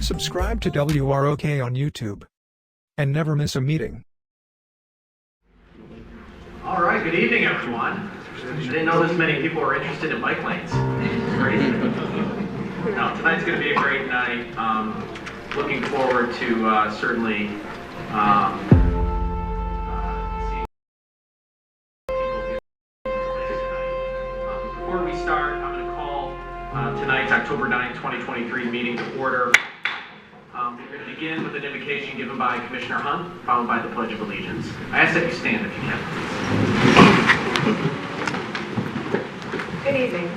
Subscribe to WROK on YouTube and never miss a meeting. All right, good evening, everyone. I didn't know this many people were interested in bike lanes. It's crazy. No, tonight's going to be a great night. Looking forward to certainly seeing people get into place tonight. Before we start, I'm going to call tonight's October 9th, 2023 meeting to order. We're going to begin with an invocation given by Commissioner Hunt, followed by the Pledge of Allegiance. I ask that you stand if you can, please. Good evening.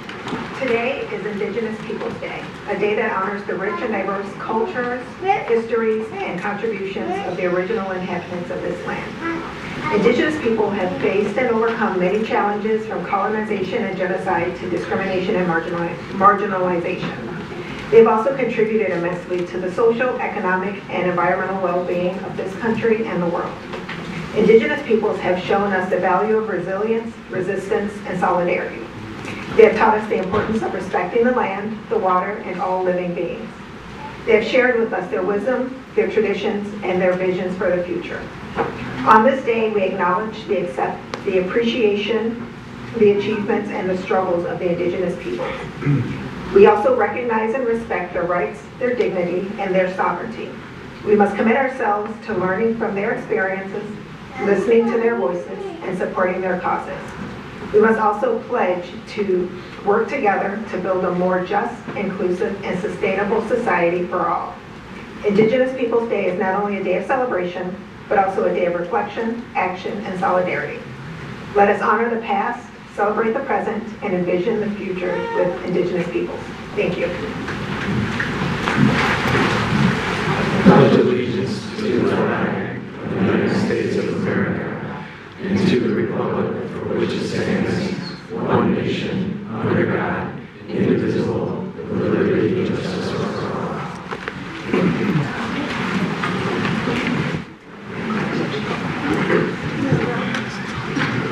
Today is Indigenous Peoples Day, a day that honors the rich and diverse cultures, histories, and contributions of the original inhabitants of this land. Indigenous people have faced and overcome many challenges, from colonization and genocide to discrimination and marginalization. They've also contributed immensely to the social, economic, and environmental well-being of this country and the world. Indigenous peoples have shown us the value of resilience, resistance, and solidarity. They have taught us the importance of respecting the land, the water, and all living beings. They have shared with us their wisdom, their traditions, and their visions for the future. On this day, we acknowledge, the appreciation, the achievements, and the struggles of the Indigenous peoples. We also recognize and respect their rights, their dignity, and their sovereignty. We must commit ourselves to learning from their experiences, listening to their voices, and supporting their causes. We must also pledge to work together to build a more just, inclusive, and sustainable society for all. Indigenous Peoples Day is not only a day of celebration, but also a day of reflection, action, and solidarity. Let us honor the past, celebrate the present, and envision the future with Indigenous peoples. Thank you. Pledge allegiance to the flag of the United States of America and to the republic for which it stands, one nation, under God, indivisible, with liberty and justice for all.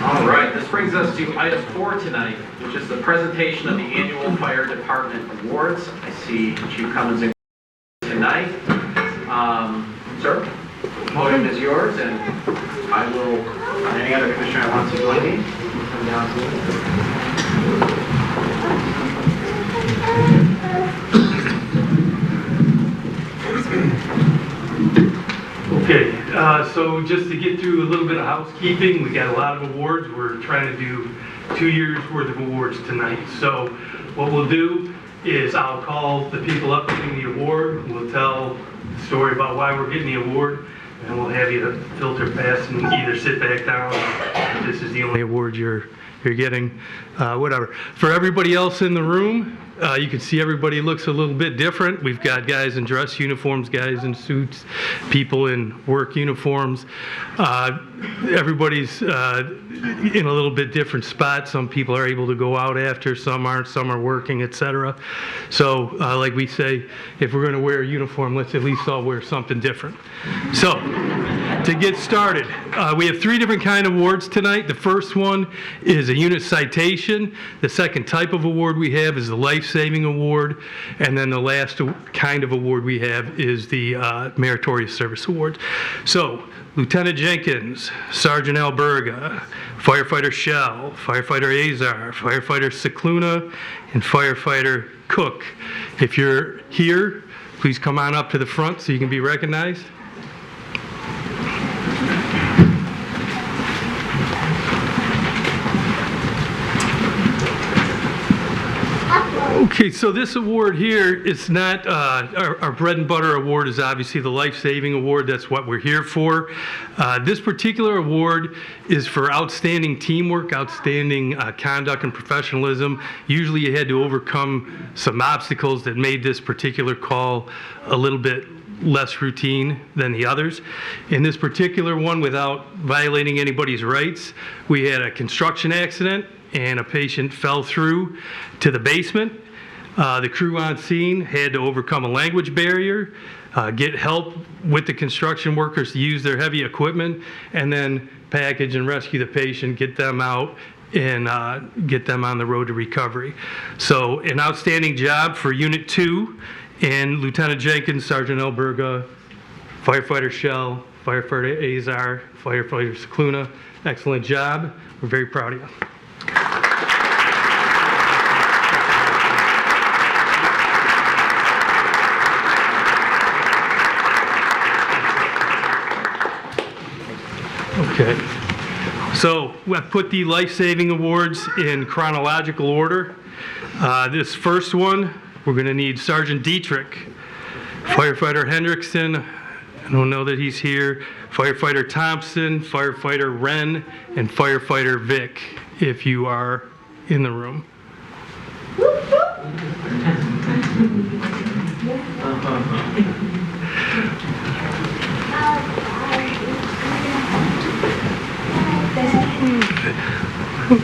All right, this brings us to item 4 tonight, which is the presentation of the annual Fire Department Awards. I see Chief Cummins in tonight. Sir, the podium is yours, and I will, any other commissioner that wants to join me, come down to Okay, so just to get through a little bit of housekeeping, we got a lot of awards. We're trying to do 2 years worth of awards tonight. So what we'll do is I'll call the people up getting the award. We'll tell the story about why we're getting the award, and we'll have you filter past and either sit back down, or this is the only award you're getting, whatever. For everybody else in the room, you can see everybody looks a little bit different. We've got guys in dress uniforms, guys in suits, people in work uniforms. Everybody's in a little bit different spot. Some people are able to go out after, some aren't, some are working, etc. So like we say, if we're going to wear a uniform, let's at least all wear something different. So to get started, we have 3 different kind of awards tonight. The first one is a unit citation. The second type of award we have is the life-saving award. And then the last kind of award we have is the meritorious service award. So Lieutenant Jenkins, Sergeant Alberga, Firefighter Shell, Firefighter Azar, Firefighter Cicluna, and Firefighter Cook. If you're here, please come on up to the front so you can be recognized. Okay, so this award here is not, our bread and butter award is obviously the life-saving award. That's what we're here for. This particular award is for outstanding teamwork, outstanding conduct and professionalism. Usually you had to overcome some obstacles that made this particular call a little bit less routine than the others. In this particular one, without violating anybody's rights, we had a construction accident and a patient fell through to the basement. The crew on scene had to overcome a language barrier, get help with the construction workers to use their heavy equipment, and then package and rescue the patient, get them out, and get them on the road to recovery. So an outstanding job for Unit 2 and Lieutenant Jenkins, Sergeant Alberga, Firefighter Shell, Firefighter Azar, Firefighter Scicluna. Excellent job. We're very proud of you. Okay, so I put the life-saving awards in chronological order. This first one, we're going to need Sergeant Dietrich, Firefighter Hendrickson, I don't know that he's here, Firefighter Thompson, Firefighter Wren, and Firefighter Vick, if you are in the room.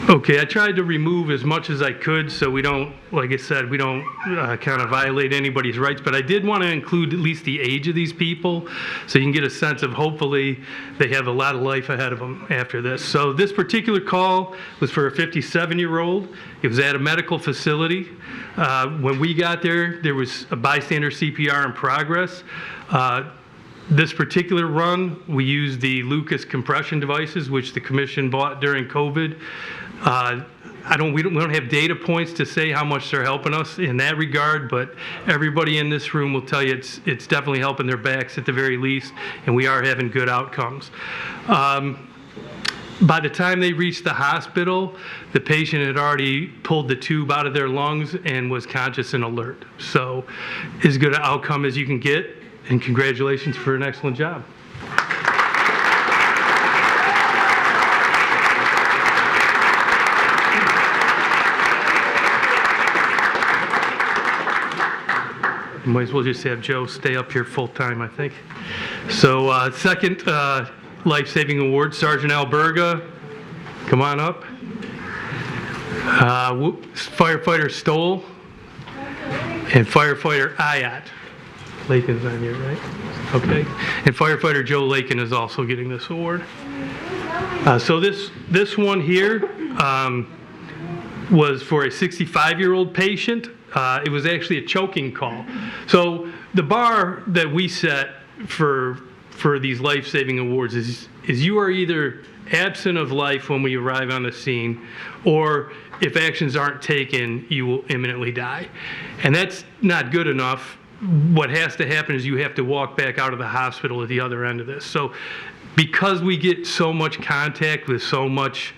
Okay, I tried to remove as much as I could so we don't, like I said, we don't kind of violate anybody's rights, but I did want to include at least the age of these people so you can get a sense of hopefully they have a lot of life ahead of them after this. So this particular call was for a 57-year-old. It was at a medical facility. When we got there, there was a bystander CPR in progress. This particular run, we used the Lucas compression devices, which the commission bought during COVID. We don't have data points to say how much they're helping us in that regard, but everybody in this room will tell you it's definitely helping their backs at the very least, and we are having good outcomes. By the time they reached the hospital, the patient had already pulled the tube out of their lungs and was conscious and alert. So as good an outcome as you can get. And congratulations for an excellent job. Might as well just have Joe stay up here full time, I think. So second life-saving award, Sergeant Alberga, come on up. Firefighter Stoll and Firefighter Ayat. Lakin's on here, right? Okay. And Firefighter Joe Lakin is also getting this award. So this one here was for a 65-year-old patient. It was actually a choking call. So the bar that we set for these life-saving awards is you are either absent of life when we arrive on the scene, or if actions aren't taken, you will imminently die. And that's not good enough. What has to happen is you have to walk back out of the hospital at the other end of this. So because we get so much contact with so much,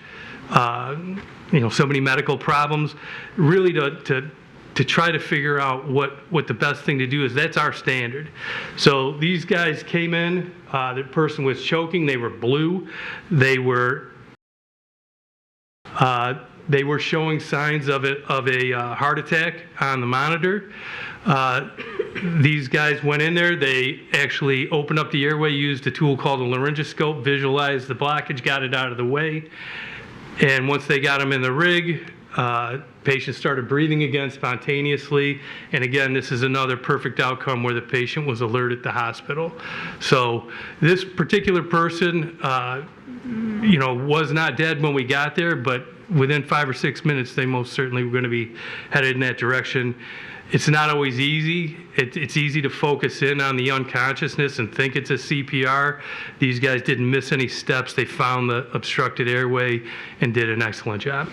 so many medical problems, really to try to figure out what the best thing to do is, that's our standard. So these guys came in, the person was choking, they were blue, they were showing signs of a heart attack on the monitor. These guys went in there, they actually opened up the airway, used a tool called a laryngoscope, visualized the blockage, got it out of the way. And once they got them in the rig, patient started breathing again spontaneously. And again, this is another perfect outcome where the patient was alert at the hospital. So this particular person, was not dead when we got there, but within 5 or 6 minutes, they most certainly were going to be headed in that direction. It's not always easy. It's easy to focus in on the unconsciousness and think it's a CPR. These guys didn't miss any steps. They found the obstructed airway and did an excellent job.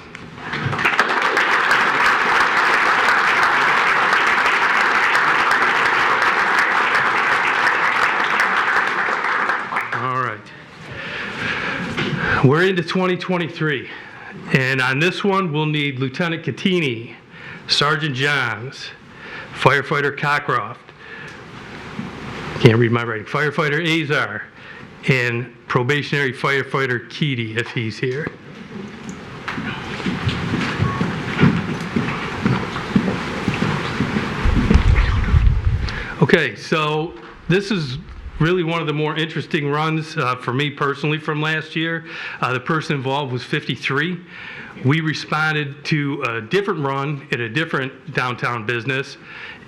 All right. We're into 2023. And on this one, we'll need Lieutenant Catini, Sergeant Johns, Firefighter Cockcroft, can't read my writing, Firefighter Azar, and probationary firefighter Keedy, if he's here. Okay, so this is really one of the more interesting runs for me personally from last year. The person involved was 53. We responded to a different run at a different downtown business,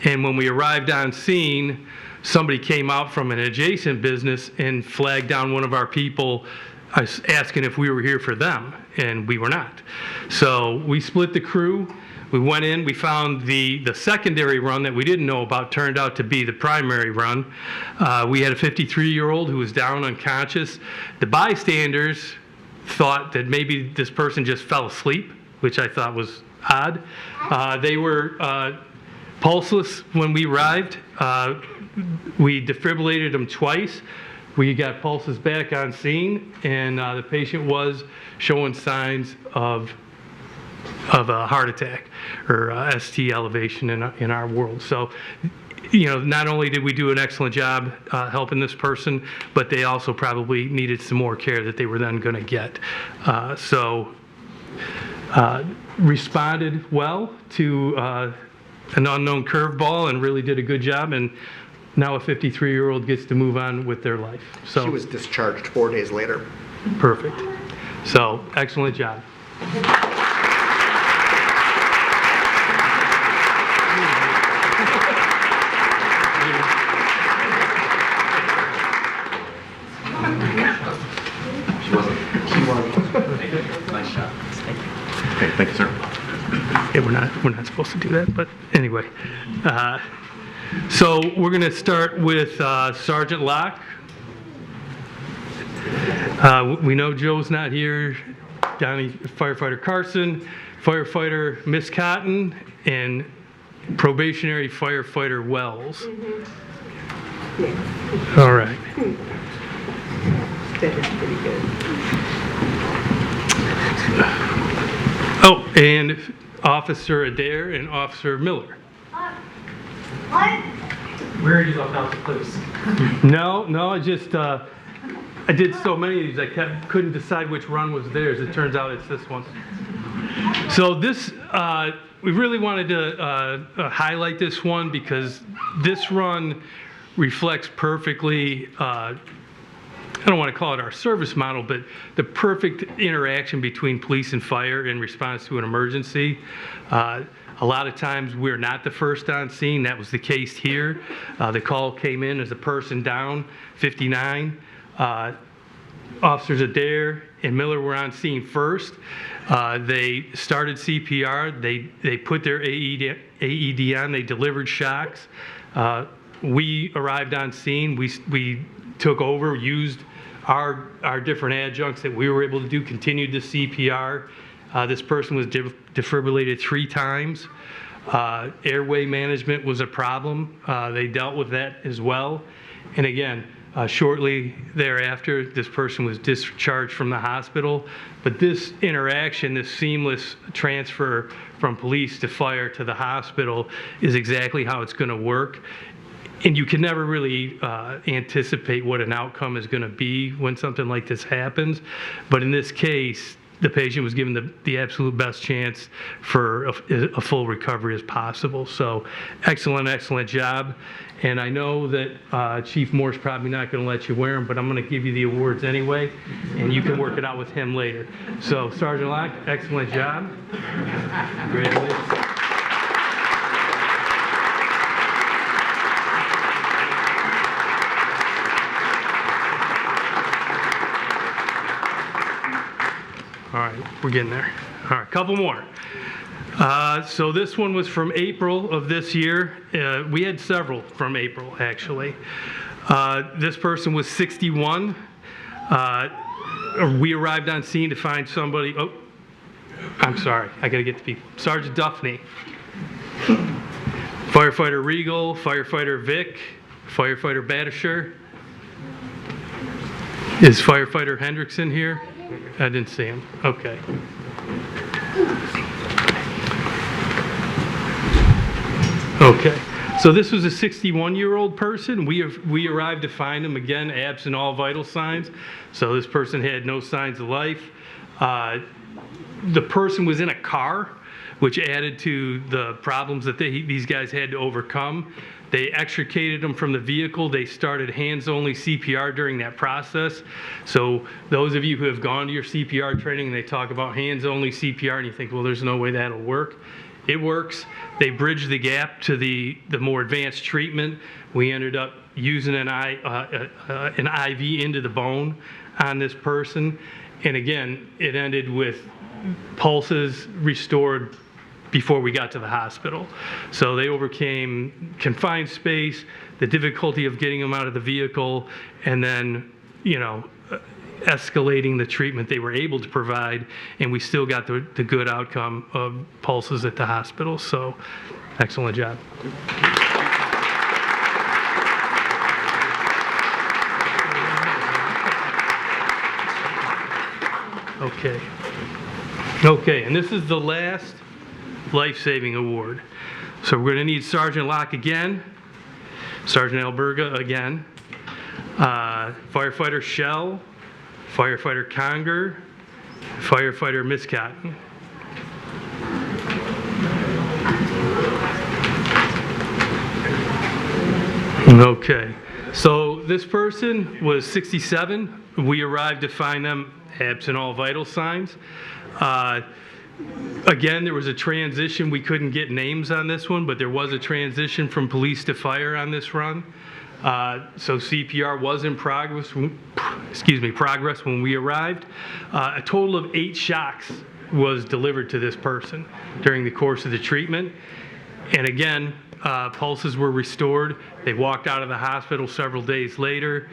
and when we arrived on scene, somebody came out from an adjacent business and flagged down one of our people I was asking if we were here for them, and we were not. So we split the crew. We went in, we found the secondary run that we didn't know about turned out to be the primary run. We had a 53-year-old who was down unconscious. The bystanders thought that maybe this person just fell asleep, which I thought was odd. They were pulseless when we arrived. We defibrillated them twice. We got pulses back on scene, and the patient was showing signs of a heart attack or ST elevation in our world. So, not only did we do an excellent job helping this person, but they also probably needed some more care that they were then going to get. Responded well to an unknown curveball and really did a good job. And now a 53-year-old gets to move on with their life. So She was discharged 4 days later. perfect. So excellent job. Nice job. Okay, thank you, sir. Yeah, we're not supposed to do that, but anyway. So we're going to start with Sergeant Locke. We know Joe's not here. Donnie, firefighter Carson, firefighter Miss Cotton, and probationary firefighter Wells. All right. That is pretty good. Oh, and Officer Adair and Officer Miller. Where did you left out the police? No, I just, I did so many of these, I couldn't decide which run was theirs. It turns out it's this one. So this, we really wanted to highlight this one because this run reflects perfectly, I don't want to call it our service model, but the perfect interaction between police and fire in response to an emergency. A lot of times we're not the first on scene. That was the case here. The call came in as a person down, 59. Officers Adair and Miller were on scene first. They started CPR. They put their AED on. They delivered shocks. We arrived on scene. We took over, used our different adjuncts that we were able to do, continued the CPR. This person was defibrillated 3 times. Airway management was a problem. They dealt with that as well. And again, shortly thereafter, this person was discharged from the hospital. But this interaction, this seamless transfer from police to fire to the hospital is exactly how it's going to work. And you can never really anticipate what an outcome is going to be when something like this happens. But in this case, the patient was given the absolute best chance for a full recovery as possible. So excellent job. And I know that Chief Moore's probably not going to let you wear them, but I'm going to give you the awards anyway, and you can work it out with him later. So Sergeant Locke, excellent job. Congratulations. All right, we're getting there. All right, couple more. So this one was from April of this year. We had several from April, actually. This person was 61. We arrived on scene to find somebody. Oh, I'm sorry. I got to get the people. Sergeant Duffney. Firefighter Regal, firefighter Vick, firefighter Batisher. Is firefighter Hendrickson here? I didn't see him. Okay. Okay. So this was a 61-year-old person. We arrived to find him, again, absent all vital signs. So this person had no signs of life. The person was in a car, which added to the problems that these guys had to overcome. They extricated him from the vehicle. They started hands-only CPR during that process. So those of you who have gone to your CPR training, they talk about hands-only CPR, and you think, well, there's no way that'll work. It works. They bridged the gap to the more advanced treatment. We ended up using an IV into the bone. on this person. And again, it ended with pulses restored before we got to the hospital. So they overcame confined space, the difficulty of getting them out of the vehicle, and then, escalating the treatment they were able to provide, and we still got the good outcome of pulses at the hospital. So, excellent job. Okay, and this is the last life-saving award. So we're going to need Sergeant Locke again, Sergeant Alberga again, Firefighter Shell, Firefighter Conger, Firefighter Miscotton. Okay, so this person was 67. We arrived to find them absent all vital signs. Again, there was a transition. We couldn't get names on this one, but there was a transition from police to fire on this run. So CPR was in progress when we arrived. A total of 8 shocks was delivered to this person during the course of the treatment. And again, pulses were restored. They walked out of the hospital several days later.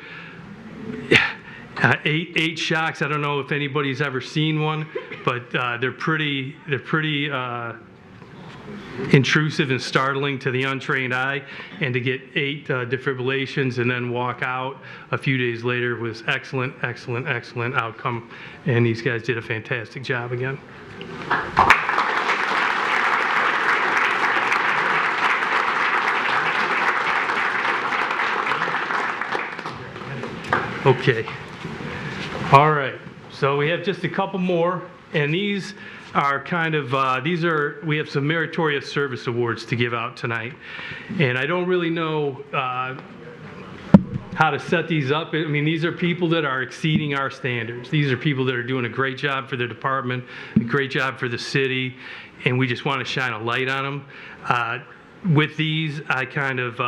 8 shocks. I don't know if anybody's ever seen one, but they're pretty intrusive and startling to the untrained eye. And to get 8 defibrillations and then walk out a few days later was excellent outcome. And these guys did a fantastic job again. Okay. All right. So we have just a couple more, and these are kind of, we have some meritorious service awards to give out tonight. And I don't really know how to set these up. I mean, these are people that are exceeding our standards. These are people that are doing a great job for their department, a great job for the city, and we just want to shine a light on them. With these, I kind of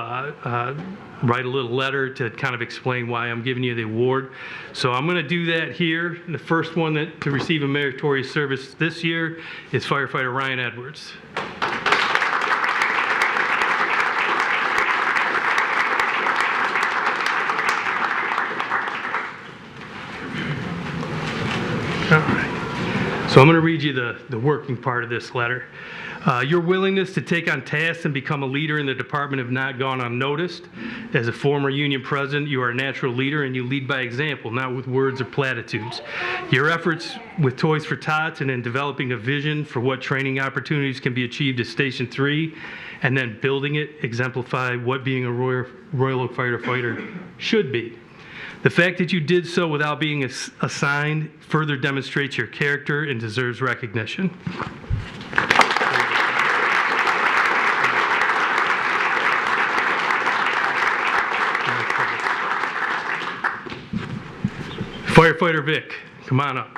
write a little letter to kind of explain why I'm giving you the award. So I'm going to do that here. The first one to receive a meritorious service this year is Firefighter Ryan Edwards. All right. So I'm going to read you the working part of this letter. Your willingness to take on tasks and become a leader in the department have not gone unnoticed. As a former union president, you are a natural leader and you lead by example, not with words or platitudes. Your efforts with Toys for Tots and in developing a vision for what training opportunities can be achieved at Station 3 and then building it exemplify what being a Royal Oak firefighter should be. The fact that you did so without being assigned further demonstrates your character and deserves recognition. Firefighter Vic, come on up.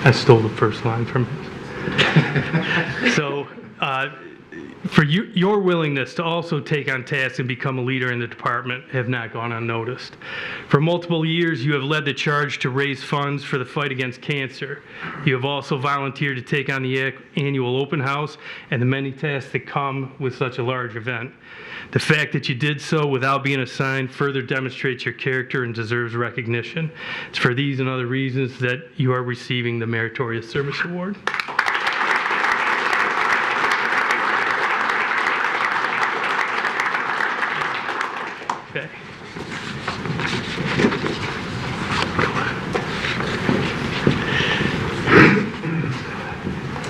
I stole the first line from him. So, for your willingness to also take on tasks and become a leader in the department have not gone unnoticed. For multiple years, you have led the charge to raise funds for the fight against cancer. You have also volunteered to take on the annual open house and the many tasks that come with such a large event. The fact that you did so without being assigned further demonstrates your character and deserves recognition. It's for these and other reasons that you are receiving the Meritorious Service Award. Okay.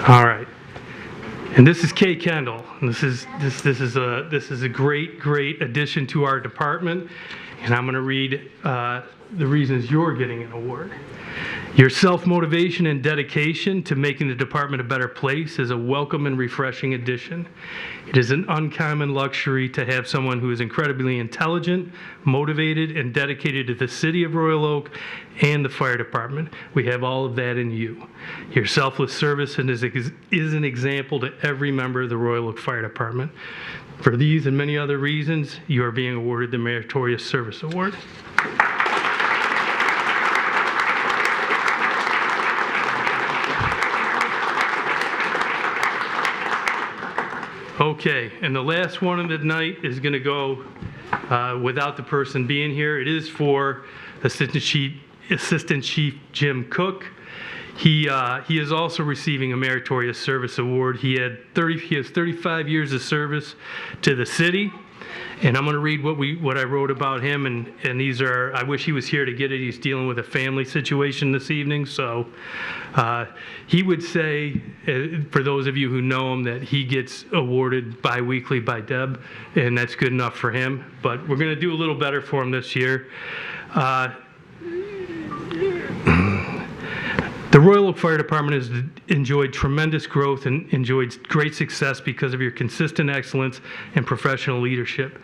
All right. And this is Kay Kendall. And this is a great addition to our department. And I'm going to read the reasons you're getting an award. Your self-motivation and dedication to making the department a better place is a welcome and refreshing addition. It is an uncommon luxury to have someone who is incredibly intelligent, motivated, and dedicated to the city of Royal Oak and the fire department. We have all of that in you. Your selfless service is an example to every member of the Royal Oak Fire Department. For these and many other reasons, you are being awarded the Meritorious Service Award. Okay, and the last one of the night is going to go without the person being here. It is for Assistant Chief Jim Cook. He is also receiving a Meritorious Service Award. He has 35 years of service to the city. And I'm going to read what I wrote about him, and these are, I wish he was here to get it. He's dealing with a family situation this evening, so he would say, for those of you who know him, that he gets awarded bi-weekly by Deb, and that's good enough for him. But we're going to do a little better for him this year. The Royal Oak Fire Department has enjoyed tremendous growth and enjoyed great success because of your consistent excellence and professional leadership.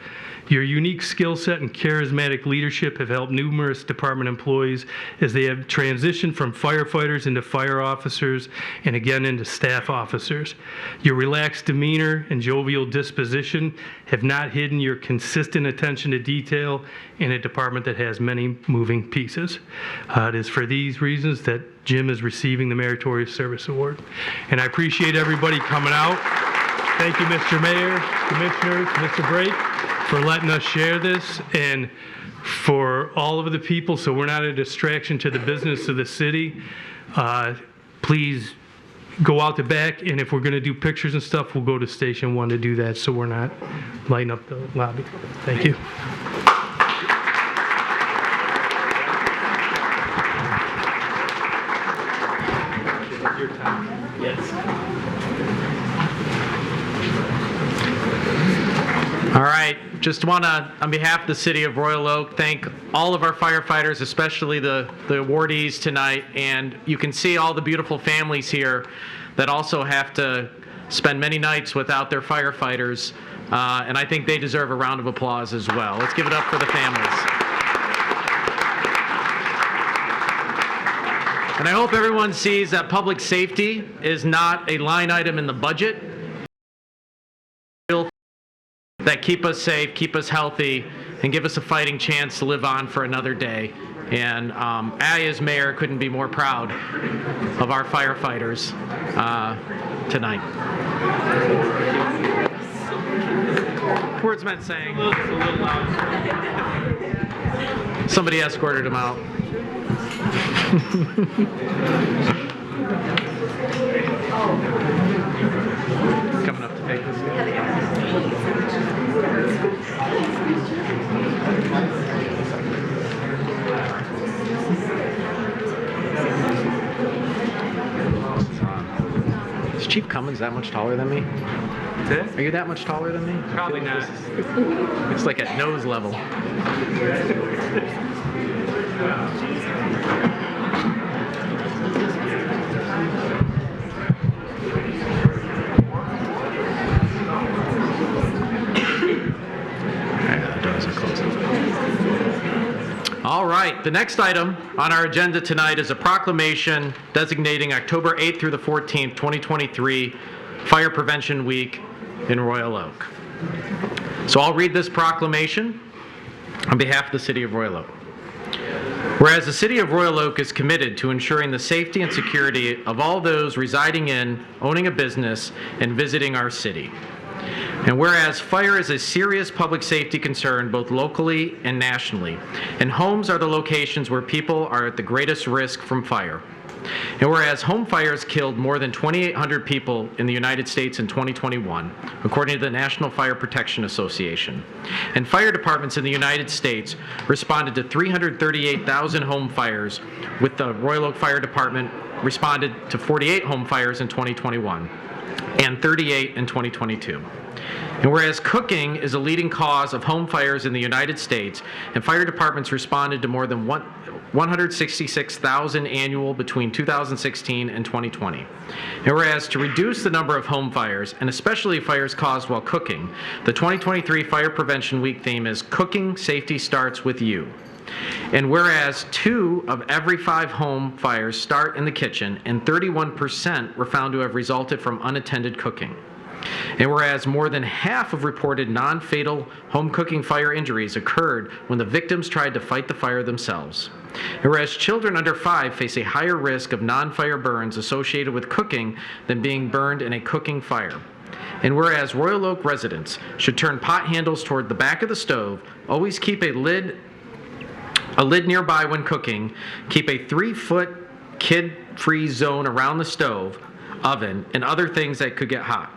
Your unique skill set and charismatic leadership have helped numerous department employees as they have transitioned from firefighters into fire officers and again into staff officers. Your relaxed demeanor and jovial disposition have not hidden your consistent attention to detail in a department that has many moving pieces. It is for these reasons that Jim is receiving the Meritorious Service Award. And I appreciate everybody coming out. Thank you, Mr. Mayor, Commissioners, Mr. Brake, for letting us share this, and for all of the people, so we're not a distraction to the business of the city. Please go out the back, and if we're going to do pictures and stuff, we'll go to Station 1 to do that, so we're not lighting up the lobby. Thank you. Your time. Yes. All right, just want to, on behalf of the city of Royal Oak, thank all of our firefighters, especially the awardees tonight. And you can see all the beautiful families here that also have to spend many nights without their firefighters. And I think they deserve a round of applause as well. Let's give it up for the families. And I hope everyone sees that public safety is not a line item in the budget that keep us safe, keep us healthy, and give us a fighting chance to live on for another day. And I, as mayor, couldn't be more proud of our firefighters tonight. Words meant saying. Somebody escorted him out. Coming up to take this. Is Chief Cummins that much taller than me? Are you that much taller than me? Probably not. It's like at nose level. All right, the next item on our agenda tonight is a proclamation designating October 8th through the 14th, 2023, Fire Prevention Week in Royal Oak. So I'll read this proclamation on behalf of the City of Royal Oak. Whereas the City of Royal Oak is committed to ensuring the safety and security of all those residing in, owning a business, and visiting our city. And whereas fire is a serious public safety concern both locally and nationally, and homes are the locations where people are at the greatest risk from fire. And whereas home fires killed more than 2,800 people in the United States in 2021, according to the National Fire Protection Association, and fire departments in the United States responded to 338,000 home fires, with the Royal Oak Fire Department responded to 48 home fires in 2021 and 38 in 2022. And whereas cooking is a leading cause of home fires in the United States, and fire departments responded to more than 166,000 annual between 2016 and 2020. And whereas to reduce the number of home fires, and especially fires caused while cooking, the 2023 Fire Prevention Week theme is Cooking Safety Starts With You. And whereas 2 of every 5 home fires start in the kitchen, and 31% were found to have resulted from unattended cooking. And whereas more than half of reported non-fatal home cooking fire injuries occurred when the victims tried to fight the fire themselves. And whereas children under 5 face a higher risk of non-fire burns associated with cooking than being burned in a cooking fire. And whereas Royal Oak residents should turn pot handles toward the back of the stove, always keep a lid nearby when cooking, keep a 3-foot kid-free zone around the stove, oven, and other things that could get hot.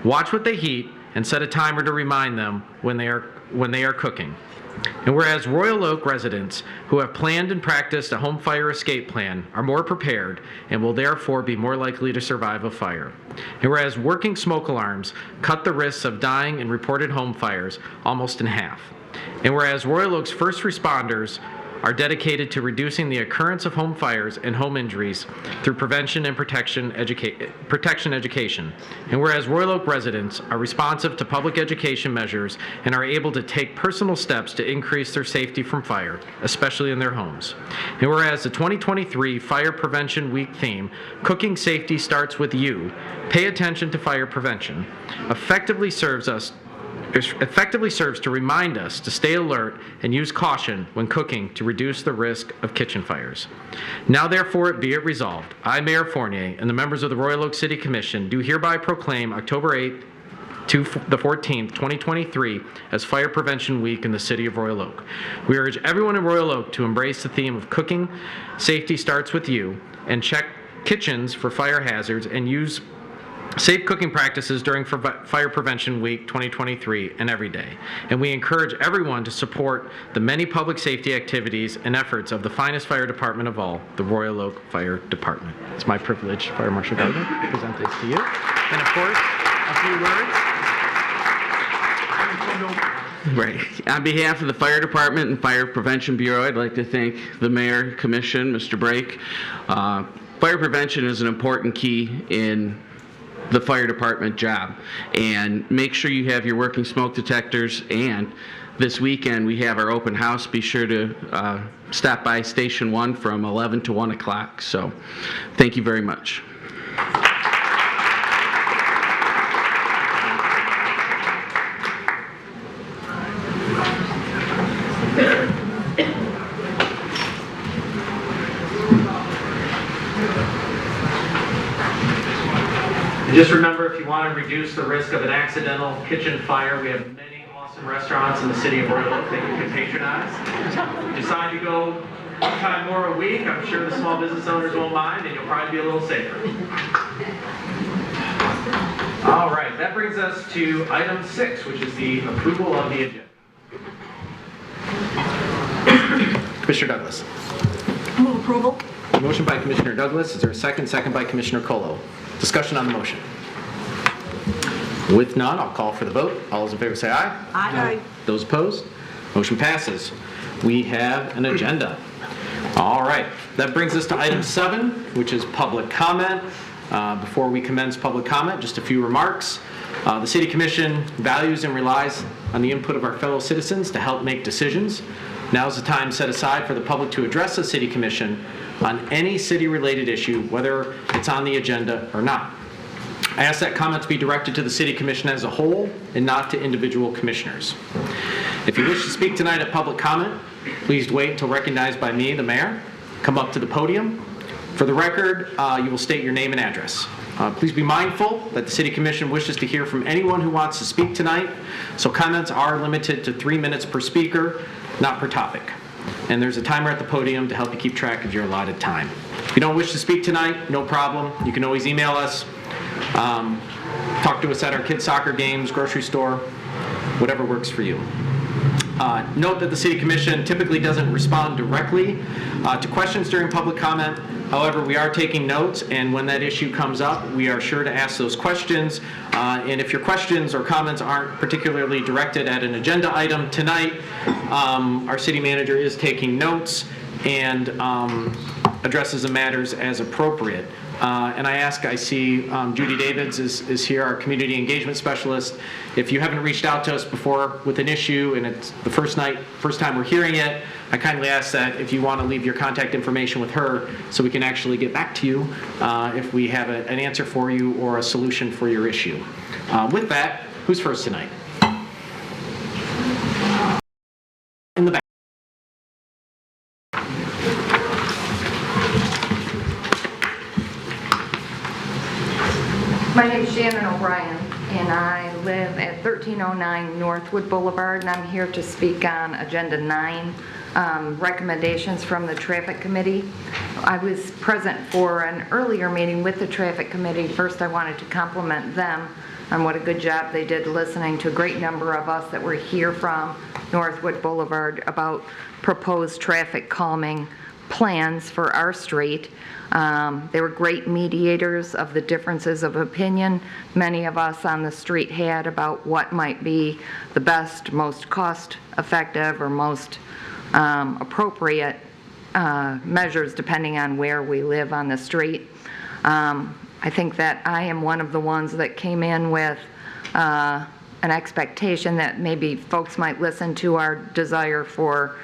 Watch what they heat and set a timer to remind them when they are cooking. And whereas Royal Oak residents who have planned and practiced a home fire escape plan are more prepared and will therefore be more likely to survive a fire. And whereas working smoke alarms cut the risks of dying in reported home fires almost in half. And whereas Royal Oak's first responders are dedicated to reducing the occurrence of home fires and home injuries through prevention and protection education. And whereas Royal Oak residents are responsive to public education measures and are able to take personal steps to increase their safety from fire, especially in their homes. And whereas the 2023 Fire Prevention Week theme, Cooking Safety Starts With You, pay attention to fire prevention, effectively serves to remind us to stay alert and use caution when cooking to reduce the risk of kitchen fires. Now therefore be it resolved, I, Mayor Fournier, and the members of the Royal Oak City Commission do hereby proclaim October 8th to the 14th, 2023 as Fire Prevention Week in the City of Royal Oak. We urge everyone in Royal Oak to embrace the theme of Cooking Safety Starts With You and check kitchens for fire hazards and use safe cooking practices during Fire Prevention Week 2023 and every day. And we encourage everyone to support the many public safety activities and efforts of the finest fire department of all, the Royal Oak Fire Department. It's my privilege, Fire Marshal Gardner, to present this to you. And of course, a few words. Right. On behalf of the Fire Department and Fire Prevention Bureau, I'd like to thank the Mayor, Commission, Mr. Brake. Fire prevention is an important key in the fire department job, and make sure you have your working smoke detectors. And this weekend we have our open house. Be sure to stop by Station 1 from 11 to 1 o'clock. So thank you very much. And just remember, if you want to reduce the risk of an accidental kitchen fire, we have many awesome restaurants in the city of Royal Oak that you can patronize. Decide to go one time more a week, I'm sure the small business owners won't mind, and you'll probably be a little safer. All right, that brings us to item 6, which is the approval of the agenda. Commissioner Douglas. Move approval. Motion by Commissioner Douglas. Is there a second? Second by Commissioner Colo. Discussion on the motion. With none, I'll call for the vote. All those in favor say aye. Aye. Those opposed? Motion passes. We have an agenda. All right, that brings us to item 7, which is public comment. Before we commence public comment, just a few remarks. The City Commission values and relies on the input of our fellow citizens to help make decisions. Now is the time set aside for the public to address the City Commission on any city-related issue, whether it's on the agenda or not. I ask that comments be directed to the City Commission as a whole and not to individual commissioners. If you wish to speak tonight at public comment, please wait until recognized by me, the mayor. Come up to the podium. For the record, you will state your name and address. Please be mindful that the City Commission wishes to hear from anyone who wants to speak tonight, so comments are limited to 3 minutes per speaker, not per topic. And there's a timer at the podium to help you keep track of your allotted time. If you don't wish to speak tonight, no problem. You can always email us, talk to us at our kids' soccer games, grocery store, whatever works for you. Note that the City Commission typically doesn't respond directly to questions during public comment. However, we are taking notes, and when that issue comes up, we are sure to ask those questions. And if your questions or comments aren't particularly directed at an agenda item tonight, our city manager is taking notes, and addresses the matters as appropriate. And I see Judy Davids is here, our community engagement specialist. If you haven't reached out to us before with an issue and it's the first time we're hearing it, I kindly ask that if you want to leave your contact information with her so we can actually get back to you if we have an answer for you or a solution for your issue. With that, who's first tonight? In the back. My name is Shannon O'Brien, and I live at 1309 Northwood Boulevard, and I'm here to speak on Agenda 9, recommendations from the Traffic Committee. I was present for an earlier meeting with the Traffic Committee. First, I wanted to compliment them on what a good job they did listening to a great number of us that were here from Northwood Boulevard about proposed traffic calming plans for our street. They were great mediators of the differences of opinion many of us on the street had about what might be the best, most cost-effective, or most appropriate measures depending on where we live on the street. I think that I am one of the ones that came in with an expectation that maybe folks might listen to our desire for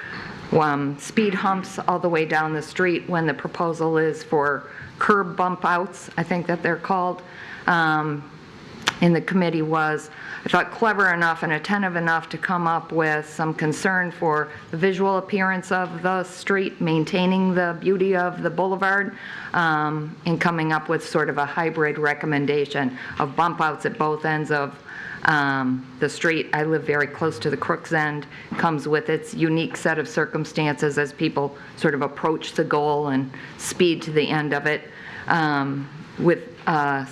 speed humps all the way down the street when the proposal is for curb bump outs, I think that they're called, in the committee was, I thought, clever enough and attentive enough to come up with some concern for the visual appearance of the street, maintaining the beauty of the boulevard, and coming up with sort of a hybrid recommendation of bump outs at both ends of the street. I live very close to the Crooks End. Comes with its unique set of circumstances as people sort of approach the goal and speed to the end of it, with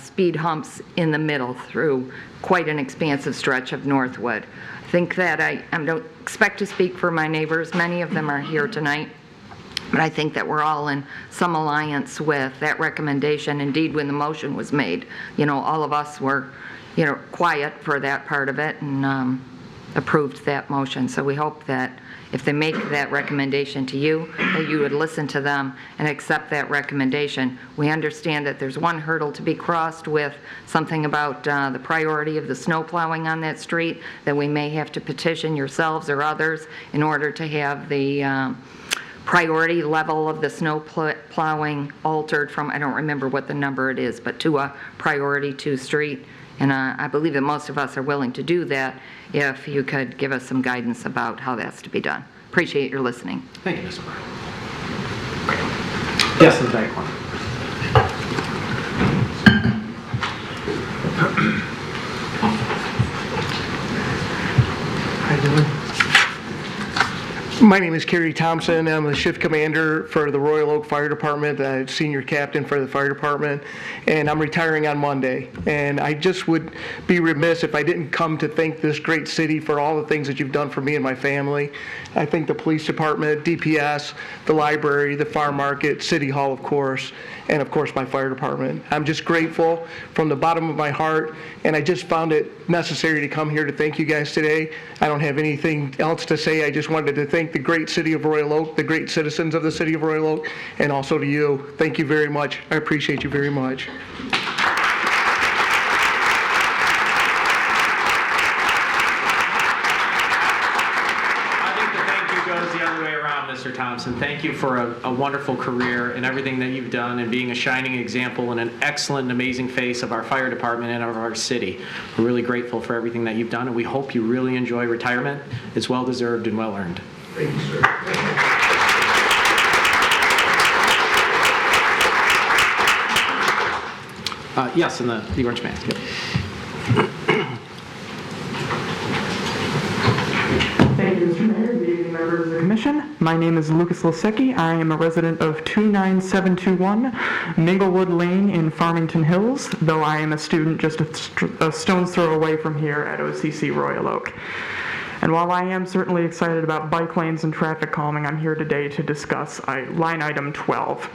speed humps in the middle through quite an expansive stretch of Northwood. I think that I don't expect to speak for my neighbors. Many of them are here tonight. But I think that we're all in some alliance with that recommendation. Indeed, when the motion was made, all of us were quiet for that part of it and approved that motion. So we hope that if they make that recommendation to you, that you would listen to them and accept that recommendation. We understand that there's one hurdle to be crossed with something about the priority of the snow plowing on that street, that we may have to petition yourselves or others in order to have the priority level of the snow plowing altered from, I don't remember what the number it is, but to a priority 2 street. And I believe that most of us are willing to do that if you could give us some guidance about how that's to be done. Appreciate your listening. Thank you, Ms. O'Brien. Yes, in the back corner. How you doing? My name is Kerry Thompson. I'm the shift commander for the Royal Oak Fire Department, senior captain for the fire department, and I'm retiring on Monday. And I just would be remiss if I didn't come to thank this great city for all the things that you've done for me and my family. I thank the police department, DPS, the library, the farm market, City Hall, of course, and of course my fire department. I'm just grateful from the bottom of my heart, and I just found it necessary to come here to thank you guys today. I don't have anything else to say. I just wanted to thank the great city of Royal Oak, the great citizens of the city of Royal Oak, and also to you. Thank you very much. I appreciate you very much. Mr. Thompson, thank you for a wonderful career and everything that you've done, and being a shining example and an excellent, amazing face of our fire department and of our city. We're really grateful for everything that you've done, and we hope you really enjoy retirement. It's well deserved and well earned. Thank you, sir. Yes, in the orange mask. Yep. Thank you, Mr. Mayor. Good evening, members of the Commission. My name is Lucas Lasecki. I am a resident of 29721 Minglewood Lane in Farmington Hills, though I am a student just a stone's throw away from here at OCC Royal Oak. And while I am certainly excited about bike lanes and traffic calming, I'm here today to discuss line item 12.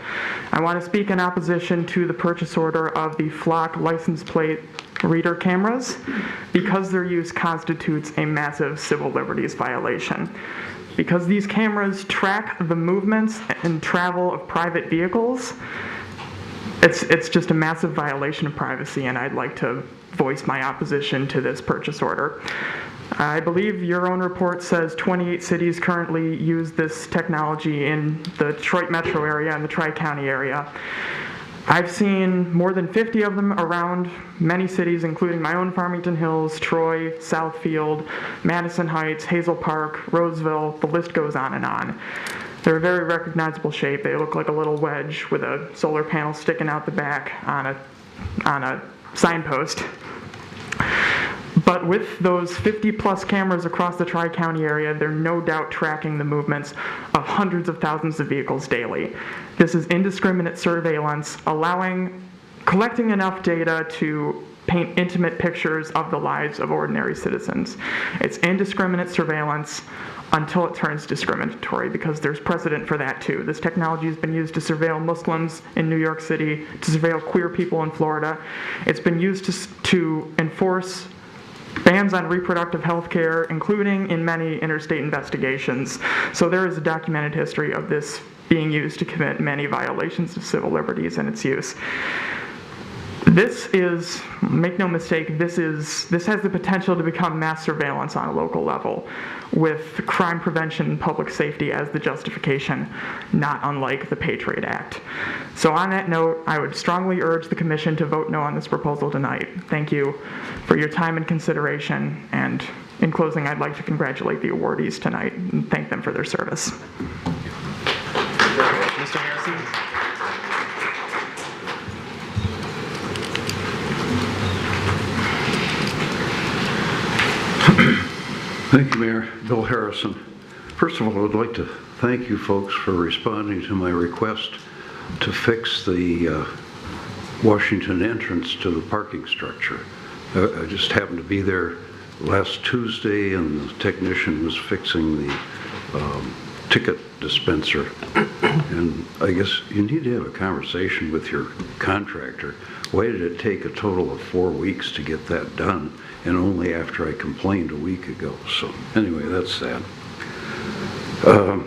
I want to speak in opposition to the purchase order of the WROK license plate reader cameras because their use constitutes a massive civil liberties violation. Because these cameras track the movements and travel of private vehicles, it's just a massive violation of privacy, and I'd like to voice my opposition to this purchase order. I believe your own report says 28 cities currently use this technology in the Detroit metro area and the Tri-County area. I've seen more than 50 of them around many cities, including my own Farmington Hills, Troy, Southfield, Madison Heights, Hazel Park, Roseville, the list goes on and on. They're a very recognizable shape. They look like a little wedge with a solar panel sticking out the back on a signpost. But with those 50-plus cameras across the Tri-County area, they're no doubt tracking the movements of hundreds of thousands of vehicles daily. This is indiscriminate surveillance, collecting enough data to paint intimate pictures of the lives of ordinary citizens. It's indiscriminate surveillance until it turns discriminatory, because there's precedent for that too. This technology has been used to surveil Muslims in New York City, to surveil queer people in Florida. It's been used to enforce bans on reproductive health care, including in many interstate investigations. So there is a documented history of this being used to commit many violations of civil liberties and its use. This is, make no mistake, this has the potential to become mass surveillance on a local level, with crime prevention and public safety as the justification, not unlike the Patriot Act. So on that note, I would strongly urge the Commission to vote no on this proposal tonight. Thank you for your time and consideration, and in closing, I'd like to congratulate the awardees tonight and thank them for their service. Mr. Harrison? Thank you, Mayor. Bill Harrison. First of all, I would like to thank you folks for responding to my request to fix the Washington entrance to the parking structure. I just happened to be there last Tuesday, and the technician was fixing the ticket dispenser. And I guess you need to have a conversation with your contractor. Why did it take a total of 4 weeks to get that done, and only after I complained a week ago? So anyway, that's that. I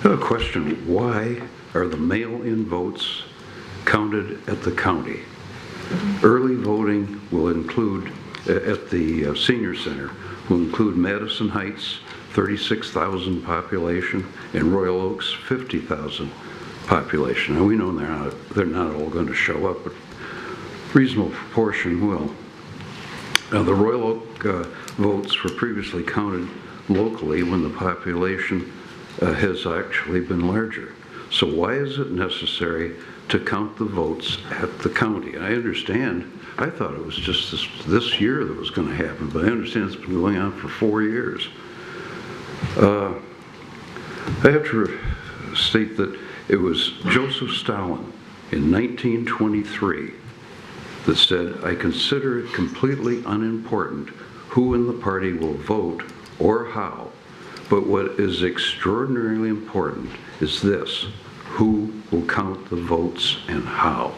have a question. Why are the mail-in votes counted at the county? Early voting will include, at the senior center, will include Madison Heights, 36,000 population, and Royal Oaks, 50,000 population. Now we know they're not all going to show up, but reasonable proportion will. Now the Royal Oak votes were previously counted locally when the population has actually been larger. So why is it necessary to count the votes at the county? And I understand, I thought it was just this year that was going to happen, but I understand it's been going on for 4 years. I have to state that it was Joseph Stalin in 1923 that said, "I consider it completely unimportant who in the party will vote or how, but what is extraordinarily important is this: who will count the votes and how."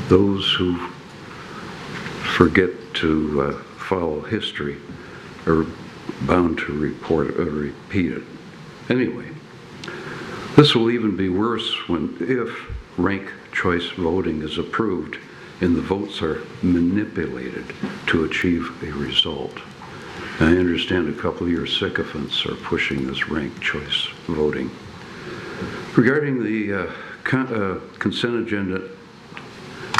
Those who forget to follow history are bound to repeat it. Anyway, this will even be worse if rank choice voting is approved and the votes are manipulated to achieve a result. I understand a couple of your sycophants are pushing this ranked choice voting. Regarding the consent agenda,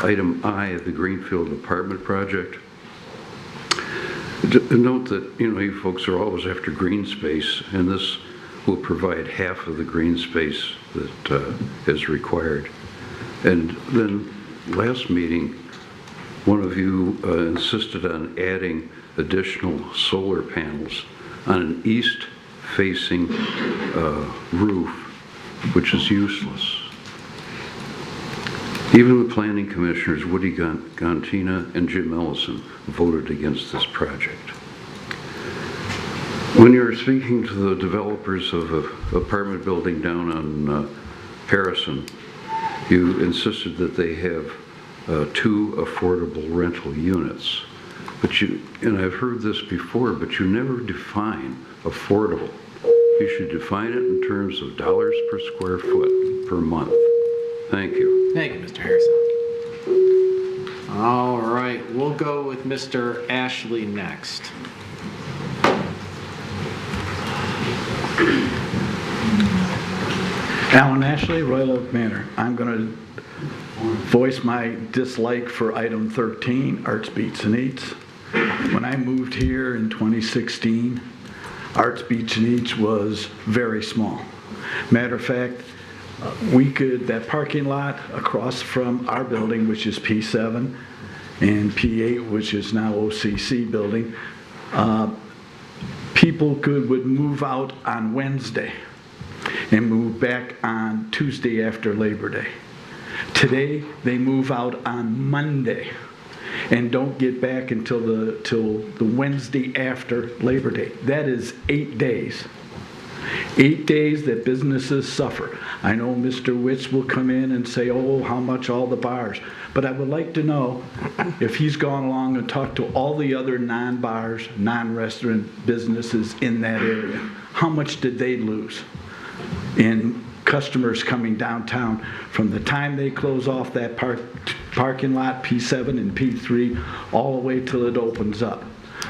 item I, the Greenfield Apartment Project, note that, you folks are always after green space, and this will provide half of the green space that is required. And then last meeting, one of you insisted on adding additional solar panels on an east-facing roof, which is useless. Even the planning commissioners, Woody Gontina and Jim Ellison, voted against this project. When you were speaking to the developers of an apartment building down on Harrison, you insisted that they have 2 affordable rental units. But and I've heard this before, but you never define affordable. You should define it in terms of dollars per square foot per month. Thank you. Thank you, Mr. Harrison. All right, we'll go with Mr. Ashley next. Alan Ashley, Royal Oak Manor. I'm going to voice my dislike for item 13, Arts, Beats, and Eats. When I moved here in 2016, Arts, Beats, and Eats was very small. Matter of fact, that parking lot across from our building, which is P7, and P8, which is now OCC building, people would move out on Wednesday and move back on Tuesday after Labor Day. Today, they move out on Monday and don't get back until the Wednesday after Labor Day. That is 8 days. 8 days that businesses suffer. I know Mr. Witz will come in and say, oh, how much all the bars. But I would like to know if he's gone along and talked to all the other non-bars, non-restaurant businesses in that area. How much did they lose in customers coming downtown from the time they close off that parking lot, P7 and P3, all the way till it opens up?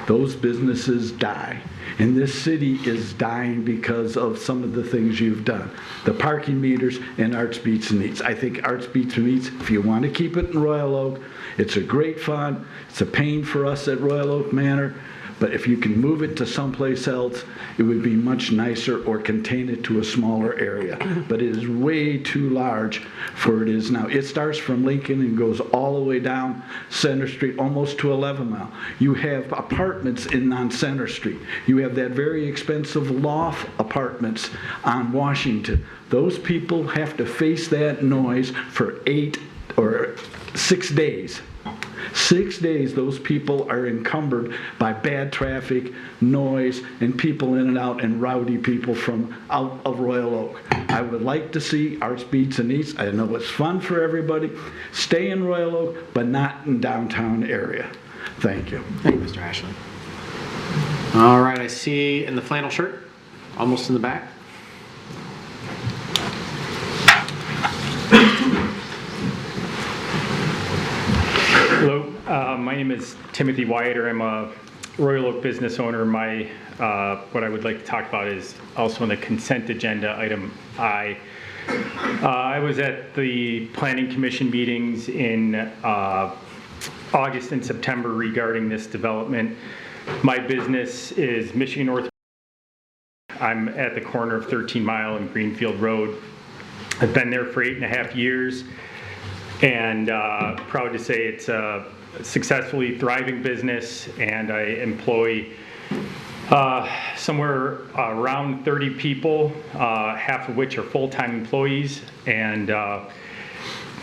Those businesses die. And this city is dying because of some of the things you've done. The parking meters and Arts, Beats, and Eats. I think Arts, Beats, and Eats, if you want to keep it in Royal Oak, it's a great fund. It's a pain for us at Royal Oak Manor. But if you can move it to someplace else, it would be much nicer, or contain it to a smaller area. But it is way too large for it is now. It starts from Lincoln and goes all the way down Center Street, almost to 11 Mile. You have apartments on Center Street. You have that very expensive loft apartments on Washington. Those people have to face that noise for 8 or 6 days. 6 days, those people are encumbered by bad traffic, noise, and people in and out, and rowdy people from out of Royal Oak. I would like to see Arts, Beats, and Eats. I know it's fun for everybody. Stay in Royal Oak, but not in downtown area. Thank you. Thank you, Mr. Ashley. All right, I see in the flannel shirt, almost in the back. Hello, my name is Timothy Wyatter. I'm a Royal Oak business owner. What I would like to talk about is also on the consent agenda, item I. I was at the Planning Commission meetings in August and September regarding this development. My business is Michigan North. I'm at the corner of 13 Mile and Greenfield Road. I've been there for 8.5 years. And proud to say it's a successfully thriving business, and I employ somewhere around 30 people, half of which are full-time employees. And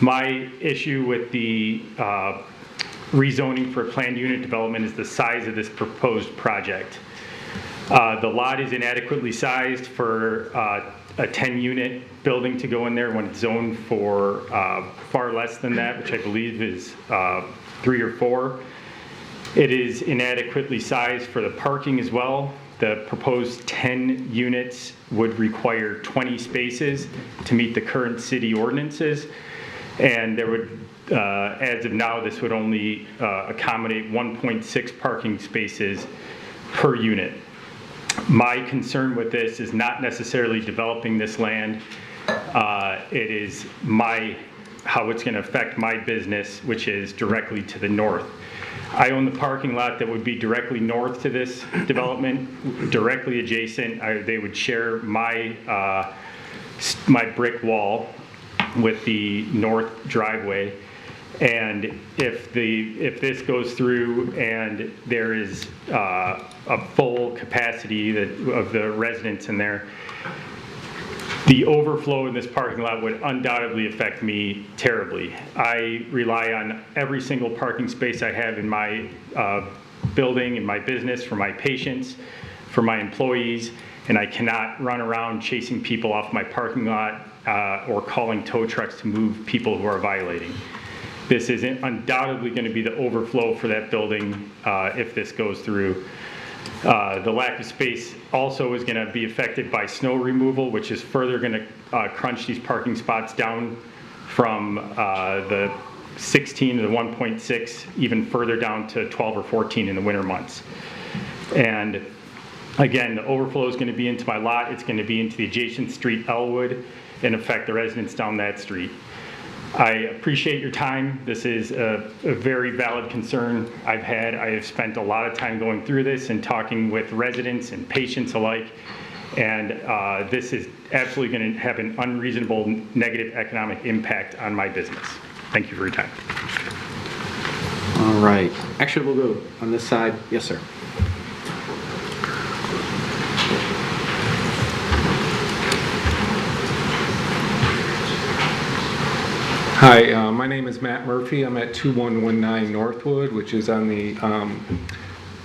my issue with the rezoning for planned unit development is the size of this proposed project. The lot is inadequately sized for a 10-unit building to go in there when it's zoned for far less than that, which I believe is 3 or 4. It is inadequately sized for the parking as well. The proposed 10 units would require 20 spaces to meet the current city ordinances, and there would, as of now, this would only accommodate 1.6 parking spaces per unit. My concern with this is not necessarily developing this land. It is how it's going to affect my business, which is directly to the north. I own the parking lot that would be directly north to this development, directly adjacent. They would share my brick wall with the north driveway. And if this goes through and there is a full capacity of the residents in there, the overflow in this parking lot would undoubtedly affect me terribly. I rely on every single parking space I have in my building, in my business, for my patients, for my employees, and I cannot run around chasing people off my parking lot or calling tow trucks to move people who are violating. This is undoubtedly going to be the overflow for that building if this goes through. The lack of space also is going to be affected by snow removal, which is further going to crunch these parking spots down from the 16 to the 1.6, even further down to 12 or 14 in the winter months. And again, the overflow is going to be into my lot. It's going to be into the adjacent street, Elwood, and affect the residents down that street. I appreciate your time. This is a very valid concern I've had. I have spent a lot of time going through this and talking with residents and patients alike, and this is absolutely going to have an unreasonable negative economic impact on my business. Thank you for your time. All right. Actually, we'll go on this side. Yes, sir. Hi, my name is Matt Murphy. I'm at 2119 Northwood, which is on the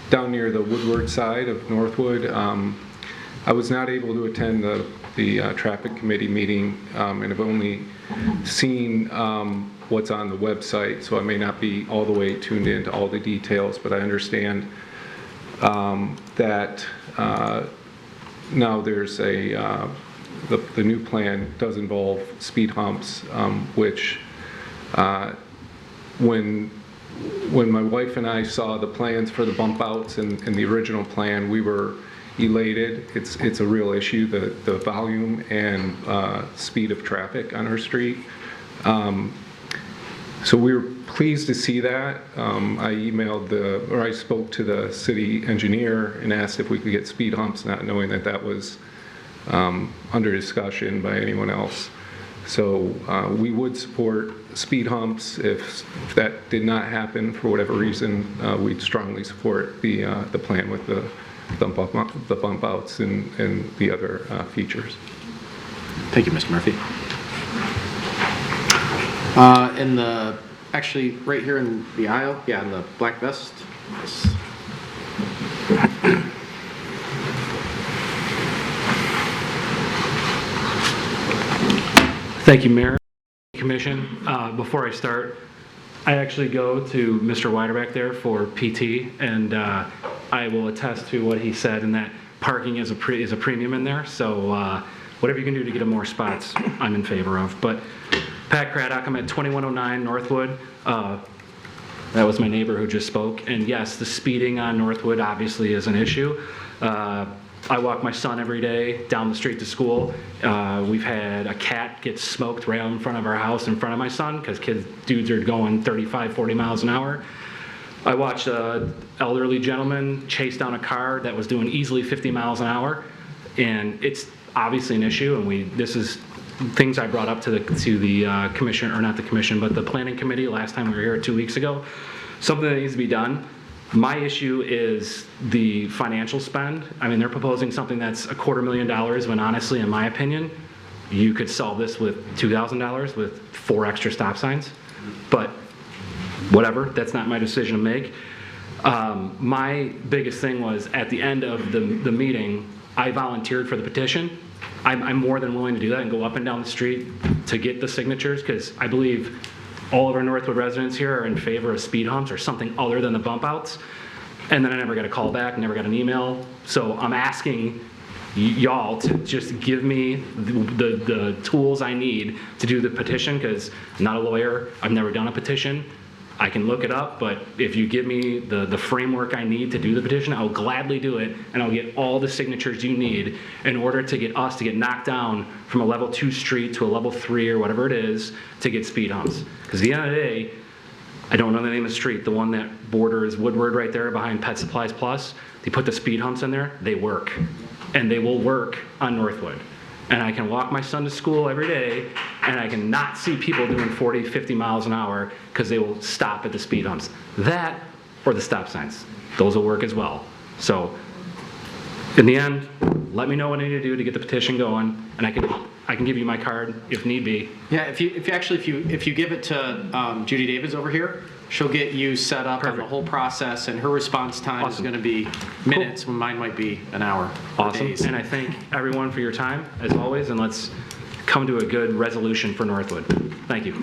down near the Woodward side of Northwood. I was not able to attend the traffic committee meeting and have only seen what's on the website, so I may not be all the way tuned into all the details, but I understand that now there's the new plan does involve speed humps, which when my wife and I saw the plans for the bump outs and the original plan, we were elated. It's a real issue, the volume and speed of traffic on our street. So we were pleased to see that. I spoke to the city engineer and asked if we could get speed humps, not knowing that that was under discussion by anyone else. So we would support speed humps. If that did not happen for whatever reason, we'd strongly support the plan with the bump outs and the other features. Thank you, Mr. Murphy. Actually right here in the aisle, yeah, in the black vest. Yes. Thank you, Mayor, Commission. Before I start, I actually go to Mr. Weider back there for PT, and I will attest to what he said, and that parking is a premium in there. So whatever you can do to get him more spots, I'm in favor of. But Pat Craddock, I'm at 2109 Northwood. That was my neighbor who just spoke. And yes, the speeding on Northwood obviously is an issue. I walk my son every day down the street to school. We've had a cat get smoked right out in front of our house in front of my son because dudes are going 35, 40 miles an hour. I watched an elderly gentleman chase down a car that was doing easily 50 miles an hour. And it's obviously an issue, and this is things I brought up to the commission, or not the commission, but the planning committee last time we were here 2 weeks ago. Something that needs to be done. My issue is the financial spend. I mean, they're proposing something that's $250,000 when honestly, in my opinion, you could solve this with $2,000 with 4 extra stop signs. But whatever, that's not my decision to make. My biggest thing was at the end of the meeting, I volunteered for the petition. I'm more than willing to do that and go up and down the street to get the signatures, because I believe all of our Northwood residents here are in favor of speed humps or something other than the bump outs. And then I never got a call back, never got an email. So I'm asking y'all to just give me the tools I need to do the petition, because I'm not a lawyer, I've never done a petition. I can look it up, but if you give me the framework I need to do the petition, I'll gladly do it, and I'll get all the signatures you need in order to get us to get knocked down from a level 2 street to a level 3 or whatever it is to get speed humps. Because at the end of the day, I don't know the name of the street, the one that borders Woodward right there behind Pet Supplies Plus, they put the speed humps in there, they work. And they will work on Northwood. And I can walk my son to school every day, and I can not see people doing 40, 50 miles an hour because they will stop at the speed humps. That or the stop signs. Those will work as well. So in the end, let me know what I need to do to get the petition going, and I can give you my card if need be. Yeah, if you give it to Judy Davids over here, she'll get you set up on the whole process, and her response time is going to be minutes when mine might be an hour. Awesome. And I thank everyone for your time, as always, and let's come to a good resolution for Northwood. Thank you.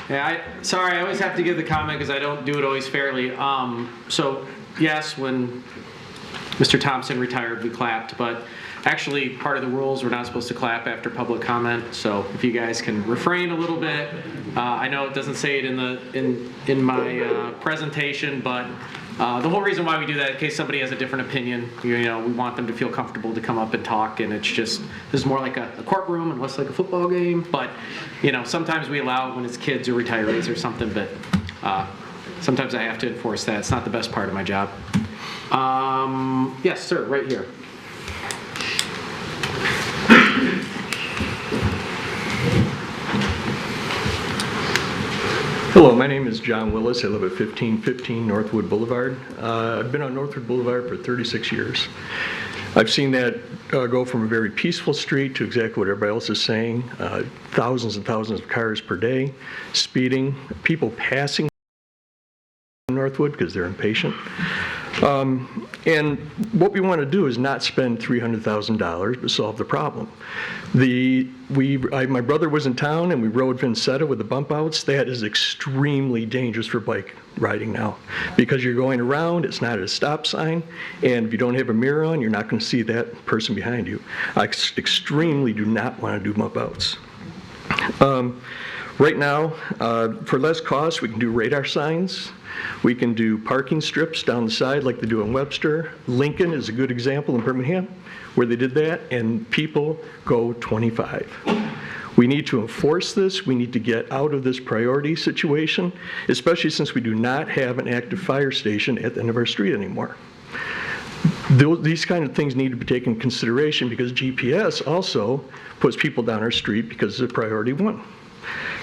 Yeah, sorry, I always have to give the comment because I don't do it always fairly. So yes, when Mr. Thompson retired, we clapped, but actually part of the rules, we're not supposed to clap after public comment. So if you guys can refrain a little bit, I know it doesn't say it in my presentation, but the whole reason why we do that, in case somebody has a different opinion, you know, we want them to feel comfortable to come up and talk, and it's just, this is more like a courtroom and less like a football game, but, you know, sometimes we allow it when it's kids or retirees or something, but sometimes I have to enforce that. It's not the best part of my job. Yes, sir, right here. Hello, my name is John Willis. I live at 1515 Northwood Boulevard. I've been on Northwood Boulevard for 36 years. I've seen that go from a very peaceful street to exactly what everybody else is saying. Thousands and thousands of cars per day, speeding, people passing Northwood because they're impatient. And what we want to do is not spend $300,000 to solve the problem. My brother was in town and we rode Vincetta with the bump outs. That is extremely dangerous for bike riding now because you're going around, it's not at a stop sign, and if you don't have a mirror on, you're not going to see that person behind you. I extremely do not want to do bump outs. Right now, for less cost, we can do radar signs. We can do parking strips down the side like they do in Webster. Lincoln is a good example in Birmingham where they did that, and people go 25. We need to enforce this. We need to get out of this priority situation, especially since we do not have an active fire station at the end of our street anymore. These kind of things need to be taken into consideration because GPS also puts people down our street because it's a priority one.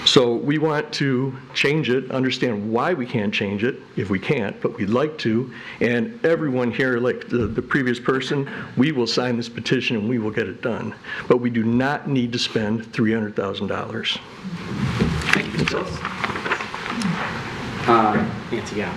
So we want to change it, understand why we can't change it, if we can't, but we'd like to. And everyone here, like the previous person, we will sign this petition and we will get it done. But we do not need to spend $300,000. Thank you, Mr. Willis. Nancy, yeah.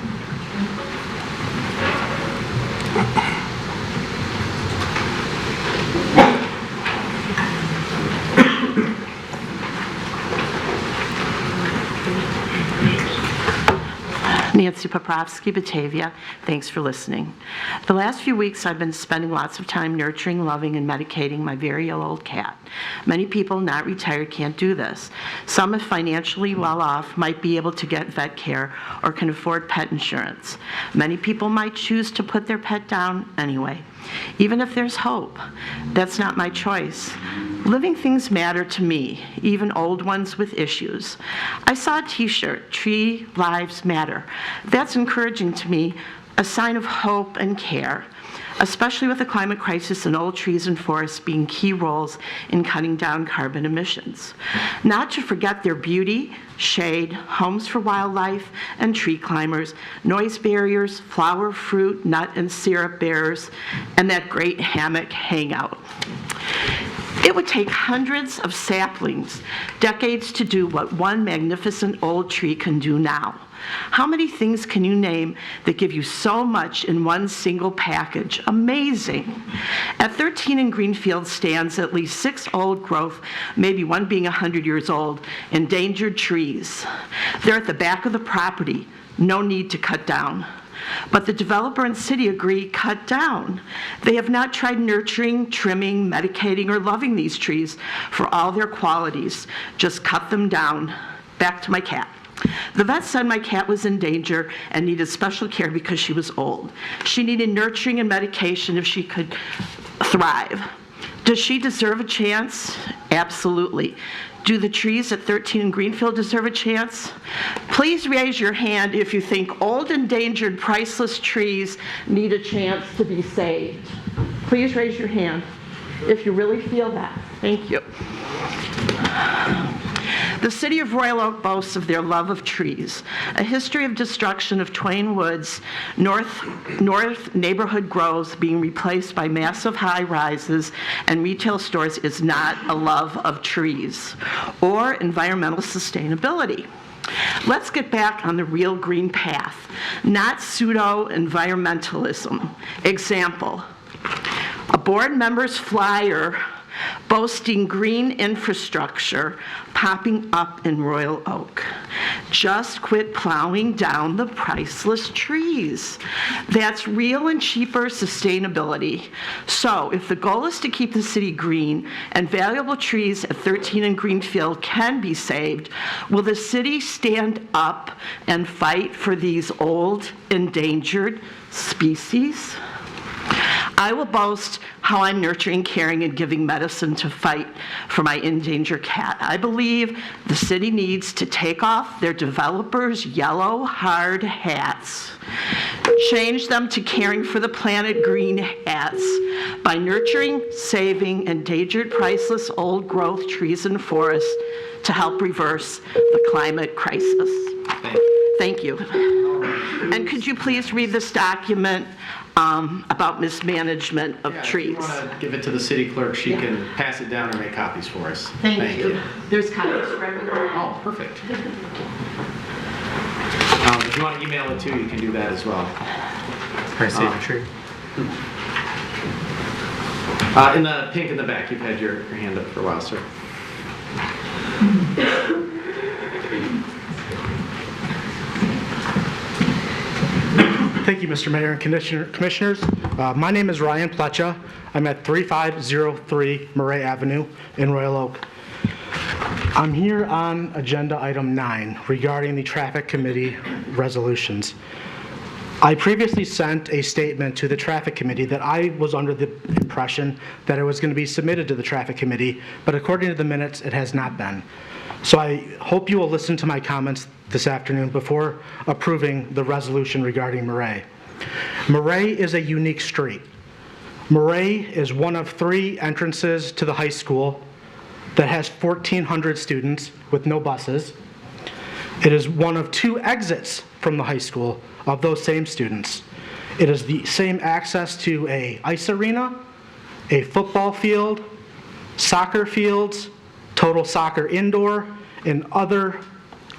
Nancy Poprovsky, Batavia. Thanks for listening. The last few weeks I've been spending lots of time nurturing, loving, and medicating my very ill old cat. Many people not retired can't do this. Some, if financially well off, might be able to get vet care or can afford pet insurance. Many people might choose to put their pet down anyway. Even if there's hope, that's not my choice. Living things matter to me, even old ones with issues. I saw a t-shirt, Tree Lives Matter. That's encouraging to me, a sign of hope and care, especially with the climate crisis and old trees and forests being key roles in cutting down carbon emissions. Not to forget their beauty, shade, homes for wildlife and tree climbers, noise barriers, flower, fruit, nut, and syrup bearers, and that great hammock hangout. It would take hundreds of saplings, decades to do what one magnificent old tree can do now. How many things can you name that give you so much in one single package? Amazing. At 13 in Greenfield stands at least 6 old growth, maybe one being 100 years old, endangered trees. They're at the back of the property, no need to cut down. But the developer and city agree, cut down. They have not tried nurturing, trimming, medicating, or loving these trees for all their qualities. Just cut them down. Back to my cat. The vet said my cat was in danger and needed special care because she was old. She needed nurturing and medication if she could thrive. Does she deserve a chance? Absolutely. Do the trees at 13 in Greenfield deserve a chance? Please raise your hand if you think old, endangered, priceless trees need a chance to be saved. Please raise your hand if you really feel that. Thank you. The city of Royal Oak boasts of their love of trees. A history of destruction of Twain Woods, north neighborhood growth being replaced by massive high-rises and retail stores is not a love of trees or environmental sustainability. Let's get back on the real green path, not pseudo-environmentalism. Example, a board member's flyer boasting green infrastructure popping up in Royal Oak. Just quit plowing down the priceless trees. That's real and cheaper sustainability. So if the goal is to keep the city green and valuable trees at 13 and Greenfield can be saved, will the city stand up and fight for these old, endangered species? I will boast how I'm nurturing, caring, and giving medicine to fight for my endangered cat. I believe the city needs to take off their developers' yellow hard hats, change them to caring for the planet green hats by nurturing, saving endangered, priceless old growth trees and forests to help reverse the climate crisis. Thank you. And could you please read this document about mismanagement of trees? If you want to give it to the city clerk, she can pass it down or make copies for us. Thank you. There's copies for everyone. Oh, perfect. If you want to email it too, you can do that as well. Can I save a tree? In the pink in the back, you've had your hand up for a while, sir. Thank you, Mr. Mayor and Commissioners. My name is Ryan Plecha. I'm at 3503 Murray Avenue in Royal Oak. I'm here on agenda item 9 regarding the Traffic Committee resolutions. I previously sent a statement to the Traffic Committee that I was under the impression that it was going to be submitted to the Traffic Committee, but according to the minutes, it has not been. So I hope you will listen to my comments this afternoon before approving the resolution regarding Murray. Murray is a unique street. Murray is one of 3 entrances to the high school that has 1,400 students with no buses. It is one of 2 exits from the high school of those same students. It is the same access to an ice arena, a football field, soccer fields, total soccer indoor, and other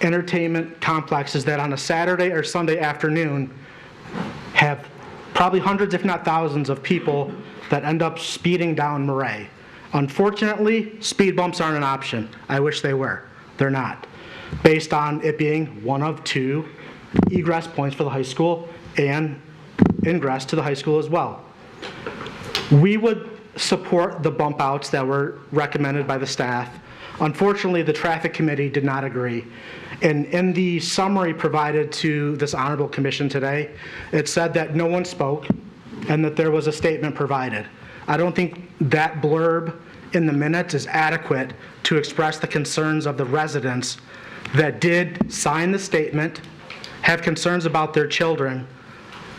entertainment complexes that on a Saturday or Sunday afternoon have probably hundreds, if not thousands, of people that end up speeding down Murray. Unfortunately, speed bumps aren't an option. I wish they were. They're not. Based on it being one of 2 egress points for the high school and ingress to the high school as well. We would support the bump outs that were recommended by the staff. Unfortunately, the Traffic Committee did not agree. And in the summary provided to this Honorable Commission today, it said that no one spoke and that there was a statement provided. I don't think that blurb in the minutes is adequate to express the concerns of the residents that did sign the statement, have concerns about their children,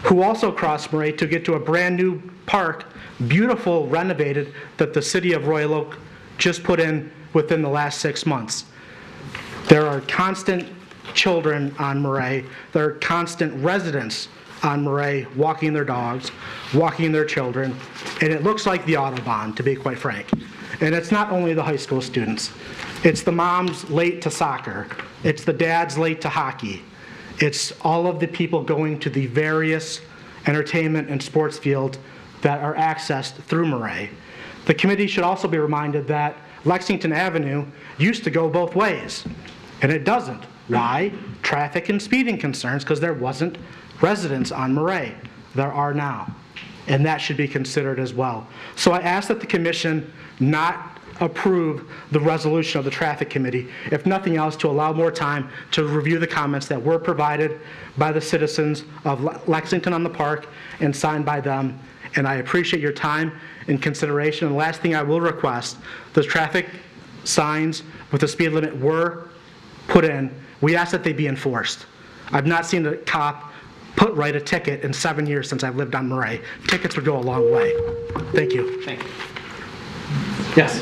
who also crossed Murray to get to a brand new park, beautiful, renovated, that the city of Royal Oak just put in within the last 6 months. There are constant children on Murray. There are constant residents on Murray walking their dogs, walking their children, and it looks like the Autobahn, to be quite frank. And it's not only the high school students. It's the moms late to soccer. It's the dads late to hockey. It's all of the people going to the various entertainment and sports fields that are accessed through Murray. The committee should also be reminded that Lexington Avenue used to go both ways, and it doesn't. Why? Traffic and speeding concerns, because there wasn't residents on Murray. There are now, and that should be considered as well. So I ask that the commission not approve the resolution of the Traffic Committee, if nothing else, to allow more time to review the comments that were provided by the citizens of Lexington on the park and signed by them. And I appreciate your time and consideration. And the last thing I will request, the traffic signs with the speed limit were put in. We ask that they be enforced. I've not seen a cop write a ticket in 7 years since I've lived on Murray. Tickets would go a long way. Thank you. Thank you. Yes.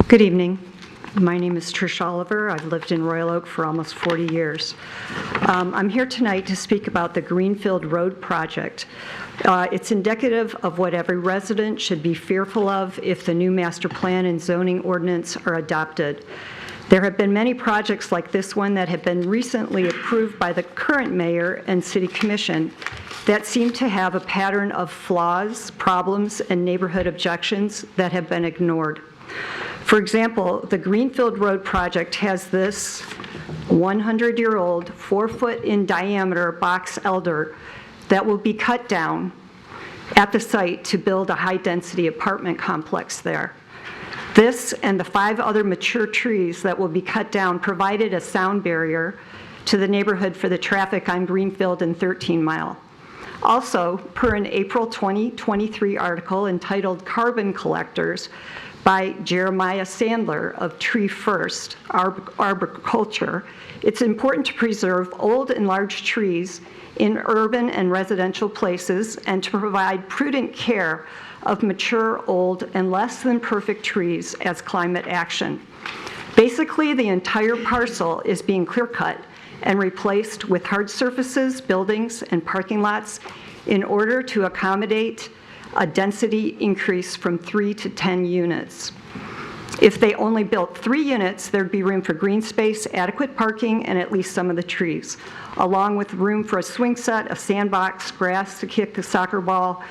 Good evening. My name is Trish Oliver. I've lived in Royal Oak for almost 40 years. I'm here tonight to speak about the Greenfield Road project. It's indicative of what every resident should be fearful of if the new master plan and zoning ordinance are adopted. There have been many projects like this one that have been recently approved by the current mayor and city commission that seem to have a pattern of flaws, problems, and neighborhood objections that have been ignored. For example, the Greenfield Road project has this 100-year-old, 4-foot in diameter box elder that will be cut down at the site to build a high-density apartment complex there. This and the 5 other mature trees that will be cut down provided a sound barrier to the neighborhood for the traffic on Greenfield and 13 Mile. Also, per an April 2023 article entitled Carbon Collectors by Jeremiah Sandler of Tree First Arboriculture, it's important to preserve old and large trees in urban and residential places and to provide prudent care of mature, old, and less than perfect trees as climate action. Basically, the entire parcel is being clear-cut and replaced with hard surfaces, buildings, and parking lots in order to accommodate a density increase from 3 to 10 units. If they only built 3 units, there'd be room for green space, adequate parking, and at least some of the trees, along with room for a swing set, a sandbox, grass to kick the soccer ball,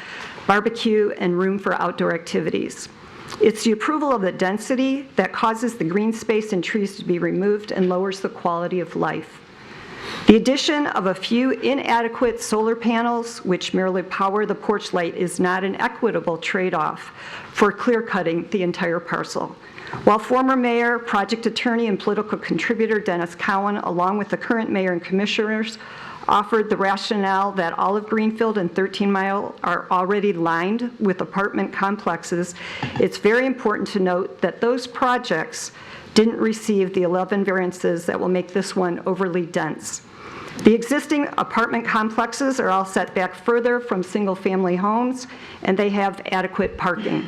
barbecue, and room for outdoor activities. It's the approval of the density that causes the green space and trees to be removed and lowers the quality of life. The addition of a few inadequate solar panels, which merely power the porch light, is not an equitable trade-off for clear-cutting the entire parcel. While former mayor, project attorney, and political contributor Dennis Cowan, along with the current mayor and commissioners, offered the rationale that all of Greenfield and 13 Mile are already lined with apartment complexes, it's very important to note that those projects didn't receive the 11 variances that will make this one overly dense. The existing apartment complexes are all set back further from single-family homes, and they have adequate parking.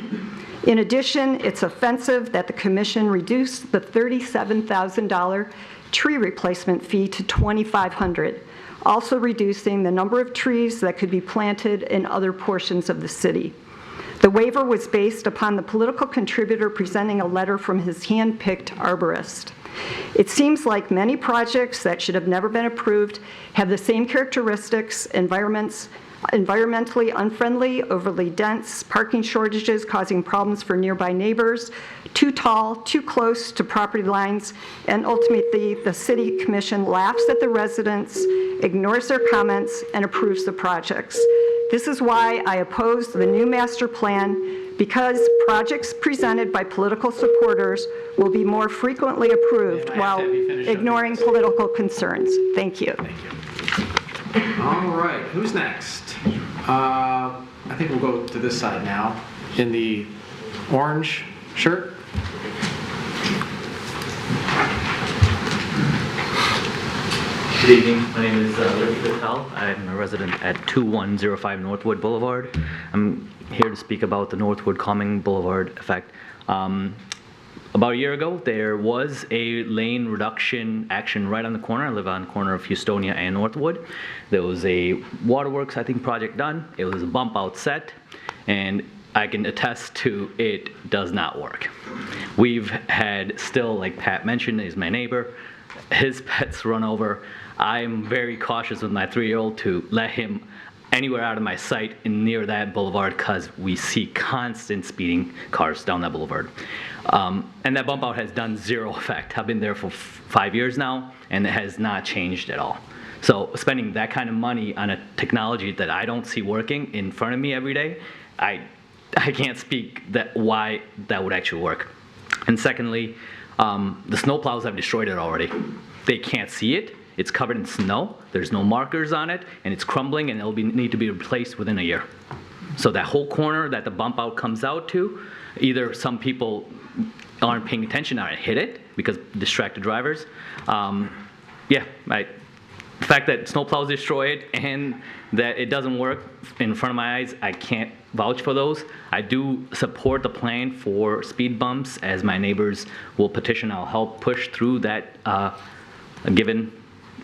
In addition, it's offensive that the commission reduced the $37,000 tree replacement fee to $2,500, also reducing the number of trees that could be planted in other portions of the city. The waiver was based upon the political contributor presenting a letter from his hand-picked arborist. It seems like many projects that should have never been approved have the same characteristics: environmentally unfriendly, overly dense, parking shortages causing problems for nearby neighbors, too tall, too close to property lines, and ultimately the city commission laughs at the residents, ignores their comments, and approves the projects. This is why I oppose the new master plan, because projects presented by political supporters will be more frequently approved while ignoring political concerns. Thank you. All right, who's next? I think we'll go to this side now, in the orange shirt. Good evening. My name is Ricky Patel. I'm a resident at 2105 Northwood Boulevard. I'm here to speak about the Northwood Calming Boulevard effect. About a year ago, there was a lane reduction action right on the corner. I live on the corner of Houstonia and Northwood. There was a waterworks, I think, project done. It was a bump out set, and I can attest to it does not work. We've had still, like Pat mentioned, is my neighbor, his pets run over. I'm very cautious with my 3-year-old to let him anywhere out of my sight and near that boulevard because we see constant speeding cars down that boulevard. And that bump out has done zero effect. I've been there for 5 years now, and it has not changed at all. So spending that kind of money on a technology that I don't see working in front of me every day, I can't speak that why that would actually work. And secondly, the snowplows have destroyed it already. They can't see it. It's covered in snow. There's no markers on it, and it's crumbling, and it'll need to be replaced within a year. So that whole corner that the bump out comes out to, either some people aren't paying attention or hit it because distracted drivers. Yeah, the fact that snowplows destroy it and that it doesn't work in front of my eyes, I can't vouch for those. I do support the plan for speed bumps, as my neighbors will petition. I'll help push through that given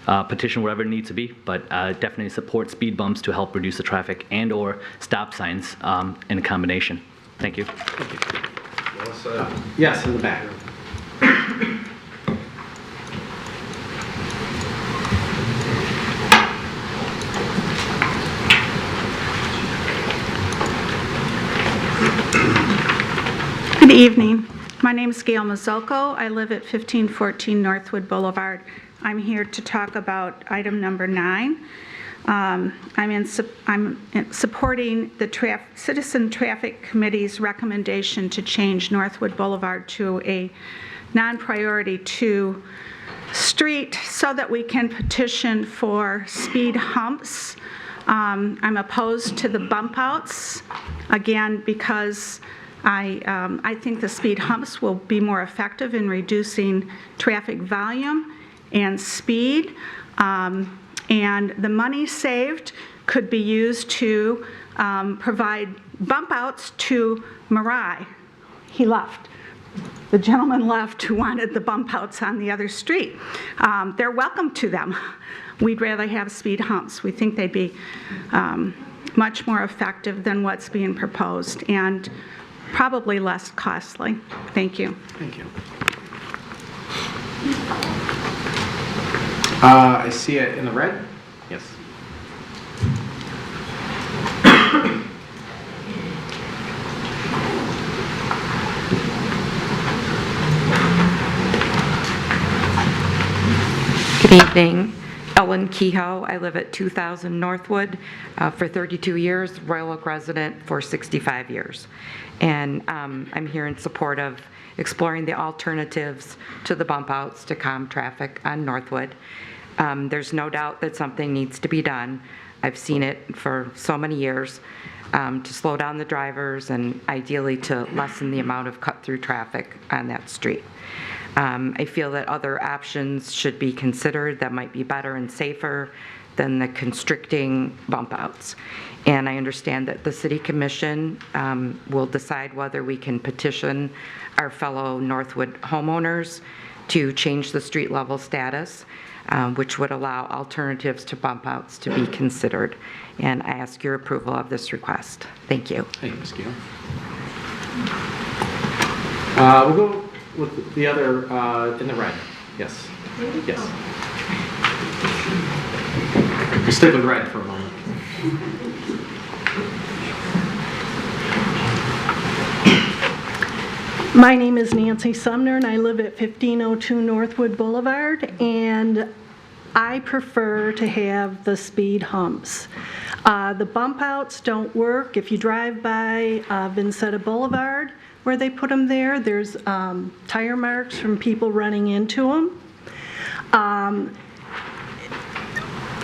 petition, whatever it needs to be, but definitely support speed bumps to help reduce the traffic and or stop signs in a combination. Thank you. Yes, in the back. Good evening. My name is Gail Mazzolco. I live at 1514 Northwood Boulevard. I'm here to talk about item number 9. I'm supporting the Citizen Traffic Committee's recommendation to change Northwood Boulevard to a non-priority 2 street so that we can petition for speed humps. I'm opposed to the bump outs, again, because I think the speed humps will be more effective in reducing traffic volume and speed. And the money saved could be used to provide bump outs to Marai. He left. The gentleman left who wanted the bump outs on the other street. They're welcome to them. We'd rather have speed humps. We think they'd be much more effective than what's being proposed and probably less costly. Thank you. Thank you. I see it in the red. Yes. Good evening. Ellen Kehoe. I live at 2000 Northwood for 32 years, Royal Oak resident for 65 years. And I'm here in support of exploring the alternatives to the bump outs to calm traffic on Northwood. There's no doubt that something needs to be done. I've seen it for so many years to slow down the drivers and ideally to lessen the amount of cut-through traffic on that street. I feel that other options should be considered that might be better and safer than the constricting bump outs. And I understand that the City Commission will decide whether we can petition our fellow Northwood homeowners to change the street level status, which would allow alternatives to bump outs to be considered. And I ask your approval of this request. Thank you. Thank you, Ms. Kehoe. We'll go with the other in the red. Yes. Yes. We'll stick with red for a moment. My name is Nancy Sumner, and I live at 1502 Northwood Boulevard, and I prefer to have the speed humps. The bump outs don't work. If you drive by Vincetta Boulevard, where they put them there, there's tire marks from people running into them.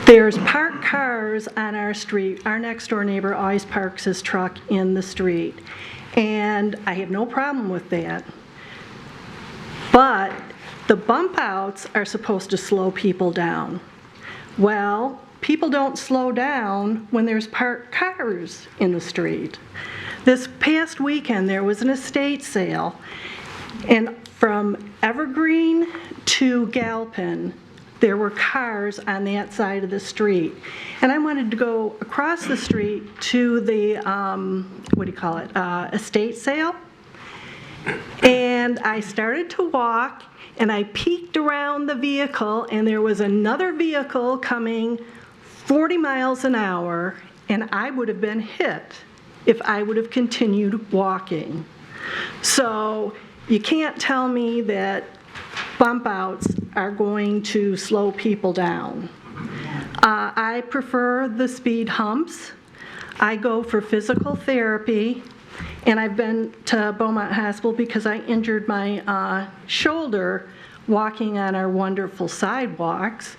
There's parked cars on our street. Our next door neighbor always parks his truck in the street. And I have no problem with that. But the bump outs are supposed to slow people down. Well, people don't slow down when there's parked cars in the street. This past weekend, there was an estate sale, and from Evergreen to Galpin, there were cars on that side of the street. And I wanted to go across the street to the, estate sale. And I started to walk, and I peeked around the vehicle, and there was another vehicle coming 40 miles an hour, and I would have been hit if I would have continued walking. So you can't tell me that bump outs are going to slow people down. I prefer the speed humps. I go for physical therapy, and I've been to Beaumont Hospital because I injured my shoulder walking on our wonderful sidewalks.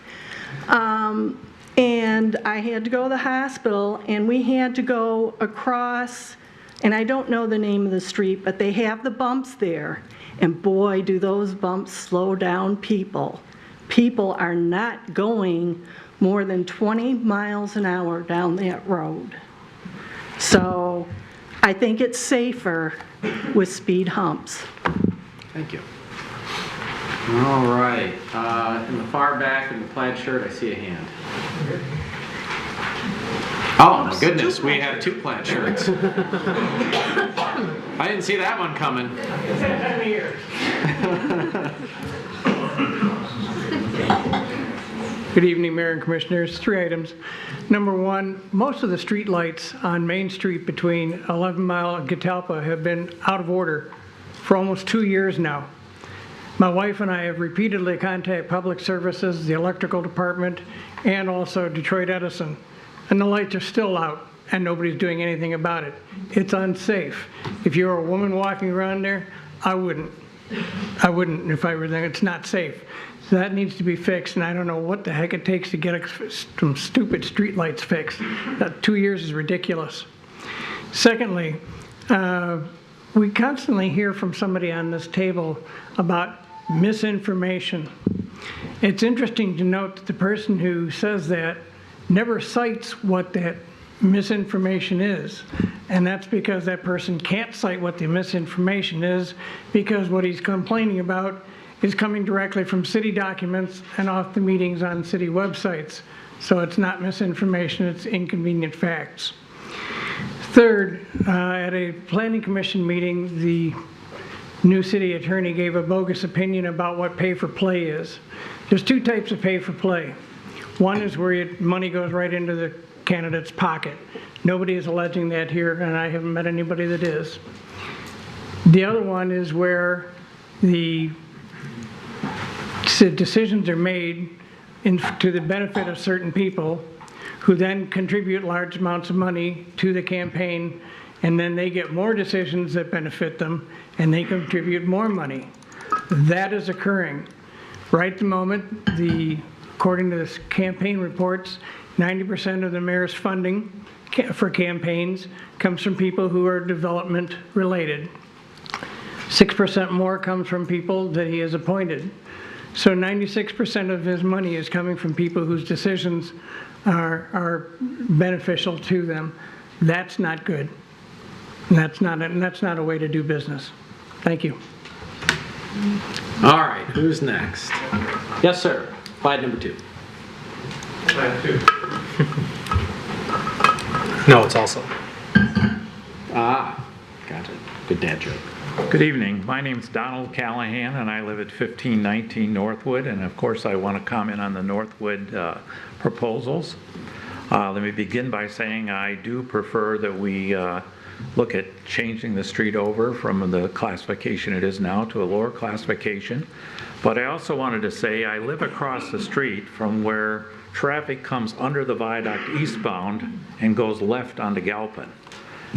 And I had to go to the hospital, and we had to go across, and I don't know the name of the street, but they have the bumps there. And boy, do those bumps slow down people. People are not going more than 20 miles an hour down that road. So I think it's safer with speed humps. Thank you. All right, in the far back in the plaid shirt, I see a hand. Oh, my goodness, we have 2 plaid shirts. I didn't see that one coming. Good evening, Mayor and Commissioners. 3 items. Number 1, most of the street lights on Main Street between 11 Mile and Catalpa have been out of order for almost 2 years now. My wife and I have repeatedly contacted Public Services, the Electrical Department, and also Detroit Edison, and the lights are still out and nobody's doing anything about it. It's unsafe. If you're a woman walking around there, I wouldn't if I were there. It's not safe. So that needs to be fixed, and I don't know what the heck it takes to get some stupid street lights fixed. That 2 years is ridiculous. Secondly, we constantly hear from somebody on this table about misinformation. It's interesting to note that the person who says that never cites what that misinformation is. And that's because that person can't cite what the misinformation is, because what he's complaining about is coming directly from city documents and off the meetings on city websites. So it's not misinformation, it's inconvenient facts. Third, at a planning commission meeting, the new city attorney gave a bogus opinion about what pay for play is. There's 2 types of pay for play. One is where money goes right into the candidate's pocket. Nobody is alleging that here, and I haven't met anybody that is. The other one is where the decisions are made to the benefit of certain people who then contribute large amounts of money to the campaign, and then they get more decisions that benefit them, and they contribute more money. That is occurring. Right at the moment, according to the campaign reports, 90% of the mayor's funding for campaigns comes from people who are development related. 6% more comes from people that he has appointed. So 96% of his money is coming from people whose decisions are beneficial to them. That's not good. And that's not a way to do business. Thank you. All right, who's next? Yes, sir. Slide number 2. Slide 2. No, it's also. Ah, gotcha. Good dad joke. Good evening. My name's Donald Callahan, and I live at 1519 Northwood. And of course, I want to comment on the Northwood proposals. Let me begin by saying I do prefer that we look at changing the street over from the classification it is now to a lower classification. But I also wanted to say I live across the street from where traffic comes under the viaduct eastbound and goes left onto Galpin.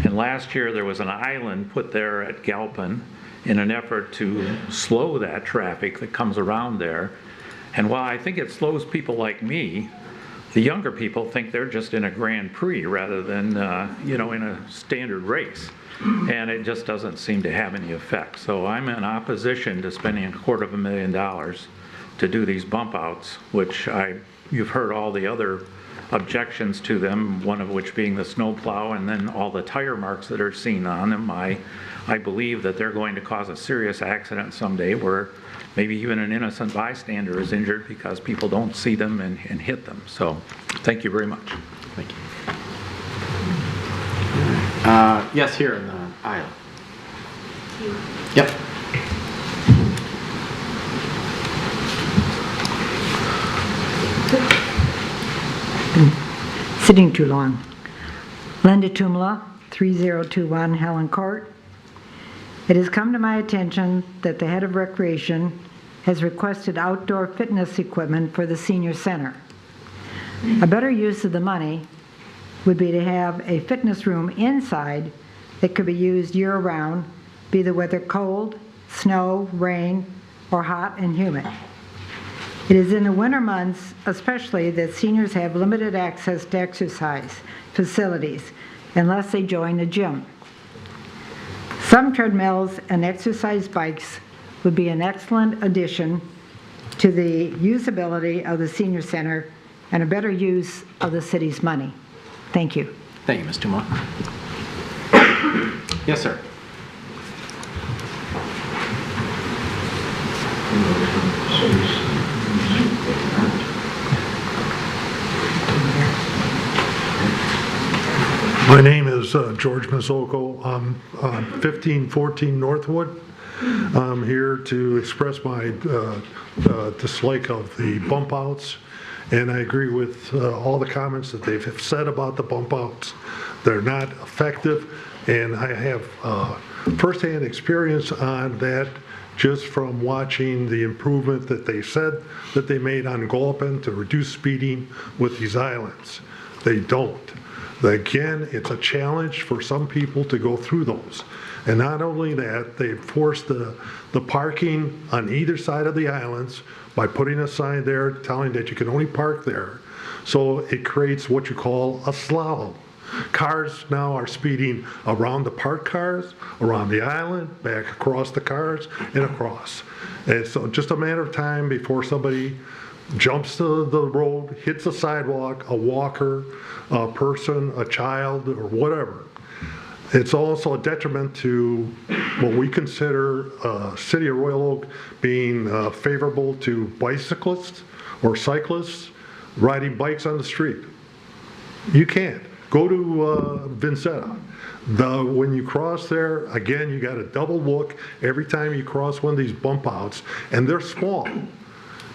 And last year there was an island put there at Galpin in an effort to slow that traffic that comes around there. And while I think it slows people like me, the younger people think they're just in a Grand Prix rather than, in a standard race. And it just doesn't seem to have any effect. So I'm in opposition to spending $250,000 to do these bump outs, which you've heard all the other objections to them, one of which being the snowplow and then all the tire marks that are seen on them. I believe that they're going to cause a serious accident someday where maybe even an innocent bystander is injured because people don't see them and hit them. So thank you very much. Thank you. Yes, here in the aisle. Yep. Sitting too long. Linda Tumla, 3021 Helen Court. It has come to my attention that the head of recreation has requested outdoor fitness equipment for the senior center. A better use of the money would be to have a fitness room inside that could be used year-round, be the weather cold, snow, rain, or hot and humid. It is in the winter months especially that seniors have limited access to exercise facilities unless they join a gym. Some treadmills and exercise bikes would be an excellent addition to the usability of the senior center and a better use of the city's money. Thank you. Thank you, Ms. Tumla. Yes, sir. My name is George Mazzocco. I'm 1514 Northwood. I'm here to express my dislike of the bump outs, and I agree with all the comments that they've said about the bump outs. They're not effective, and I have firsthand experience on that just from watching the improvement that they said that they made on Gulpin to reduce speeding with these islands. They don't. Again, it's a challenge for some people to go through those. And not only that, they forced the parking on either side of the islands by putting a sign there telling that you can only park there. So it creates what you call a slalom. Cars now are speeding around the parked cars, around the island, back across the cars, and across. And so just a matter of time before somebody jumps to the road, hits a sidewalk, a walker, a person, a child, or whatever. It's also a detriment to what we consider City of Royal Oak being favorable to bicyclists or cyclists riding bikes on the street. You can't. Go to Vincetta. When you cross there, again, you got to double look every time you cross one of these bump outs, and they're small.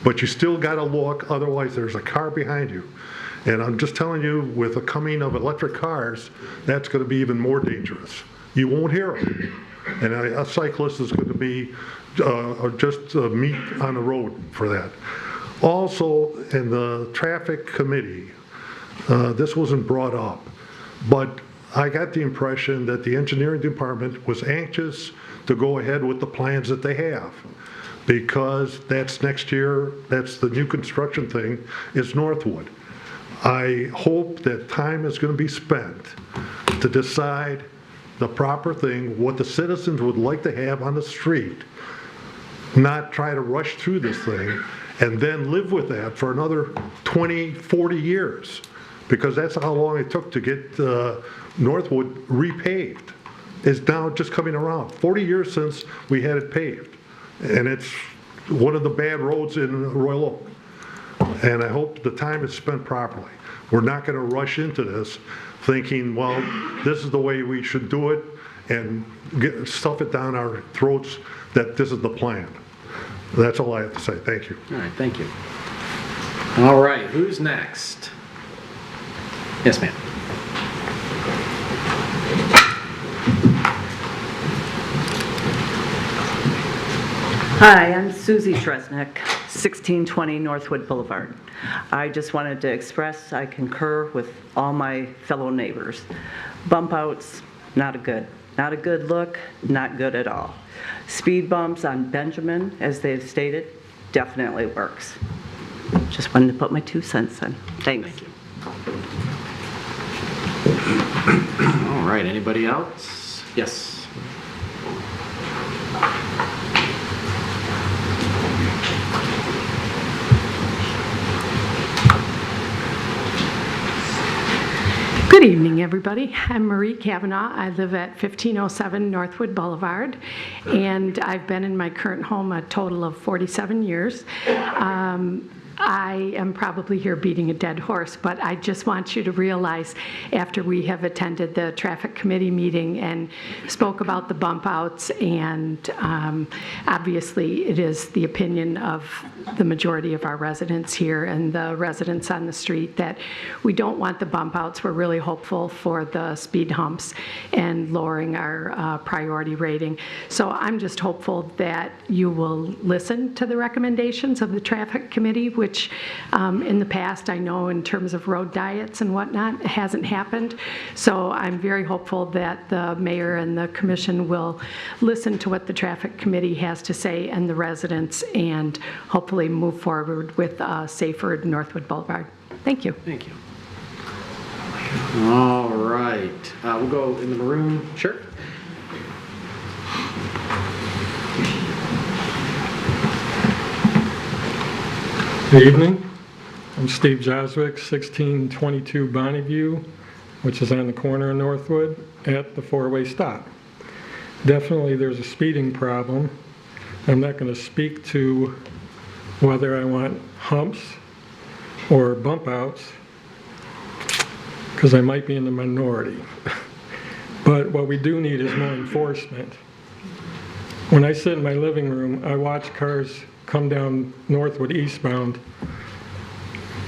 But you still got to look, otherwise there's a car behind you. And I'm just telling you, with the coming of electric cars, that's going to be even more dangerous. You won't hear them. And a cyclist is going to be just meat on the road for that. Also, in the traffic committee, this wasn't brought up, but I got the impression that the engineering department was anxious to go ahead with the plans that they have, because that's next year, that's the new construction thing, is Northwood. I hope that time is going to be spent to decide the proper thing, what the citizens would like to have on the street, not try to rush through this thing and then live with that for another 20, 40 years, because that's how long it took to get Northwood repaved. It's now just coming around. 40 years since we had it paved, and it's one of the bad roads in Royal Oak. And I hope the time is spent properly. We're not going to rush into this thinking, well, this is the way we should do it, and stuff it down our throats that this is the plan. That's all I have to say. Thank you. All right, thank you. All right, who's next? Yes, ma'am. Hi, I'm Susie Tresnick, 1620 Northwood Boulevard. I just wanted to express I concur with all my fellow neighbors. Bump outs, not a good look, not good at all. Speed bumps on Benjamin, as they've stated, definitely works. Just wanted to put my 2 cents in. Thanks. Thank you. All right, anybody else? Yes. Good evening, everybody. I'm Marie Kavanaugh. I live at 1507 Northwood Boulevard, and I've been in my current home a total of 47 years. I am probably here beating a dead horse, but I just want you to realize after we have attended the traffic committee meeting and spoke about the bump outs, and obviously it is the opinion of the majority of our residents here and the residents on the street that we don't want the bump outs. We're really hopeful for the speed humps and lowering our priority rating. So I'm just hopeful that you will listen to the recommendations of the traffic committee, which in the past, I know in terms of road diets and whatnot, it hasn't happened. So I'm very hopeful that the mayor and the commission will listen to what the traffic committee has to say and the residents, and hopefully move forward with safer Northwood Boulevard. Thank you. Thank you. All right, we'll go in the room. Sure. Good evening. I'm Steve Joswick, 1622 Bonneview, which is on the corner of Northwood at the four-way stop. Definitely there's a speeding problem. I'm not going to speak to whether I want humps or bump outs because I might be in the minority. But what we do need is more enforcement. When I sit in my living room, I watch cars come down Northwood eastbound,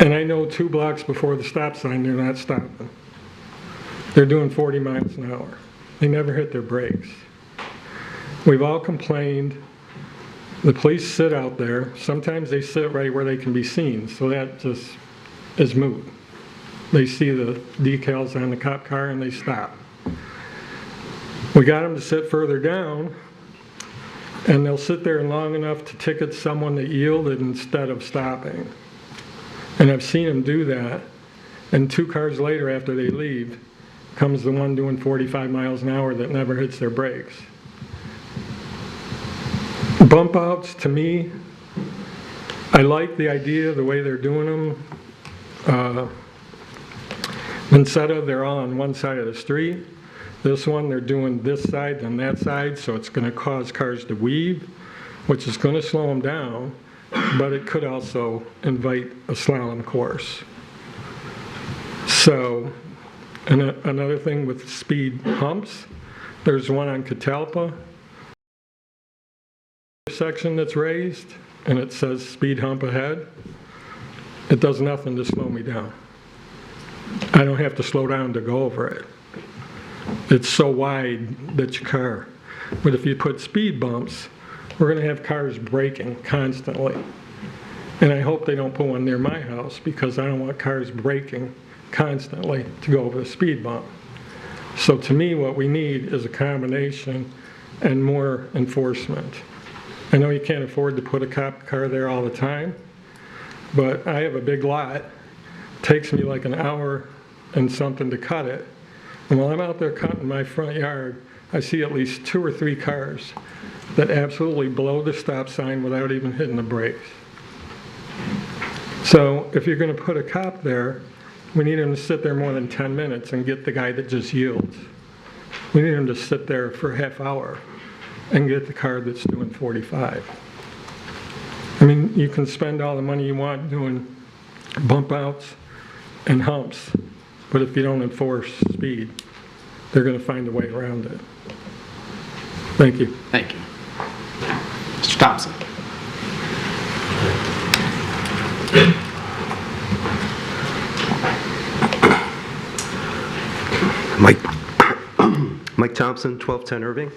and I know 2 blocks before the stop sign they're not stopping. They're doing 40 miles an hour. They never hit their brakes. We've all complained. The police sit out there. Sometimes they sit right where they can be seen, so that just is moot. They see the decals on the cop car and they stop. We got them to sit further down, and they'll sit there long enough to ticket someone that yielded instead of stopping. And I've seen them do that, and 2 cars later after they leave comes the one doing 45 miles an hour that never hits their brakes. Bump outs, to me, I like the idea, the way they're doing them. Instead of they're all on one side of the street, this one they're doing this side and that side, so it's going to cause cars to weave, which is going to slow them down, but it could also invite a slalom course. So, and another thing with speed humps, there's one on Catalpa section that's raised, and it says speed hump ahead. It does nothing to slow me down. I don't have to slow down to go over it. It's so wide that your car. But if you put speed bumps, we're going to have cars braking constantly. And I hope they don't put one near my house because I don't want cars braking constantly to go over the speed bump. So to me, what we need is a combination and more enforcement. I know you can't afford to put a cop car there all the time, but I have a big lot. It takes me like an hour and something to cut it. And while I'm out there cutting my front yard, I see at least 2 or 3 cars that absolutely blow the stop sign without even hitting the brakes. So if you're going to put a cop there, we need him to sit there more than 10 minutes and get the guy that just yields. We need him to sit there for a half hour and get the car that's doing 45. I mean, you can spend all the money you want doing bump outs and humps, but if you don't enforce speed, they're going to find a way around it. Thank you. Thank you. Mr. Thompson. Mike Thompson, 1210 Irving,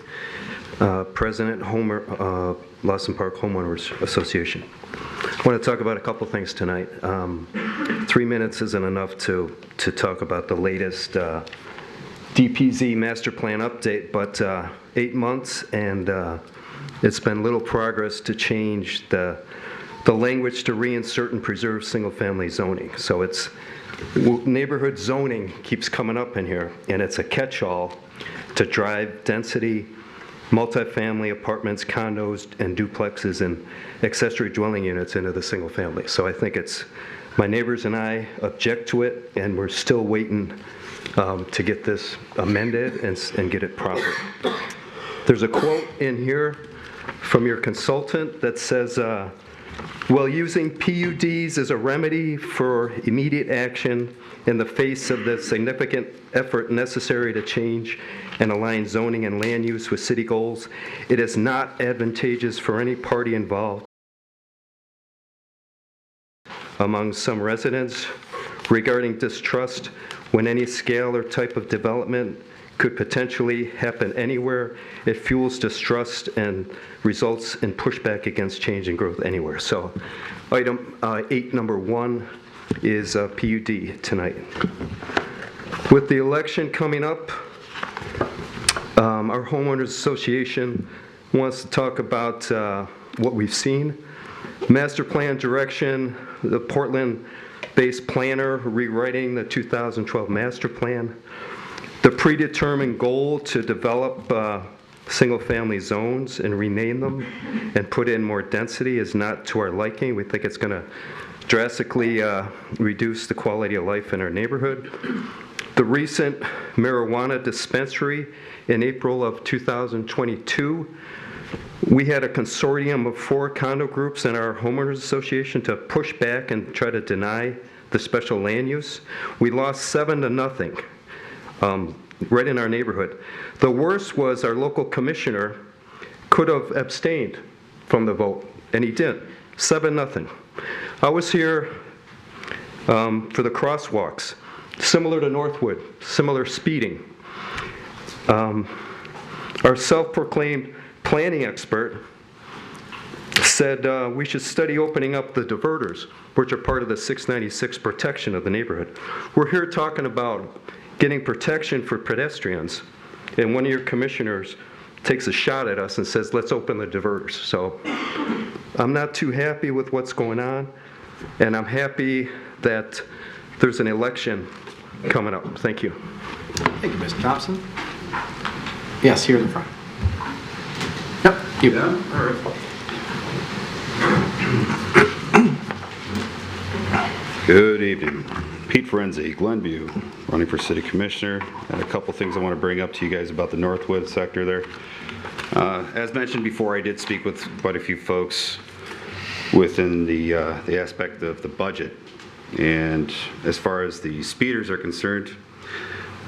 President, Lawson Park Homeowners Association. I want to talk about a couple things tonight. 3 minutes isn't enough to talk about the latest DPZ master plan update, but 8 months, and it's been little progress to change the language to reinsert and preserve single-family zoning. So it's neighborhood zoning keeps coming up in here, and it's a catch-all to drive density, multifamily apartments, condos, and duplexes and accessory dwelling units into the single family. So I think it's, my neighbors and I object to it, and we're still waiting to get this amended and get it proper. There's a quote in here from your consultant that says, while using PUDs as a remedy for immediate action in the face of the significant effort necessary to change and align zoning and land use with city goals, it is not advantageous for any party involved. Among some residents, regarding distrust when any scale or type of development could potentially happen anywhere, it fuels distrust and results in pushback against change and growth anywhere. So item 8, number 1 is PUD tonight. With the election coming up, our homeowners association wants to talk about what we've seen. Master plan direction, the Portland-based planner rewriting the 2012 master plan. The predetermined goal to develop single-family zones and rename them and put in more density is not to our liking. We think it's going to drastically reduce the quality of life in our neighborhood. The recent marijuana dispensary in April of 2022, we had a consortium of 4 condo groups in our homeowners association to push back and try to deny the special land use. We lost 7-0 right in our neighborhood. The worst was our local commissioner could have abstained from the vote, and he didn't. 7-0. I was here for the crosswalks, similar to Northwood, similar speeding. Our self-proclaimed planning expert said we should study opening up the diverters, which are part of the 696 protection of the neighborhood. We're here talking about getting protection for pedestrians, and one of your commissioners takes a shot at us and says, let's open the diverters. So I'm not too happy with what's going on, and I'm happy that there's an election coming up. Thank you. Thank you, Mr. Thompson. Yes, here in the front. Yep, you. Yeah, all right. Good evening. Pete Ferenzi, Glenview, running for City Commissioner. And a couple things I want to bring up to you guys about the Northwood sector there. As mentioned before, I did speak with quite a few folks within the aspect of the budget. And as far as the speeders are concerned,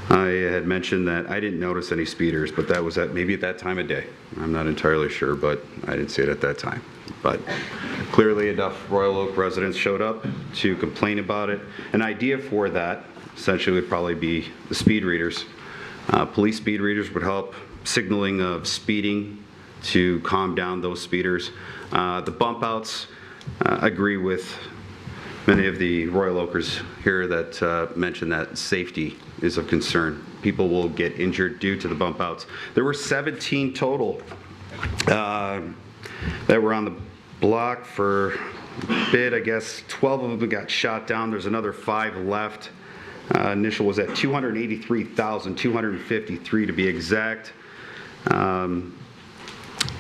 I had mentioned that I didn't notice any speeders, but that was maybe at that time of day. I'm not entirely sure, but I didn't see it at that time. But clearly enough Royal Oak residents showed up to complain about it. An idea for that essentially would probably be the speed readers. Police speed readers would help signaling of speeding to calm down those speeders. The bump outs, agree with many of the Royal Oakers here that mentioned that safety is of concern. People will get injured due to the bump outs. There were 17 total that were on the block for bid. I guess 12 of them got shot down. There's another 5 left. Initial was at 283,253 to be exact.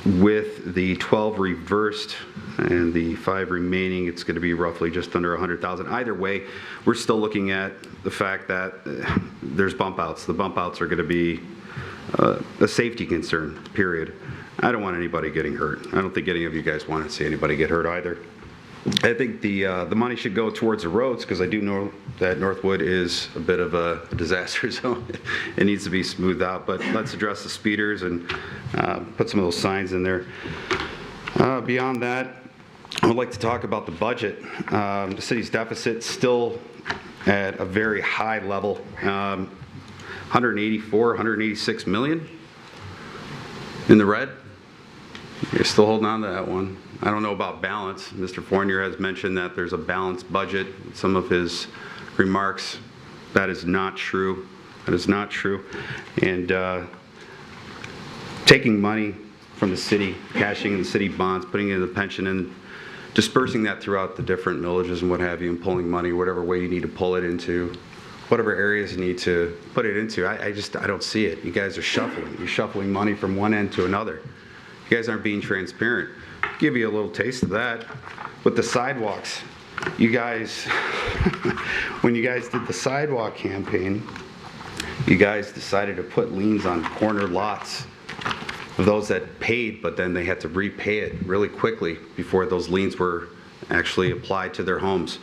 With the 12 reversed and the 5 remaining, it's going to be roughly just under 100,000. Either way, we're still looking at the fact that there's bump outs. The bump outs are going to be a safety concern, period. I don't want anybody getting hurt. I don't think any of you guys want to see anybody get hurt either. I think the money should go towards the roads, because I do know that Northwood is a bit of a disaster zone. It needs to be smoothed out, but let's address the speeders and put some of those signs in there. Beyond that, I would like to talk about the budget. The city's deficit still at a very high level, 184, 186 million in the red. You're still holding on to that one. I don't know about balance. Mr. Fournier has mentioned that there's a balanced budget. Some of his remarks, that is not true. That is not true. And taking money from the city, cashing in the city bonds, putting it in the pension, and dispersing that throughout the different villages and what have you, and pulling money whatever way you need to pull it into, whatever areas you need to put it into. I don't see it. You guys are shuffling. You're shuffling money from one end to another. You guys aren't being transparent. I'll give you a little taste of that with the sidewalks. You guys, when you guys did the sidewalk campaign, you guys decided to put liens on corner lots of those that paid, but then they had to repay it really quickly before those liens were actually applied to their homes.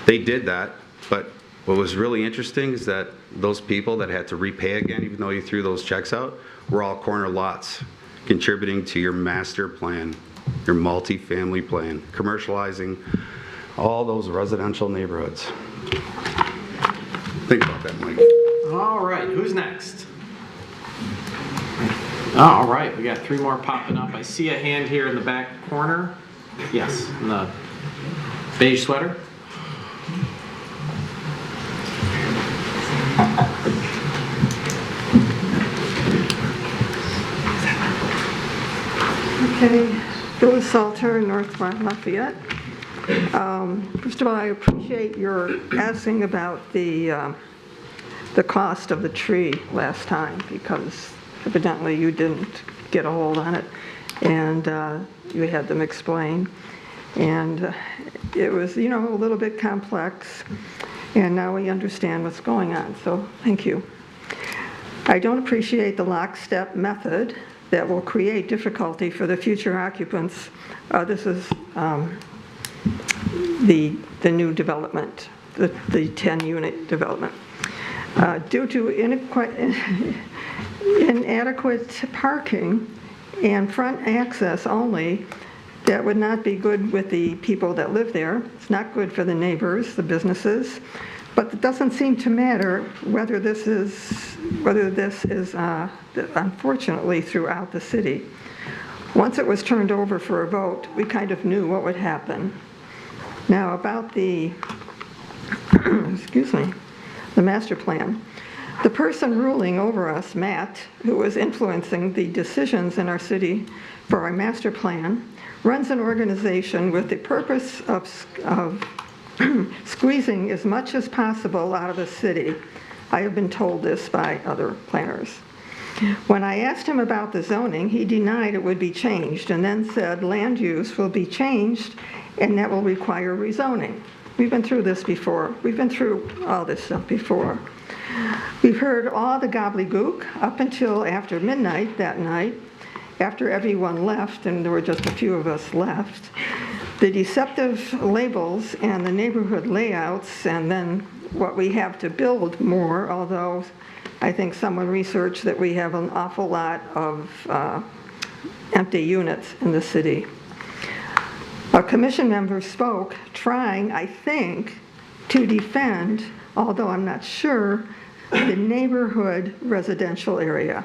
They did that, but what was really interesting is that those people that had to repay again, even though you threw those checks out, were all corner lots, contributing to your master plan, your multi-family plan, commercializing all those residential neighborhoods. Think about that, Mike. All right, who's next? All right, we got 3 more popping up. I see a hand here in the back corner. Yes, in the beige sweater. Okay, Phyllis Salter, North Lafayette. First of all, I appreciate your asking about the cost of the tree last time, because evidently you didn't get a hold on it, and you had them explain. And it was, you know, a little bit complex, and now we understand what's going on, so thank you. I don't appreciate the lockstep method that will create difficulty for the future occupants. This is the new development, the 10-unit development. Due to inadequate parking and front access only, that would not be good with the people that live there. It's not good for the neighbors, the businesses, but it doesn't seem to matter whether this is unfortunately throughout the city. Once it was turned over for a vote, we kind of knew what would happen. Now about the, excuse me, the master plan. The person ruling over us, Matt, who was influencing the decisions in our city for our master plan, runs an organization with the purpose of squeezing as much as possible out of the city. I have been told this by other planners. When I asked him about the zoning, he denied it would be changed and then said land use will be changed and that will require rezoning. We've been through this before. We've been through all this stuff before. We've heard all the gobbledygook up until after midnight that night, after everyone left, and there were just a few of us left. The deceptive labels and the neighborhood layouts, and then what we have to build more, although I think someone researched that we have an awful lot of empty units in the city. A commission member spoke, trying, I think, to defend, although I'm not sure, the neighborhood residential area.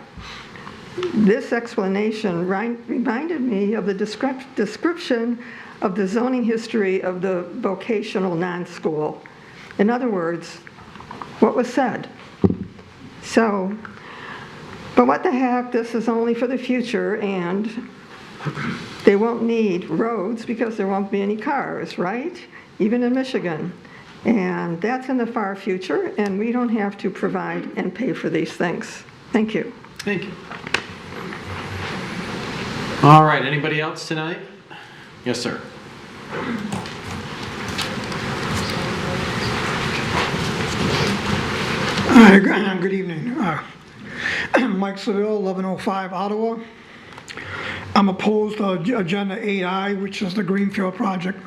This explanation reminded me of the description of the zoning history of the vocational non-school. In other words, what was said. So, but what the heck, this is only for the future, and they won't need roads because there won't be any cars, right? Even in Michigan. And that's in the far future, and we don't have to provide and pay for these things. Thank you. Thank you. All right, anybody else tonight? Yes, sir. Hi, good evening. Mike Seville, 1105 Ottawa. I'm opposed to Agenda 8I, which is the Greenfield project.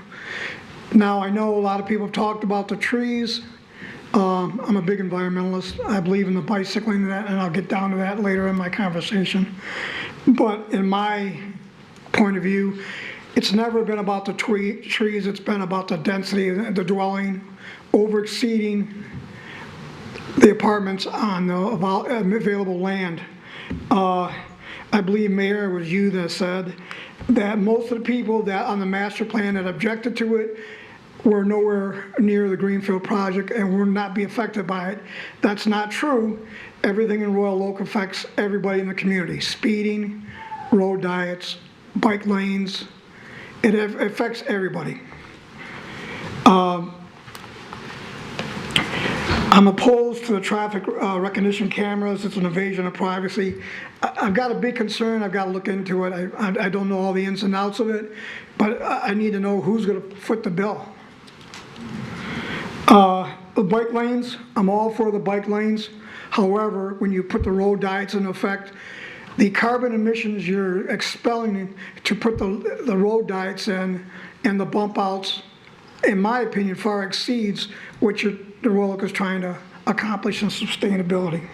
Now, I know a lot of people have talked about the trees. I'm a big environmentalist. I believe in the bicycling, and I'll get down to that later in my conversation. But in my point of view, it's never been about the trees. It's been about the density of the dwelling, over-exceeding the apartments on the available land. I believe, Mayor, it was you that said that most of the people that on the master plan that objected to it were nowhere near the Greenfield project and will not be affected by it. That's not true. Everything in Royal Oak affects everybody in the community. Speeding, road diets, bike lanes, it affects everybody. I'm opposed to the traffic recognition cameras. It's an invasion of privacy. I've got a big concern. I've got to look into it. I don't know all the ins and outs of it, but I need to know who's going to foot the bill. The bike lanes, I'm all for the bike lanes. However, when you put the road diets in effect, the carbon emissions you're expelling to put the road diets in and the bump outs, in my opinion, far exceeds what the Royal Oak is trying to accomplish in sustainability.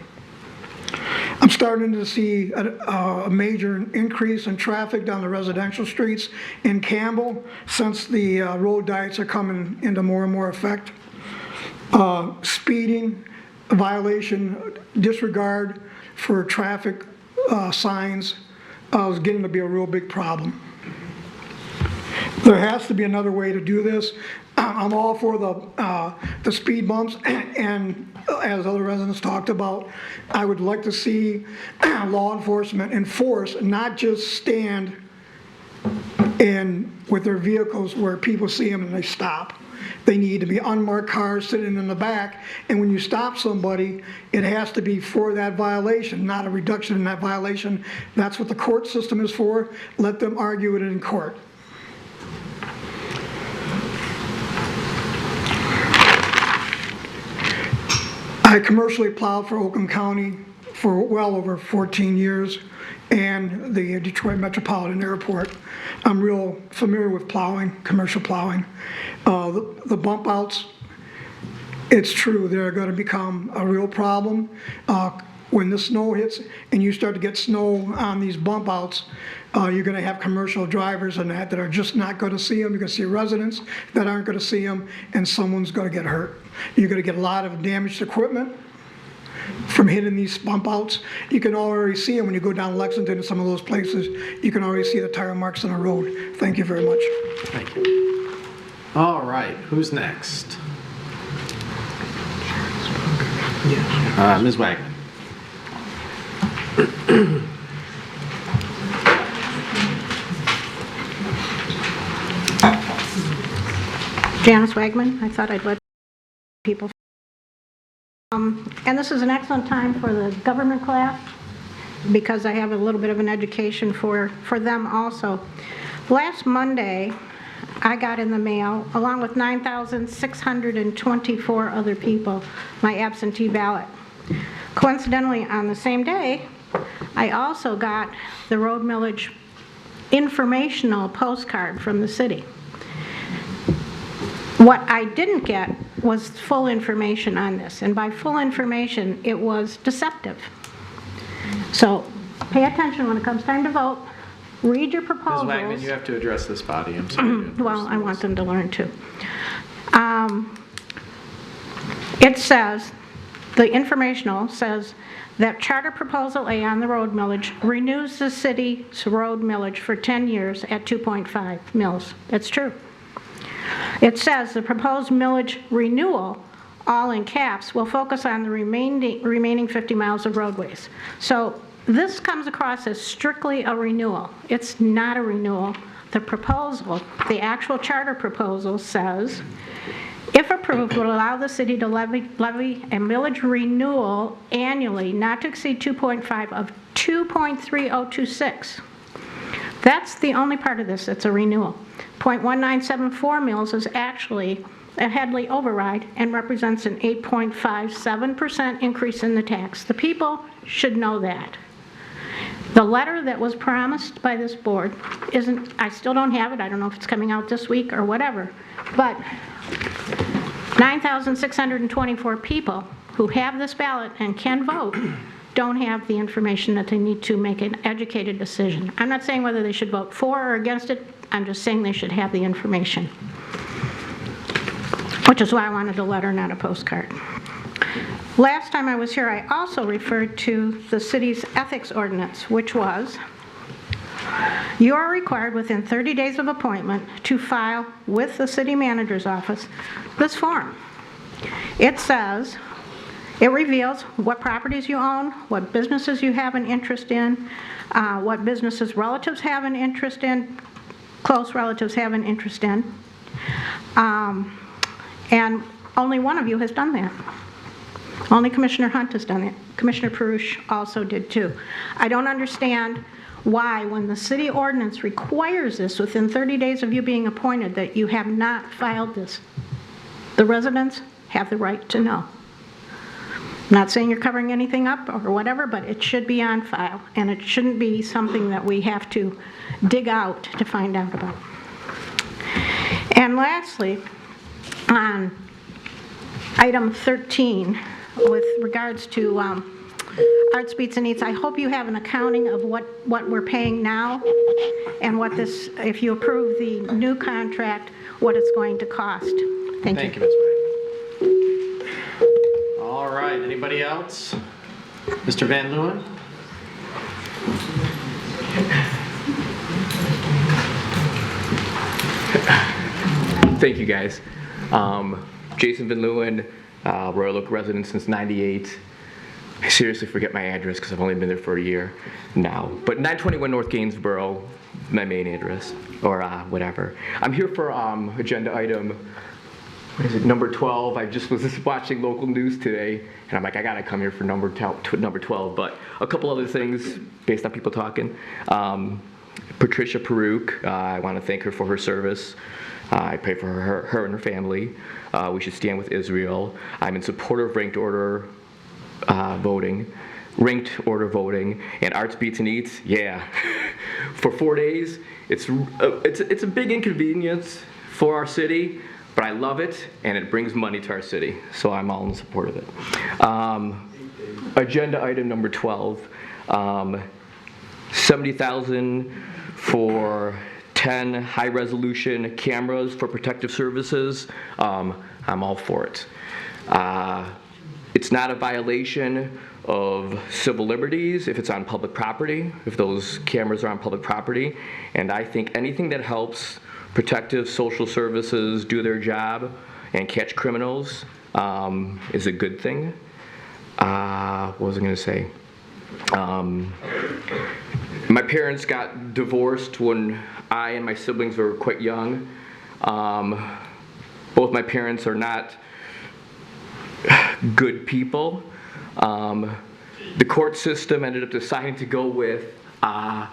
I'm starting to see a major increase in traffic down the residential streets in Campbell since the road diets are coming into more and more effect. Speeding, violation, disregard for traffic signs is getting to be a real big problem. There has to be another way to do this. I'm all for the speed bumps, and as other residents talked about, I would like to see law enforcement enforce, not just stand in with their vehicles where people see them and they stop. They need to be unmarked cars sitting in the back, and when you stop somebody, it has to be for that violation, not a reduction in that violation. That's what the court system is for. Let them argue it in court. I commercially plowed for Oakland County for well over 14 years and the Detroit Metropolitan Airport. I'm real familiar with plowing, commercial plowing. The bump outs, it's true, they're going to become a real problem. When the snow hits and you start to get snow on these bump outs, you're going to have commercial drivers and that are just not going to see them. You're going to see residents that aren't going to see them, and someone's going to get hurt. You're going to get a lot of damaged equipment from hitting these bump outs. You can already see them when you go down Lexington and some of those places. You can already see the tire marks on the road. Thank you very much. Thank you. All right, who's next? Ms. Wagner. Janice Wagman. I thought I'd let people. And this is an excellent time for the government class because I have a little bit of an education for them also. Last Monday, I got in the mail, along with 9,624 other people, my absentee ballot. Coincidentally, on the same day, I also got the road millage informational postcard from the city. What I didn't get was full information on this, and by full information, it was deceptive. So pay attention when it comes time to vote. Read your proposals. Ms. Wagman, you have to address this body. I'm sorry. Well, I want them to learn too. It says, the informational says that Charter Proposal A on the road millage renews the city's road millage for 10 years at 2.5 mils. That's true. It says the proposed millage renewal, all in caps, will focus on the remaining 50 miles of roadways. So this comes across as strictly a renewal. It's not a renewal. The proposal, the actual charter proposal says, if approved, will allow the city to levy a millage renewal annually not to exceed 2.5 of 2.3026. That's the only part of this that's a renewal. 0.1974 mils is actually a Headley override and represents an 8.57% increase in the tax. The people should know that. The letter that was promised by this board isn't, I still don't have it. I don't know if it's coming out this week or whatever, but 9,624 people who have this ballot and can vote don't have the information that they need to make an educated decision. I'm not saying whether they should vote for or against it. I'm just saying they should have the information, which is why I wanted a letter, not a postcard. Last time I was here, I also referred to the city's ethics ordinance, which was, you are required within 30 days of appointment to file with the city manager's office this form. It says, it reveals what properties you own, what businesses you have an interest in, what businesses relatives have an interest in, close relatives have an interest in, and only one of you has done that. Only Commissioner Hunt has done it. Commissioner Perush also did too. I don't understand why, when the city ordinance requires this within 30 days of you being appointed, that you have not filed this. The residents have the right to know. I'm not saying you're covering anything up or whatever, but it should be on file, and it shouldn't be something that we have to dig out to find out about. And lastly, on item 13, with regards to Arts, Beats, and Eats, I hope you have an accounting of what we're paying now and what this, if you approve the new contract, what it's going to cost. Thank you. Thank you, Ms. Wagner. All right, anybody else? Mr. Van Leeuwen? Thank you, guys. Jason Van Leeuwen, Royal Oak resident since '98. I seriously forget my address because I've only been there for a year now. But 921 North Gainsborough, my main address, or whatever. I'm here for agenda item, what is it, number 12. I just was watching local news today, and I'm like, I gotta come here for number 12. But a couple other things based on people talking. Patricia Peruk, I want to thank her for her service. I pray for her and her family. We should stand with Israel. I'm in support of ranked order voting, ranked order voting, and Arts Beats and Eats, yeah. For 4 days, it's a big inconvenience for our city, but I love it, and it brings money to our city, so I'm all in support of it. Agenda item number 12, $70,000 for 10 high-resolution cameras for protective services. I'm all for it. It's not a violation of civil liberties if it's on public property, if those cameras are on public property, and I think anything that helps protective social services do their job and catch criminals is a good thing. What was I going to say? My parents got divorced when I and my siblings were quite young. Both my parents are not good people. The court system ended up deciding to go with my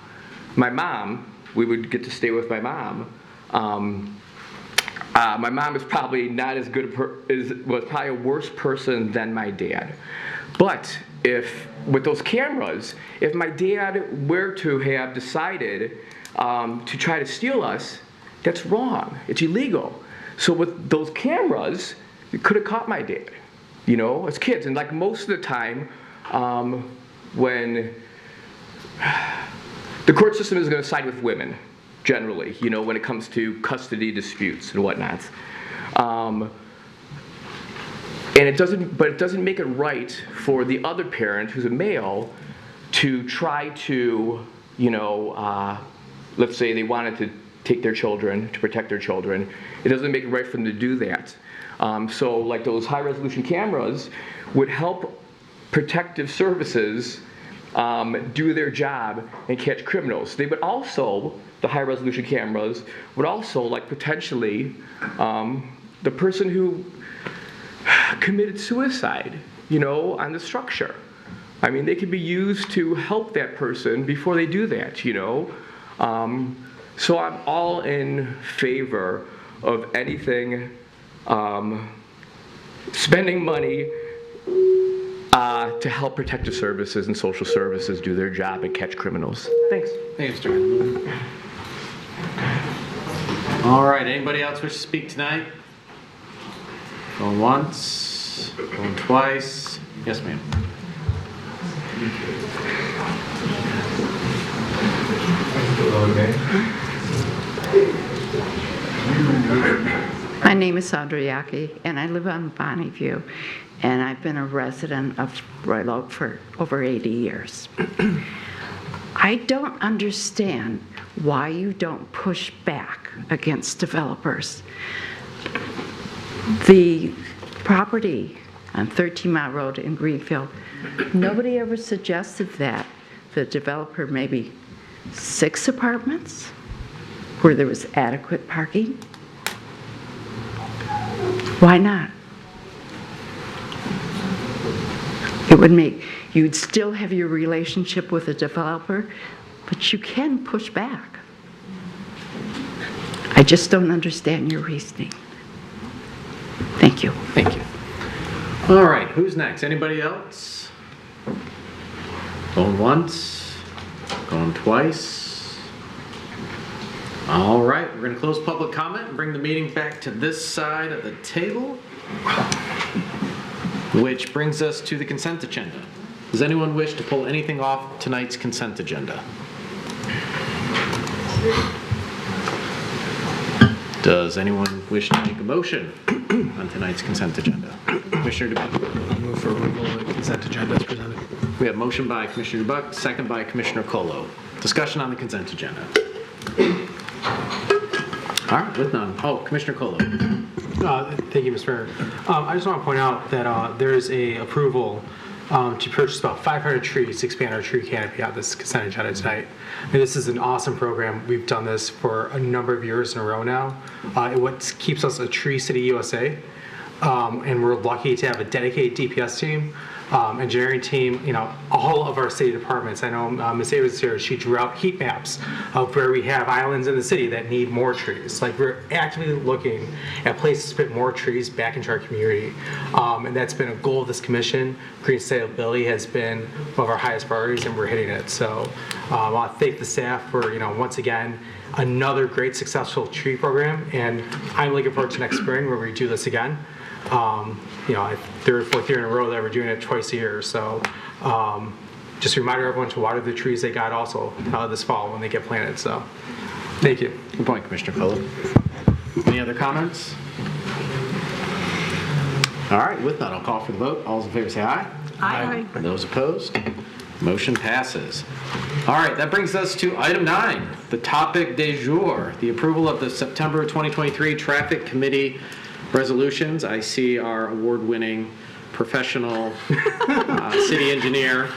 mom. We would get to stay with my mom. My mom is probably not as good was probably a worse person than my dad. But with those cameras, if my dad were to have decided to try to steal us, that's wrong. It's illegal. So with those cameras, it could have caught my dad, you know, as kids. And like most of the time, when the court system is going to side with women, generally, you know, when it comes to custody disputes and whatnot. And it doesn't make it right for the other parent, who's a male, to try to, you know, let's say they wanted to take their children, to protect their children. It doesn't make it right for them to do that. So like those high resolution cameras would help protective services do their job and catch criminals. They would also, the high resolution cameras, would also like potentially the person who committed suicide, you know, on the structure. I mean, they could be used to help that person before they do that, you know. So I'm all in favor of anything, spending money to help protective services and social services do their job and catch criminals. Thanks. Thanks, Mr. All right, anybody else wish to speak tonight? Going once, going twice. Yes, ma'am. My name is Sandra Yaki, and I live on Bonneview, and I've been a resident of Royal Oak for over 80 years. I don't understand why you don't push back against developers. The property on 13 Mile Road in Greenfield, nobody ever suggested that the developer maybe 6 apartments where there was adequate parking. Why not? It would make, you'd still have your relationship with the developer, but you can push back. I just don't understand your reasoning. Thank you. Thank you. All right, who's next? Anybody else? Going once, going twice. All right, we're going to close public comment and bring the meeting back to this side of the table, which brings us to the consent agenda. Does anyone wish to pull anything off tonight's consent agenda? Does anyone wish to make a motion on tonight's consent agenda? Commissioner DeBuck. I'll move for removal of the consent agenda as presented. We have motion by Commissioner DeBuck, second by Commissioner Colo. Discussion on the consent agenda. All right, with none. Oh, Commissioner Colo. Thank you, Mr. Mayor. I just want to point out that there is a approval to purchase about 500 trees to expand our tree canopy on this consent agenda tonight. I mean, this is an awesome program. We've done this for a number of years in a row now. What keeps us a Tree City USA, and we're lucky to have a dedicated DPS team. engineering team, all of our city departments. I know Ms. Davis is here. She drew out heat maps of where we have islands in the city that need more trees. Like, we're actively looking at places to put more trees back into our community. And that's been a goal of this commission. Green sustainability has been one of our highest priorities, and we're hitting it. So I want to thank the staff for, once again, another great successful tree program, and I'm looking forward to next spring where we do this again. Third or fourth year in a row that we're doing it twice a year. So just a reminder everyone to water the trees they got also this fall when they get planted. So thank you. Good point, Commissioner Phillip. Any other comments? All right, with that, I'll call for the vote. All those in favor say aye. Aye. Those opposed? Motion passes. All right, that brings us to item 9, the topic du jour, the approval of the September 2023 Traffic Committee resolutions. I see our award-winning professional city engineer,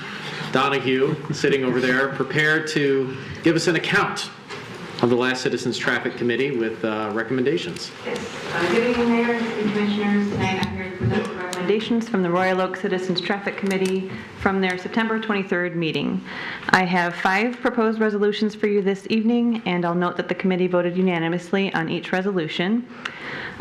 Donahue, sitting over there, prepared to give us an account of the last Citizens Traffic Committee with recommendations. Good evening, Mayor and City Commissioners. Tonight I'm here to present the recommendations from the Royal Oak Citizens Traffic Committee from their September 23rd meeting. I have 5 proposed resolutions for you this evening, and I'll note that the committee voted unanimously on each resolution.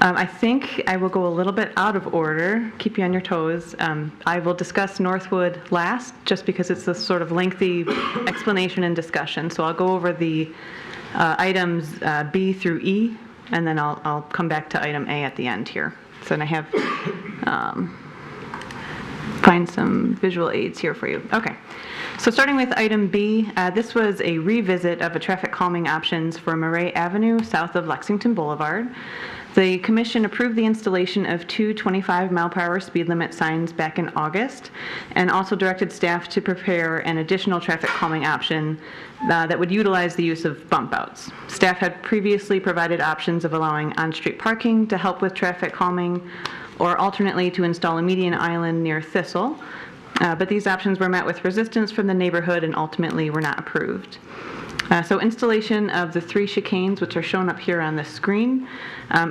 I think I will go a little bit out of order, keep you on your toes. I will discuss Northwood last, just because it's a sort of lengthy explanation and discussion. So I'll go over the items B through E, and then I'll come back to item A at the end here. So then I have, find some visual aids here for you. Okay. So starting with item B, this was a revisit of a traffic calming options for Murray Avenue south of Lexington Boulevard. The commission approved the installation of 2 25-mile-per-hour speed limit signs back in August, and also directed staff to prepare an additional traffic calming option that would utilize the use of bump outs. Staff had previously provided options of allowing on-street parking to help with traffic calming, or alternately to install a median island near Thistle, but these options were met with resistance from the neighborhood and ultimately were not approved. So installation of the 3 chicanes, which are shown up here on the screen,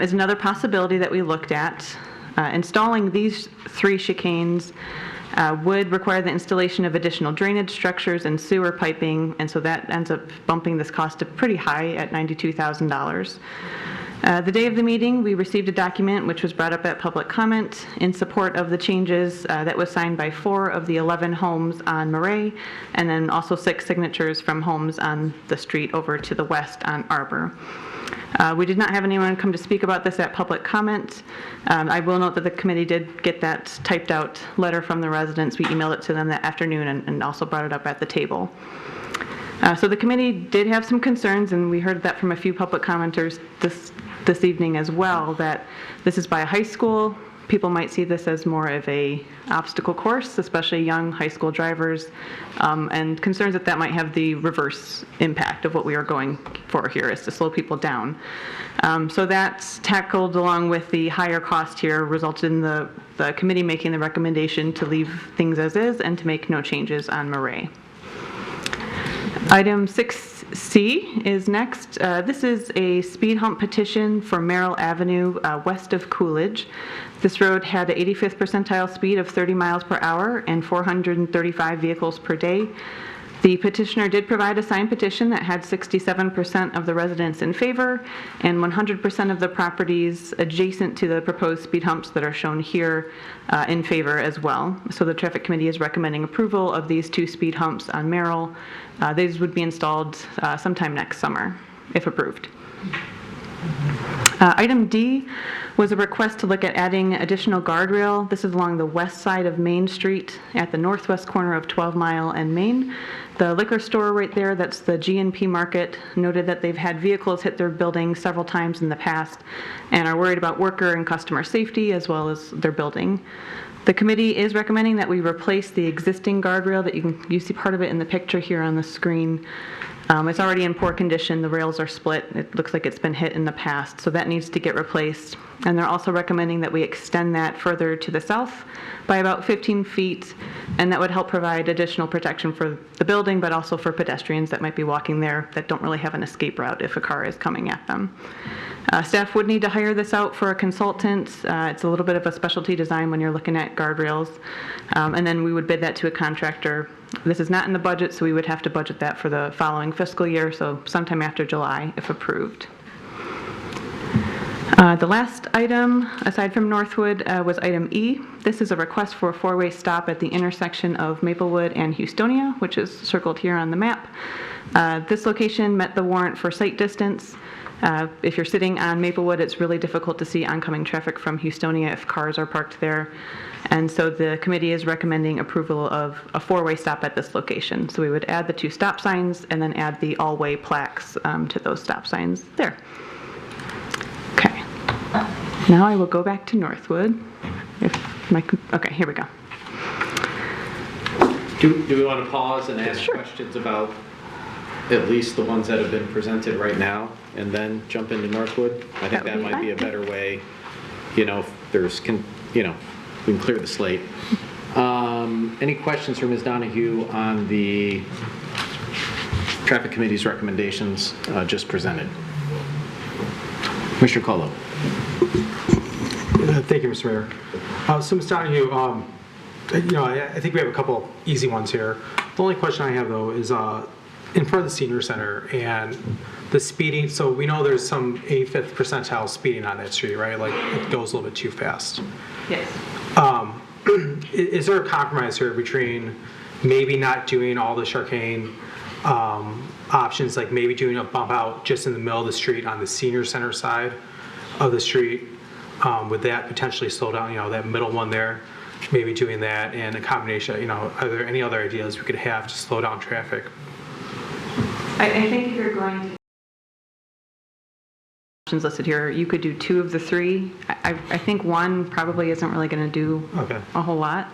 is another possibility that we looked at. Installing these 3 chicanes would require the installation of additional drainage structures and sewer piping, and so that ends up bumping this cost up pretty high at $92,000. The day of the meeting, we received a document which was brought up at public comment in support of the changes that was signed by 4 of the 11 homes on Murray, and then also 6 signatures from homes on the street over to the west on Arbor. We did not have anyone come to speak about this at public comment. I will note that the committee did get that typed out letter from the residents. We emailed it to them that afternoon and also brought it up at the table. So the committee did have some concerns, and we heard that from a few public commenters this evening as well, that this is by a high school. People might see this as more of a obstacle course, especially young high school drivers, and concerns that that might have the reverse impact of what we are going for here, is to slow people down. So that's tackled along with the higher cost here, resulted in the committee making the recommendation to leave things as is and to make no changes on Murray. Item 6C is next. This is a speed hump petition for Merrill Avenue west of Coolidge. This road had an 85th percentile speed of 30 miles per hour and 435 vehicles per day. The petitioner did provide a signed petition that had 67% of the residents in favor and 100% of the properties adjacent to the proposed speed humps that are shown here in favor as well. So the Traffic Committee is recommending approval of these 2 speed humps on Merrill. These would be installed sometime next summer, if approved. Item D was a request to look at adding additional guardrail. This is along the west side of Main Street at the northwest corner of 12 Mile and Main. The liquor store right there, that's the G&P Market, noted that they've had vehicles hit their building several times in the past and are worried about worker and customer safety as well as their building. The committee is recommending that we replace the existing guardrail that you see part of it in the picture here on the screen. It's already in poor condition. The rails are split. It looks like it's been hit in the past, so that needs to get replaced. And they're also recommending that we extend that further to the south by about 15 feet, and that would help provide additional protection for the building, but also for pedestrians that might be walking there that don't really have an escape route if a car is coming at them. Staff would need to hire this out for a consultant. It's a little bit of a specialty design when you're looking at guardrails. And then we would bid that to a contractor. This is not in the budget, so we would have to budget that for the following fiscal year, so sometime after July, if approved. The last item, aside from Northwood, was item E. This is a request for a four-way stop at the intersection of Maplewood and Houstonia, which is circled here on the map. This location met the warrant for sight distance. If you're sitting on Maplewood, it's really difficult to see oncoming traffic from Houstonia if cars are parked there. And so the committee is recommending approval of a four-way stop at this location. So we would add the 2 stop signs and then add the all-way plaques to those stop signs there. Okay. Now I will go back to Northwood. Okay, here we go. Do we want to pause and ask questions about at least the ones that have been presented right now and then jump into Northwood? I think that might be a better way, if there's, we can clear the slate. Any questions for Ms. Donahue on the Traffic Committee's recommendations just presented? Commissioner Colo. Thank you, Mr. Mayor. So, Ms. Donahue, I think we have a couple easy ones here. The only question I have, though, is in front of the senior center and the speeding. So we know there's some 85th percentile speeding on that street, right? Like it goes a little bit too fast. Yes. Is there a compromise here between maybe not doing all the chicane options, like maybe doing a bump out just in the middle of the street on the senior center side of the street? Would that potentially slow down, that middle one there? Maybe doing that and a combination, are there any other ideas we could have to slow down traffic? I think if you're going to options listed here, you could do 2 of the 3. I think 1 probably isn't really going to do a whole lot.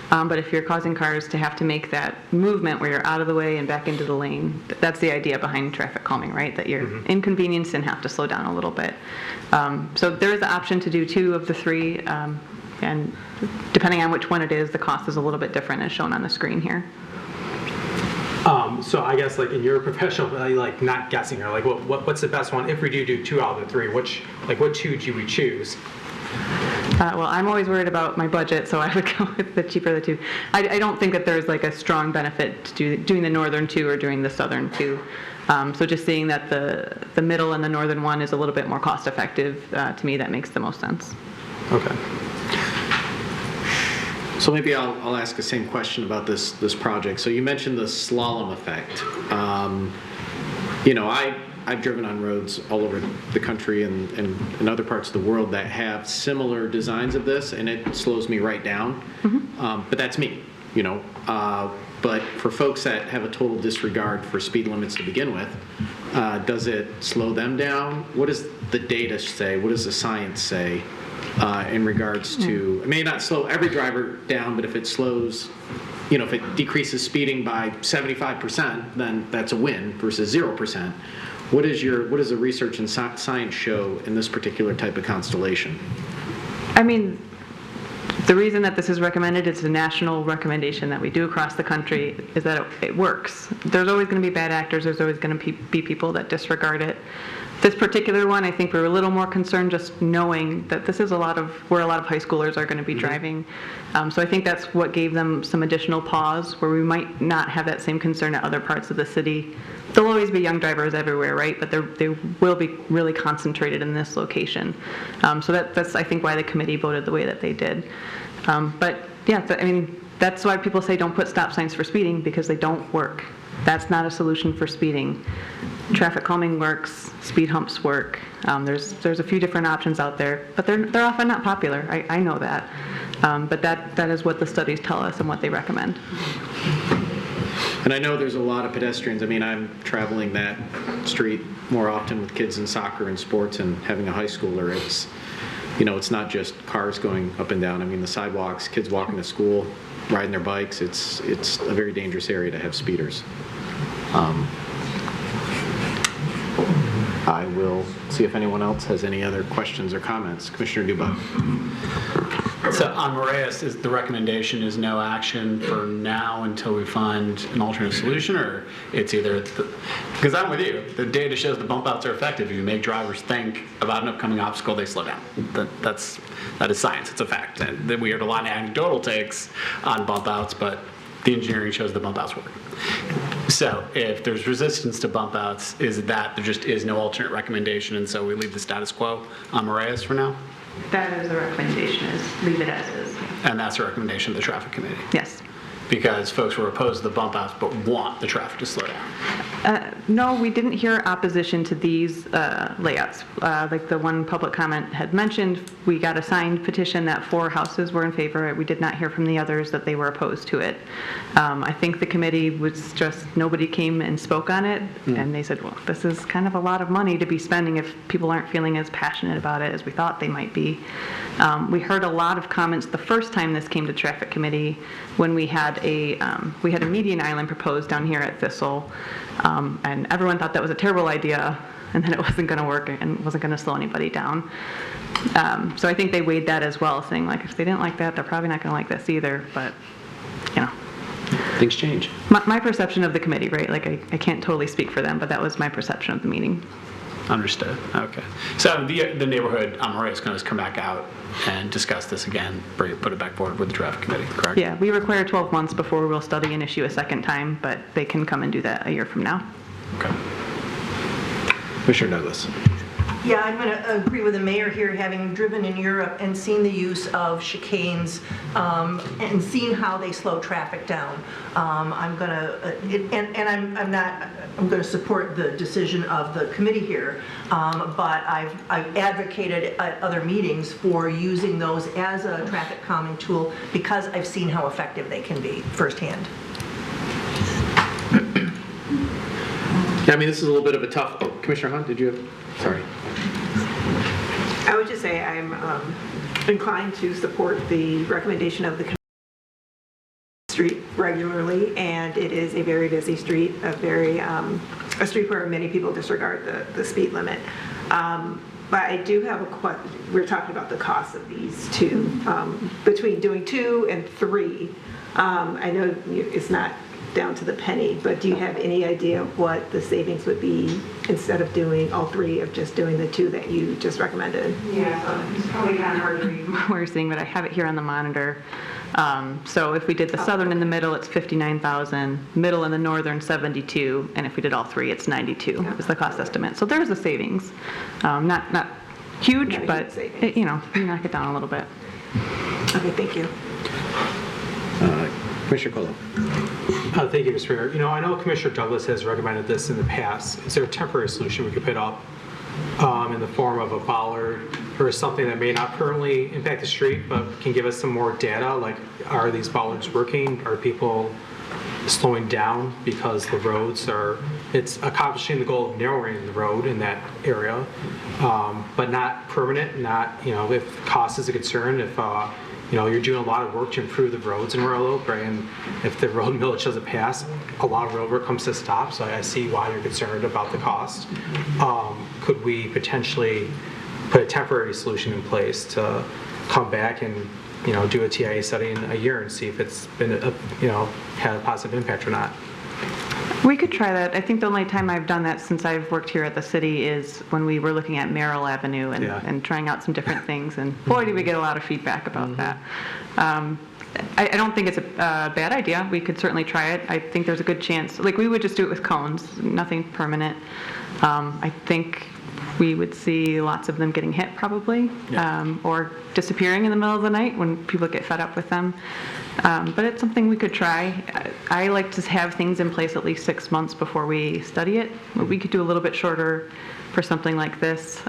But if you're causing cars to have to make that movement where you're out of the way and back into the lane, that's the idea behind traffic calming, right? That you're inconvenienced and have to slow down a little bit. So there is the option to do 2 of the 3. And depending on which one it is, the cost is a little bit different as shown on the screen here. So I guess like in your professional, like not guessing here, like what's the best one? If we do 2 out of the 3, what 2 do we choose? Well, I'm always worried about my budget, so I would go with the cheaper of the 2. I don't think that there's like a strong benefit to doing the northern 2 or doing the southern 2. So just seeing that the middle and the northern one is a little bit more cost effective, to me that makes the most sense. Okay. So maybe I'll ask the same question about this project. So you mentioned the slalom effect. I've driven on roads all over the country and in other parts of the world that have similar designs of this, and it slows me right down. But that's me, But for folks that have a total disregard for speed limits to begin with, does it slow them down? What does the data say? What does the science say? In regards to, it may not slow every driver down, but if it slows, if it decreases speeding by 75%, then that's a win versus 0%. What does the research and science show in this particular type of constellation? I mean, the reason that this is recommended, it's a national recommendation that we do across the country, is that it works. There's always going to be bad actors. There's always going to be people that disregard it. This particular one, I think we're a little more concerned just knowing that this is where a lot of high schoolers are going to be driving. So I think that's what gave them some additional pause, where we might not have that same concern at other parts of the city. There'll always be young drivers everywhere, right? But they will be really concentrated in this location. So that's, I think, why the committee voted the way that they did. But yeah, that's why people say don't put stop signs for speeding, because they don't work. That's not a solution for speeding. Traffic calming works, speed humps work. There's a few different options out there, but they're often not popular. I know that. But that is what the studies tell us and what they recommend. And I know there's a lot of pedestrians. I'm traveling that street more often with kids in soccer and sports and having a high schooler. It's not just cars going up and down. The sidewalks, kids walking to school, riding their bikes. It's a very dangerous area to have speeders. I will see if anyone else has any other questions or comments. Commissioner Dubak. So on Moraes, the recommendation is no action for now until we find an alternate solution, or it's either, because I'm with you, the data shows the bump outs are effective. If you make drivers think about an upcoming obstacle, they slow down. That is science, it's a fact. And we heard a lot of anecdotal takes on bump outs, but the engineering shows the bump outs work. So if there's resistance to bump outs, is that there just is no alternate recommendation, and so we leave the status quo on Moraes for now? That is the recommendation, is leave it as is. And that's the recommendation of the traffic committee? Yes. Because folks were opposed to the bump outs but want the traffic to slow down. No, we didn't hear opposition to these layouts. Like the one public comment had mentioned, we got a signed petition that 4 houses were in favor. We did not hear from the others that they were opposed to it. I think the committee was just, nobody came and spoke on it, and they said, well, this is kind of a lot of money to be spending if people aren't feeling as passionate about it as we thought they might be. We heard a lot of comments the first time this came to traffic committee when we had a median island proposed down here at Thistle, and everyone thought that was a terrible idea, and then it wasn't going to work and wasn't going to slow anybody down. So I think they weighed that as well, saying like if they didn't like that, they're probably not going to like this either. But you know, things change. My perception of the committee, right? Like I can't totally speak for them, but that was my perception of the meeting. Understood. Okay. So the neighborhood on Moraes can always come back out and discuss this again, put it back forward with the traffic committee, correct? Yeah, we require 12 months before we'll study and issue a second time, but they can come and do that a year from now. Okay. Commissioner Douglas. Yeah, I'm going to agree with the mayor here, having driven in Europe and seen the use of chicanes and seen how they slow traffic down. I'm going to, I'm going to support the decision of the committee here, but I've advocated at other meetings for using those as a traffic calming tool because I've seen how effective they can be firsthand. Yeah, I mean, this is a little bit of a tough, Commissioner Hunt, did you have, sorry. I would just say I'm inclined to support the recommendation of the street regularly, and it is a very busy street, a street where many people disregard the speed limit. But I do have a question. We're talking about the cost of these two, between doing 2 and 3. I know it's not down to the penny, but do you have any idea what the savings would be instead of doing all 3, of just doing the 2 that you just recommended? Yeah, it's probably kind of hard to read what we're seeing, but I have it here on the monitor. So if we did the southern in the middle, it's 59,000, middle and the northern 72, and if we did all 3, it's 92 is the cost estimate. So there's a savings, not huge, but it, you knock it down a little bit. Okay, thank you. Commissioner Colo. Thank you, Mr. Mayor. I know Commissioner Douglas has recommended this in the past. Is there a temporary solution we could put up in the form of a bollard or something that may not permanently impact the street, but can give us some more data? Like, are these bollards working? Are people slowing down because the roads it's accomplishing the goal of narrowing the road in that area, but not permanent, not, if cost is a concern, if you're doing a lot of work to improve the roads in Royal Oak, right? And if the road millage doesn't pass, a lot of road work comes to a stop. So I see why you're concerned about the cost. Could we potentially put a temporary solution in place to come back and do a TIA study in a year and see if it's been had a positive impact or not? We could try that. I think the only time I've done that since I've worked here at the city is when we were looking at Merrill Avenue and trying out some different things, and boy, did we get a lot of feedback about that. I don't think it's a bad idea. We could certainly try it. I think there's a good chance, like we would just do it with cones, nothing permanent. I think we would see lots of them getting hit probably, or disappearing in the middle of the night when people get fed up with them. But it's something we could try. I like to have things in place at least 6 months before we study it. We could do a little bit shorter for something like this,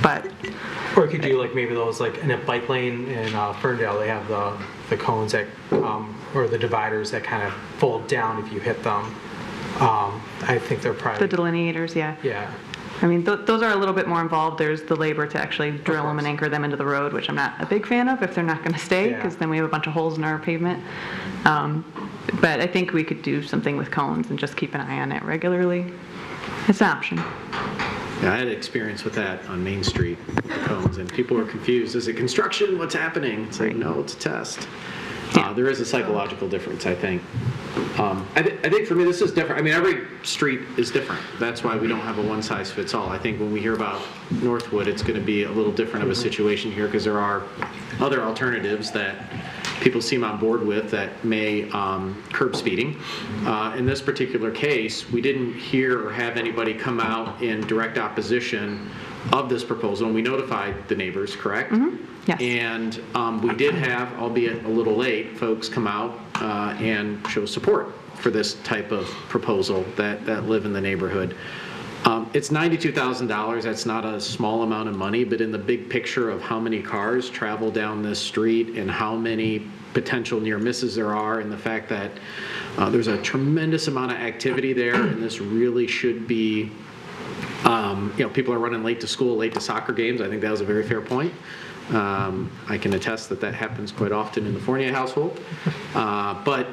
but. Or you could do like maybe those like in a bike lane in Ferndale, they have the cones that, or the dividers that kind of fold down if you hit them. I think they're probably. The delineators, yeah. Yeah. I mean, those are a little bit more involved. There's the labor to actually drill them and anchor them into the road, which I'm not a big fan of if they're not going to stay, because then we have a bunch of holes in our pavement. But I think we could do something with cones and just keep an eye on it regularly. It's an option. Yeah, I had experience with that on Main Street, cones, and people were confused. Is it construction? What's happening? It's like, no, it's a test. There is a psychological difference, I think. I think for me, this is different. I mean, every street is different. That's why we don't have a one-size-fits-all. I think when we hear about Northwood, it's going to be a little different of a situation here because there are other alternatives that people seem on board with that may curb speeding. In this particular case, we didn't hear or have anybody come out in direct opposition of this proposal, and we notified the neighbors, correct? Mm-hmm. Yes. And we did have, albeit a little late, folks come out and show support for this type of proposal that live in the neighborhood. It's $92,000. That's not a small amount of money, but in the big picture of how many cars travel down this street and how many potential near misses there are, and the fact that there's a tremendous amount of activity there, and this really should be, people are running late to school, late to soccer games. I think that was a very fair point. I can attest that happens quite often in the Fournier household. But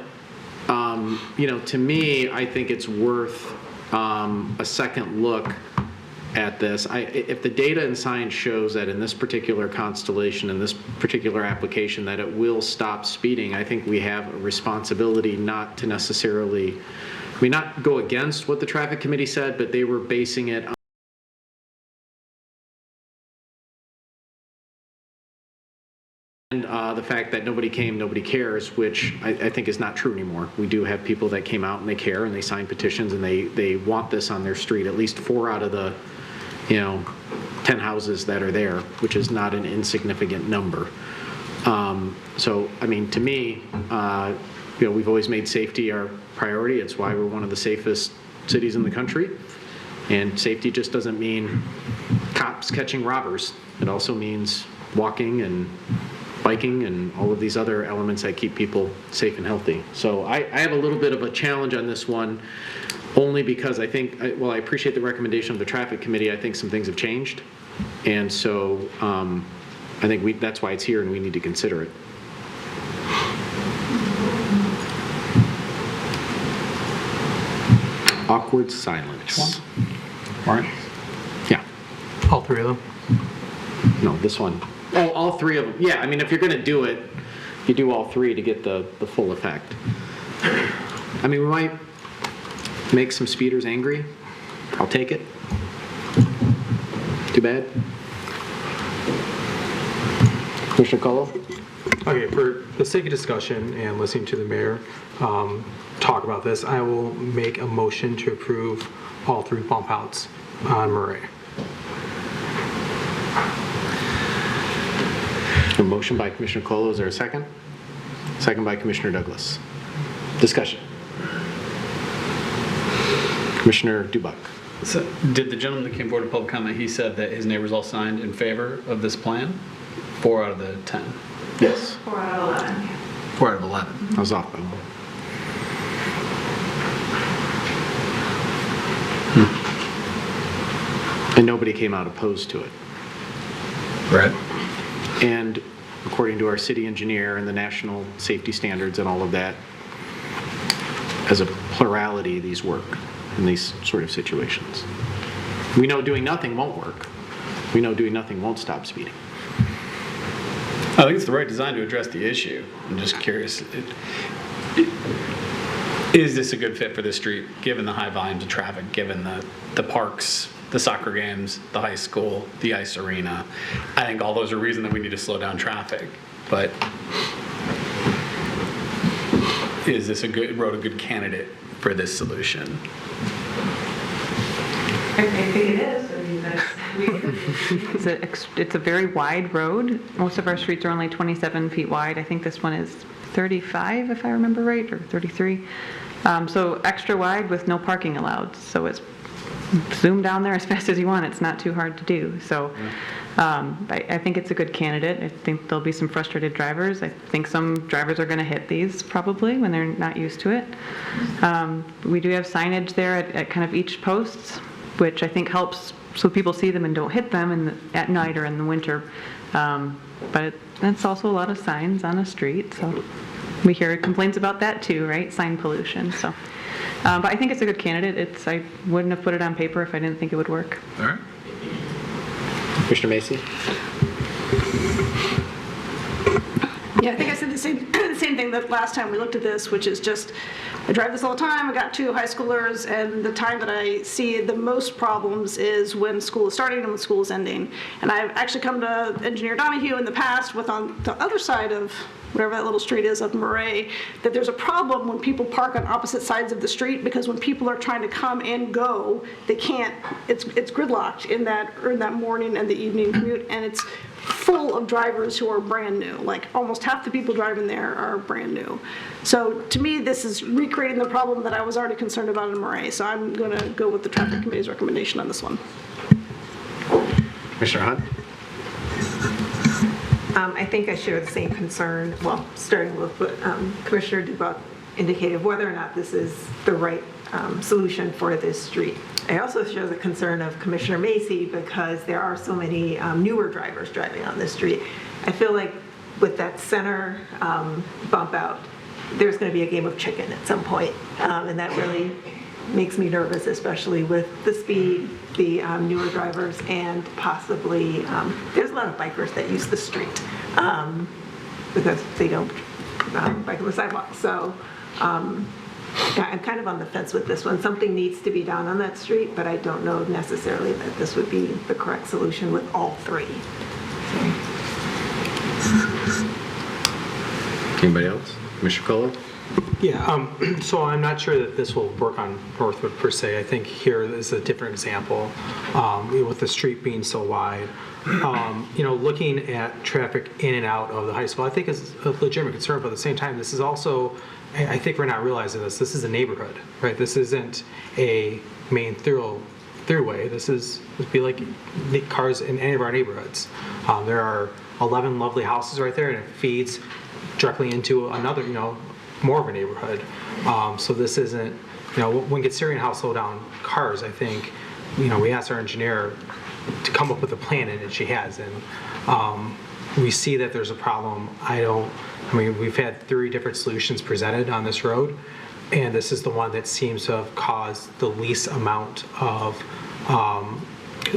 to me, I think it's worth a second look at this. If the data and science shows that in this particular constellation, in this particular application, that it will stop speeding, I think we have a responsibility not to necessarily, not go against what the traffic committee said, but they were basing it on the fact that nobody came, nobody cares, which I think is not true anymore. We do have people that came out and they care and they sign petitions and they want this on their street, at least 4 out of the 10 houses that are there, which is not an insignificant number. So, to me, we've always made safety our priority. It's why we're one of the safest cities in the country. And safety just doesn't mean cops catching robbers. It also means walking and biking and all of these other elements that keep people safe and healthy. So I have a little bit of a challenge on this one, only because I think, I appreciate the recommendation of the traffic committee. I think some things have changed. And so I think that's why it's here and we need to consider it. Awkward silence. All right. Yeah. All 3 of them? No, this one. Oh, all 3 of them. Yeah, if you're going to do it, you do all 3 to get the full effect. We might make some speeders angry. I'll take it. Too bad. Commissioner Colo? Okay, for the sake of discussion and listening to the mayor talk about this, I will make a motion to approve all 3 bump outs on Murray. A motion by Commissioner Colo. Is there a second? Second by Commissioner Douglas. Discussion. Commissioner Dubak. So, did the gentleman that came forward to public comment, he said that his neighbors all signed in favor of this plan? 4 out of the 10? Yes. 4 out of 11. 4 out of 11. I was off by 1. And nobody came out opposed to it. Right. And according to our city engineer and the national safety standards and all of that, as a plurality, these work in these sort of situations. We know doing nothing won't work. We know doing nothing won't stop speeding. I think it's the right design to address the issue. I'm just curious, is this a good fit for this street, given the high volumes of traffic, given the parks, the soccer games, the high school, the ice arena? I think all those are reasons that we need to slow down traffic. But is this a good candidate for this solution? I think it is. It's a very wide road. Most of our streets are only 27 feet wide. I think this one is 35, if I remember right, or 33. So extra wide with no parking allowed. So it's zoom down there as fast as you want. It's not too hard to do. So I think it's a good candidate. I think there'll be some frustrated drivers. I think some drivers are going to hit these probably when they're not used to it. We do have signage there at kind of each post, which I think helps so people see them and don't hit them at night or in the winter. But that's also a lot of signs on a street. So we hear complaints about that too, right? Sign pollution. So But I think it's a good candidate. I wouldn't have put it on paper if I didn't think it would work. All right. Commissioner Macy? Yeah, I think I said the same thing that last time we looked at this, which is just, I drive this all the time, I got 2 high schoolers, and the time that I see the most problems is when school is starting and when school is ending. And I've actually come to Engineer Donahue in the past with on the other side of whatever that little street is of Murray, that there's a problem when people park on opposite sides of the street, because when people are trying to come and go, they can't, it's gridlocked in that morning and the evening commute, and it's full of drivers who are brand new. Like almost half the people driving there are brand new. So to me, this is recreating the problem that I was already concerned about in Murray. So I'm going to go with the Traffic Committee's recommendation on this one. Commissioner Hunt? I think I share the same concern, well, starting with what Commissioner Dubuck indicated, whether or not this is the right solution for this street. I also share the concern of Commissioner Macy because there are so many newer drivers driving on this street. I feel like with that center bump out, there's going to be a game of chicken at some point, and that really makes me nervous, especially with the speed, the newer drivers, and possibly there's a lot of bikers that use the street because they don't bike on the sidewalk. So yeah, I'm kind of on the fence with this one. Something needs to be done on that street, but I don't know necessarily that this would be the correct solution with all 3. Anybody else? Commissioner Kohler? Yeah, so I'm not sure that this will work on Northwood per se. I think here is a different example with the street being so wide. Looking at traffic in and out of the high school, I think is a legitimate concern, but at the same time, this is also, I think we're not realizing this. This is a neighborhood, right? This isn't a main throughway. This would be like cars in any of our neighborhoods. There are 11 lovely houses right there, and it feeds directly into another, more of a neighborhood. So this isn't, when considering how to slow down cars, I think, we asked our engineer to come up with a plan, and she has. And we see that there's a problem. We've had 3 different solutions presented on this road, and this is the one that seems to have caused the least amount of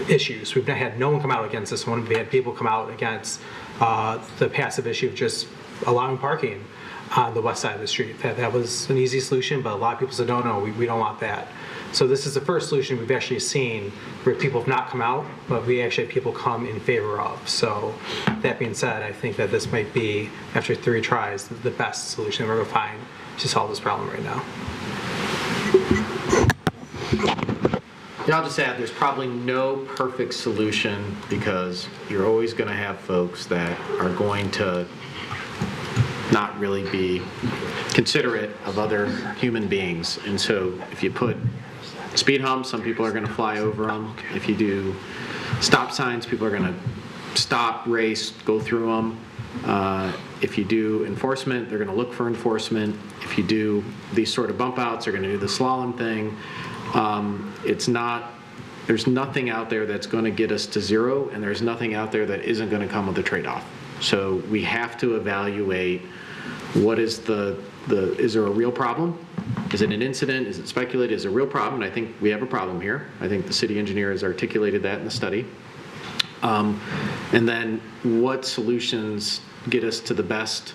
issues. We've not had no one come out against this one. We had people come out against the passive issue of just allowing parking on the west side of the street. That was an easy solution, but a lot of people said, no, we don't want that. So this is the first solution we've actually seen where people have not come out, but we actually have people come in favor of. So that being said, I think that this might be, after 3 tries, the best solution we're going to find to solve this problem right now. Yeah, I'll just add, there's probably no perfect solution because you're always going to have folks that are going to not really be considerate of other human beings. And so if you put speed humps, some people are going to fly over them. If you do stop signs, people are going to stop, race, go through them. If you do enforcement, they're going to look for enforcement. If you do these sort of bump outs, they're going to do the slalom thing. There's nothing out there that's going to get us to 0, and there's nothing out there that isn't going to come with a trade-off. So we have to evaluate what is is there a real problem? Is it an incident? Is it speculated? Is it a real problem? And I think we have a problem here. I think the city engineer has articulated that in the study. And then what solutions get us to the best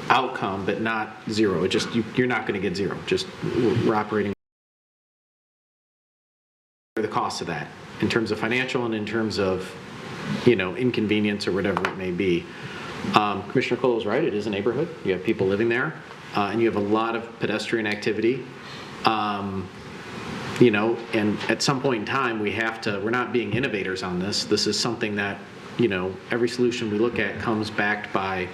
outcome, but not 0? You're not going to get 0. Just we're operating the cost of that in terms of financial and in terms of inconvenience or whatever it may be. Commissioner Cole is right. It is a neighborhood. You have people living there, and you have a lot of pedestrian activity. And at some point in time, we're not being innovators on this. This is something that, every solution we look at comes backed by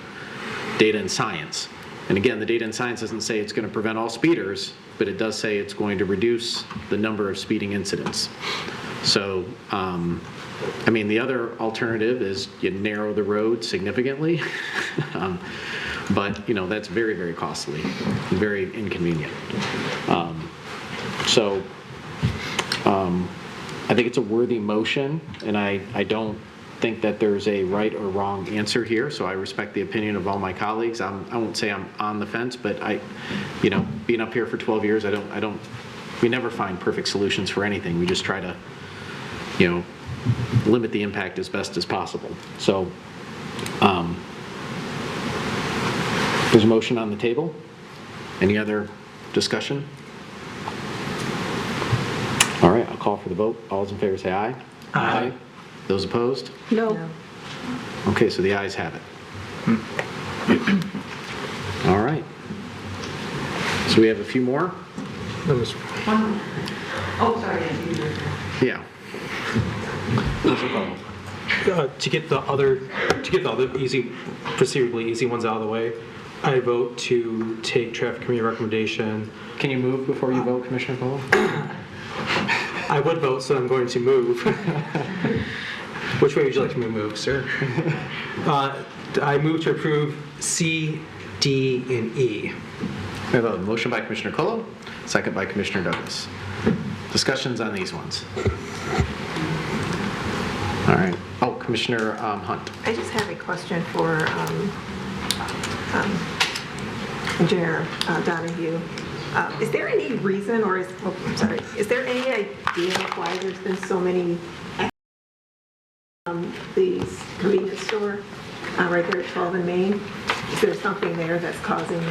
data and science. And again, the data and science doesn't say it's going to prevent all speeders, but it does say it's going to reduce the number of speeding incidents. So, the other alternative is you narrow the road significantly, but that's very, very costly and very inconvenient. I think it's a worthy motion, and I don't think that there's a right or wrong answer here, so I respect the opinion of all my colleagues. I won't say I'm on the fence, but being up here for 12 years, we never find perfect solutions for anything. We just try to, limit the impact as best as possible. So, there's a motion on the table. Any other discussion? All right, I'll call for the vote. All those in favor say aye. Aye. Those opposed? No. Okay, so the ayes have it. All right. So we have a few more? Oh, sorry. Yeah. To get the other easy, perceivably easy ones out of the way, I vote to take traffic committee recommendation. Can you move before you vote, Commissioner Cole? I would vote, so I'm going to move. Which way would you like me to move, sir? I move to approve C, D, and E. We have a motion by Commissioner Colo, second by Commissioner Douglas. Discussions on these ones. All right. Oh, Commissioner Hunt. I just have a question for Engineer Donahue. Is there any reason, or is there any idea why there's been so many these convenience store right there at 12 in Main? Is there something there that's causing?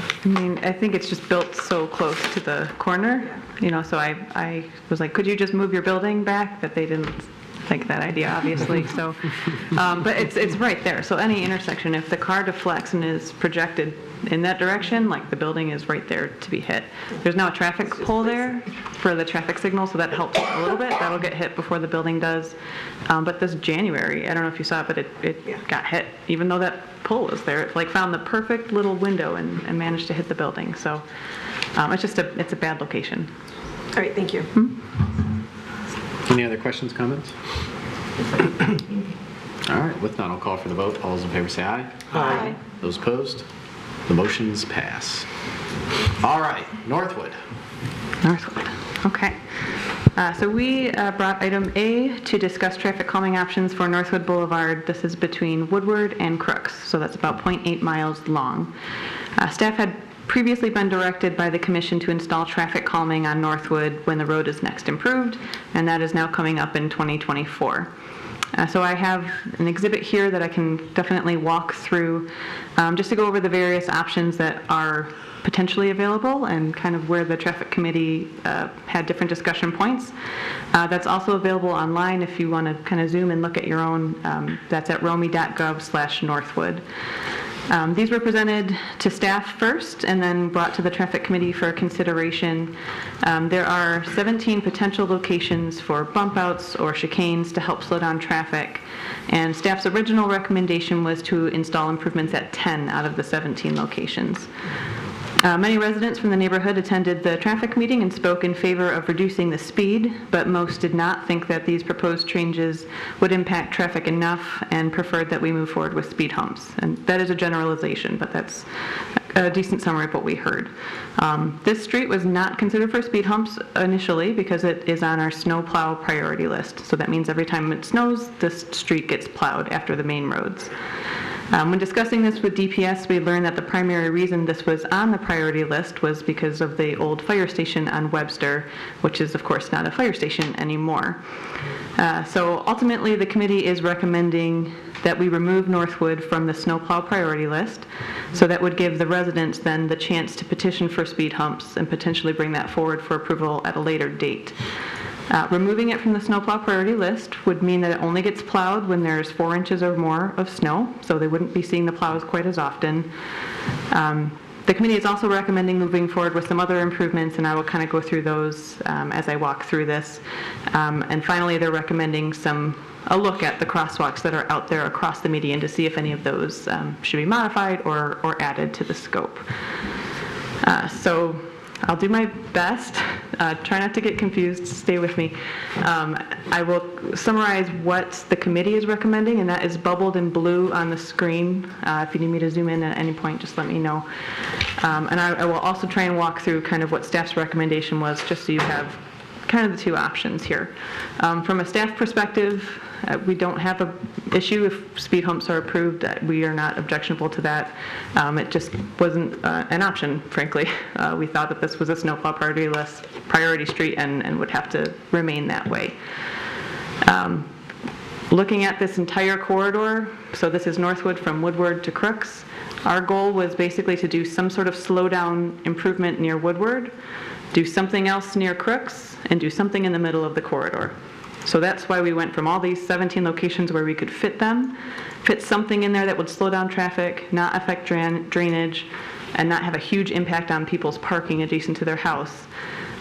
I think it's just built so close to the corner, so I was like, could you just move your building back? But they didn't like that idea, obviously, so, but it's right there, so any intersection, if the car deflects and is projected in that direction, like the building is right there to be hit. There's now a traffic pole there for the traffic signal, so that helps a little bit. That'll get hit before the building does. But this January, I don't know if you saw it, but it got hit, even though that pole was there. It found the perfect little window and managed to hit the building. So it's a bad location. All right, thank you. Any other questions, comments? All right, with none, I'll call for the vote. All those in favor say aye. Aye. Those opposed? The motions pass. All right, Northwood. Northwood, okay. So we brought item A to discuss traffic calming options for Northwood Boulevard. This is between Woodward and Crooks, so that's about 0.8 miles long. Staff had previously been directed by the commission to install traffic calming on Northwood when the road is next improved, and that is now coming up in 2024. So I have an exhibit here that I can definitely walk through just to go over the various options that are potentially available and kind of where the traffic committee had different discussion points. That's also available online if you want to kind of zoom and look at your own. That's at romy.gov/Northwood. These were presented to staff first and then brought to the traffic committee for consideration. There are 17 potential locations for bump outs or chicanes to help slow down traffic, and staff's original recommendation was to install improvements at 10 out of the 17 locations. Many residents from the neighborhood attended the traffic meeting and spoke in favor of reducing the speed, but most did not think that these proposed changes would impact traffic enough and preferred that we move forward with speed humps. And that is a generalization, but that's a decent summary of what we heard. This street was not considered for speed humps initially because it is on our snow plow priority list. So that means every time it snows, this street gets plowed after the main roads. When discussing this with DPS, we learned that the primary reason this was on the priority list was because of the old fire station on Webster, which is, of course, not a fire station anymore. So ultimately, the committee is recommending that we remove Northwood from the snowplow priority list, so that would give the residents then the chance to petition for speed humps and potentially bring that forward for approval at a later date. Removing it from the snowplow priority list would mean that it only gets plowed when there's 4 inches or more of snow, so they wouldn't be seeing the plows quite as often. The committee is also recommending moving forward with some other improvements, and I will kind of go through those as I walk through this. And finally, they're recommending a look at the crosswalks that are out there across the median to see if any of those should be modified or added to the scope. So I'll do my best. Try not to get confused. Stay with me. I will summarize what the committee is recommending, and that is bubbled in blue on the screen. If you need me to zoom in at any point, just let me know. And I will also try and walk through kind of what staff's recommendation was, just so you have kind of the two options here. From a staff perspective, We don't have an issue if speed humps are approved. We are not objectionable to that. It just wasn't an option, frankly. We thought that this was a snowplow priority street and would have to remain that way. Looking at this entire corridor, so this is Northwood from Woodward to Crooks, our goal was basically to do some sort of slowdown improvement near Woodward, do something else near Crooks, and do something in the middle of the corridor. So that's why we went from all these 17 locations where we could fit something in there that would slow down traffic, not affect drainage, and not have a huge impact on people's parking adjacent to their house,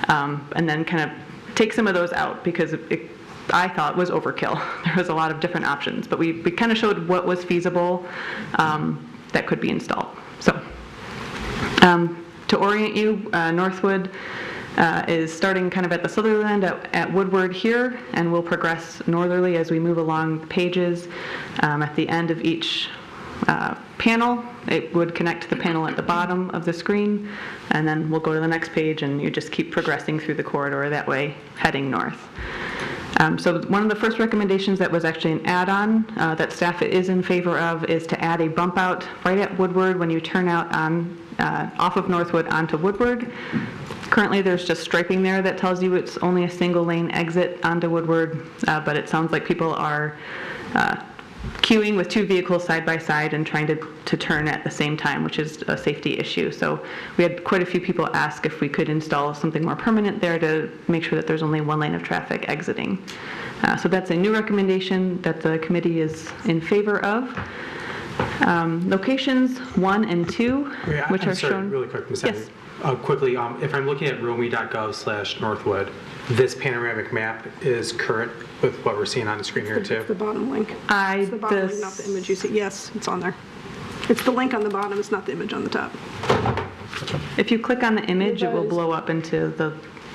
and then kind of take some of those out because I thought was overkill. There was a lot of different options, but we kind of showed what was feasible that could be installed. So to orient you, Northwood is starting kind of at the southerly end at Woodward here, and will progress northerly as we move along the pages. At the end of each panel, it would connect to the panel at the bottom of the screen, and then we'll go to the next page, and you just keep progressing through the corridor that way, heading north. So one of the first recommendations that was actually an add-on that staff is in favor of is to add a bump out right at Woodward when you turn out on off of Northwood onto Woodward. Currently there's just striping there that tells you it's only a single lane exit onto Woodward, but it sounds like people are queuing with two vehicles side by side and trying to turn at the same time, which is a safety issue. So we had quite a few people ask if we could install something more permanent there to make sure that there's only one lane of traffic exiting. So that's a new recommendation that the committee is in favor of. Locations 1 and 2, which are shown. Really quick, Ms. Yes. Quickly, if I'm looking at romy.gov/Northwood, this panoramic map is current with what we're seeing on the screen here too? It's the bottom link. It's the bottom link, not the image you see. Yes, it's on there. It's the link on the bottom, it's not the image on the top. If you click on the image, it will blow up into the...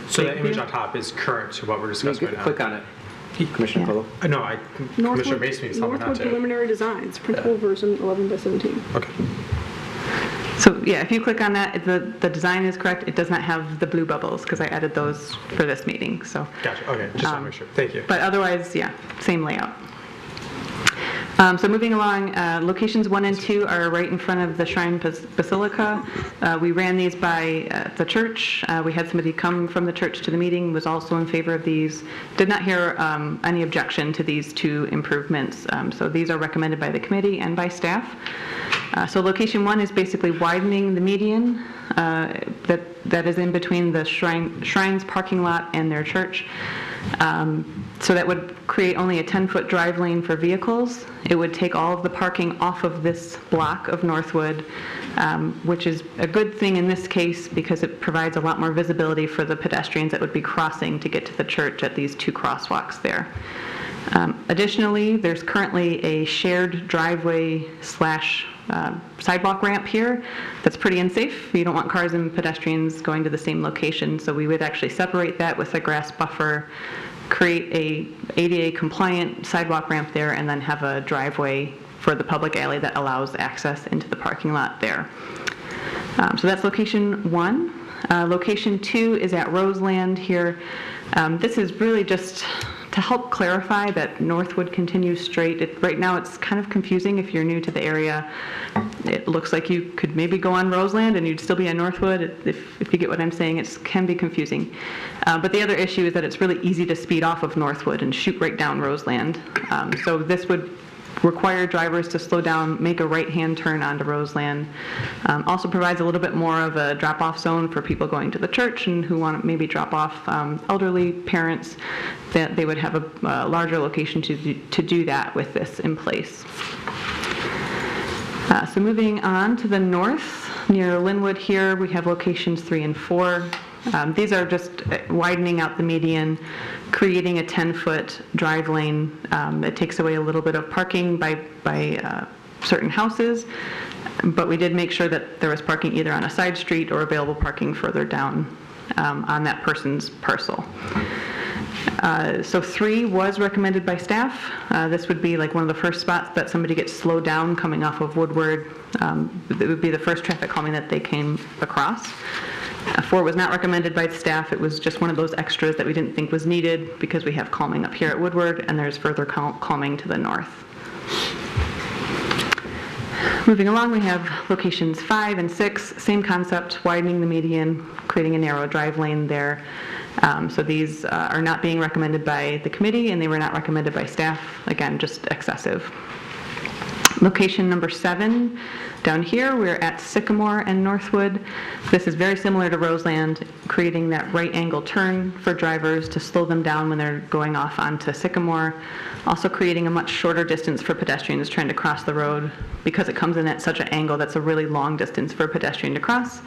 So the image on top is current to what we're discussing right now? Click on it. Commissioner Colo? No, Commissioner Mason is telling me not Northwood to. preliminary designs, printable version 11 by 17. Okay. So yeah, if you click on that, the design is correct. It does not have the blue bubbles because I added those for this meeting. So Gotcha, okay, just want to make sure. Thank you. But otherwise, yeah, same layout. So moving along, locations 1 and 2 are right in front of the Shrine Basilica. We ran these by the church. We had somebody come from the church to the meeting, was also in favor of these. Did not hear any objection to these two improvements. So these are recommended by the committee and by staff. So location 1 is basically widening the median that is in between the Shrine's parking lot and their church. So that would create only a 10-foot drive lane for vehicles. It would take all of the parking off of this block of Northwood, which is a good thing in this case because it provides a lot more visibility for the pedestrians that would be crossing to get to the church at these two crosswalks there. Additionally, there's currently a shared driveway / sidewalk ramp here that's pretty unsafe. You don't want cars and pedestrians going to the same location, so we would actually separate that with a grass buffer, create a ADA compliant sidewalk ramp there, and then have a driveway for the public alley that allows access into the parking lot there. So that's location 1. Location 2 is at Roseland here. This is really just to help clarify that Northwood continues straight. Right now it's kind of confusing if you're new to the area. It looks like you could maybe go on Roseland and you'd still be on Northwood. If you get what I'm saying, it can be confusing. But the other issue is that it's really easy to speed off of Northwood and shoot right down Roseland. So this would require drivers to slow down, make a right-hand turn onto Roseland. Also provides a little bit more of a drop-off zone for people going to the church and who want to maybe drop off elderly parents, that they would have a larger location to do that with this in place. So moving on to the north, near Linwood here, we have locations 3 and 4. These are just widening out the median, creating a 10-foot drive lane. It takes away a little bit of parking by certain houses, but we did make sure that there was parking either on a side street or available parking further down on that person's parcel. So 3 was recommended by staff. This would be like one of the first spots that somebody gets slowed down coming off of Woodward. It would be the first traffic calming that they came across. 4 was not recommended by staff. It was just one of those extras that we didn't think was needed because we have calming up here at Woodward and there's further calming to the north. Moving along, we have locations 5 and 6, same concept, widening the median, creating a narrow drive lane there. So these are not being recommended by the committee and they were not recommended by staff. Again, just excessive. Location number 7, down here, we're at Sycamore and Northwood. This is very similar to Roseland, creating that right angle turn for drivers to slow them down when they're going off onto Sycamore. Also creating a much shorter distance for pedestrians trying to cross the road because it comes in at such an angle that's a really long distance for a pedestrian to cross,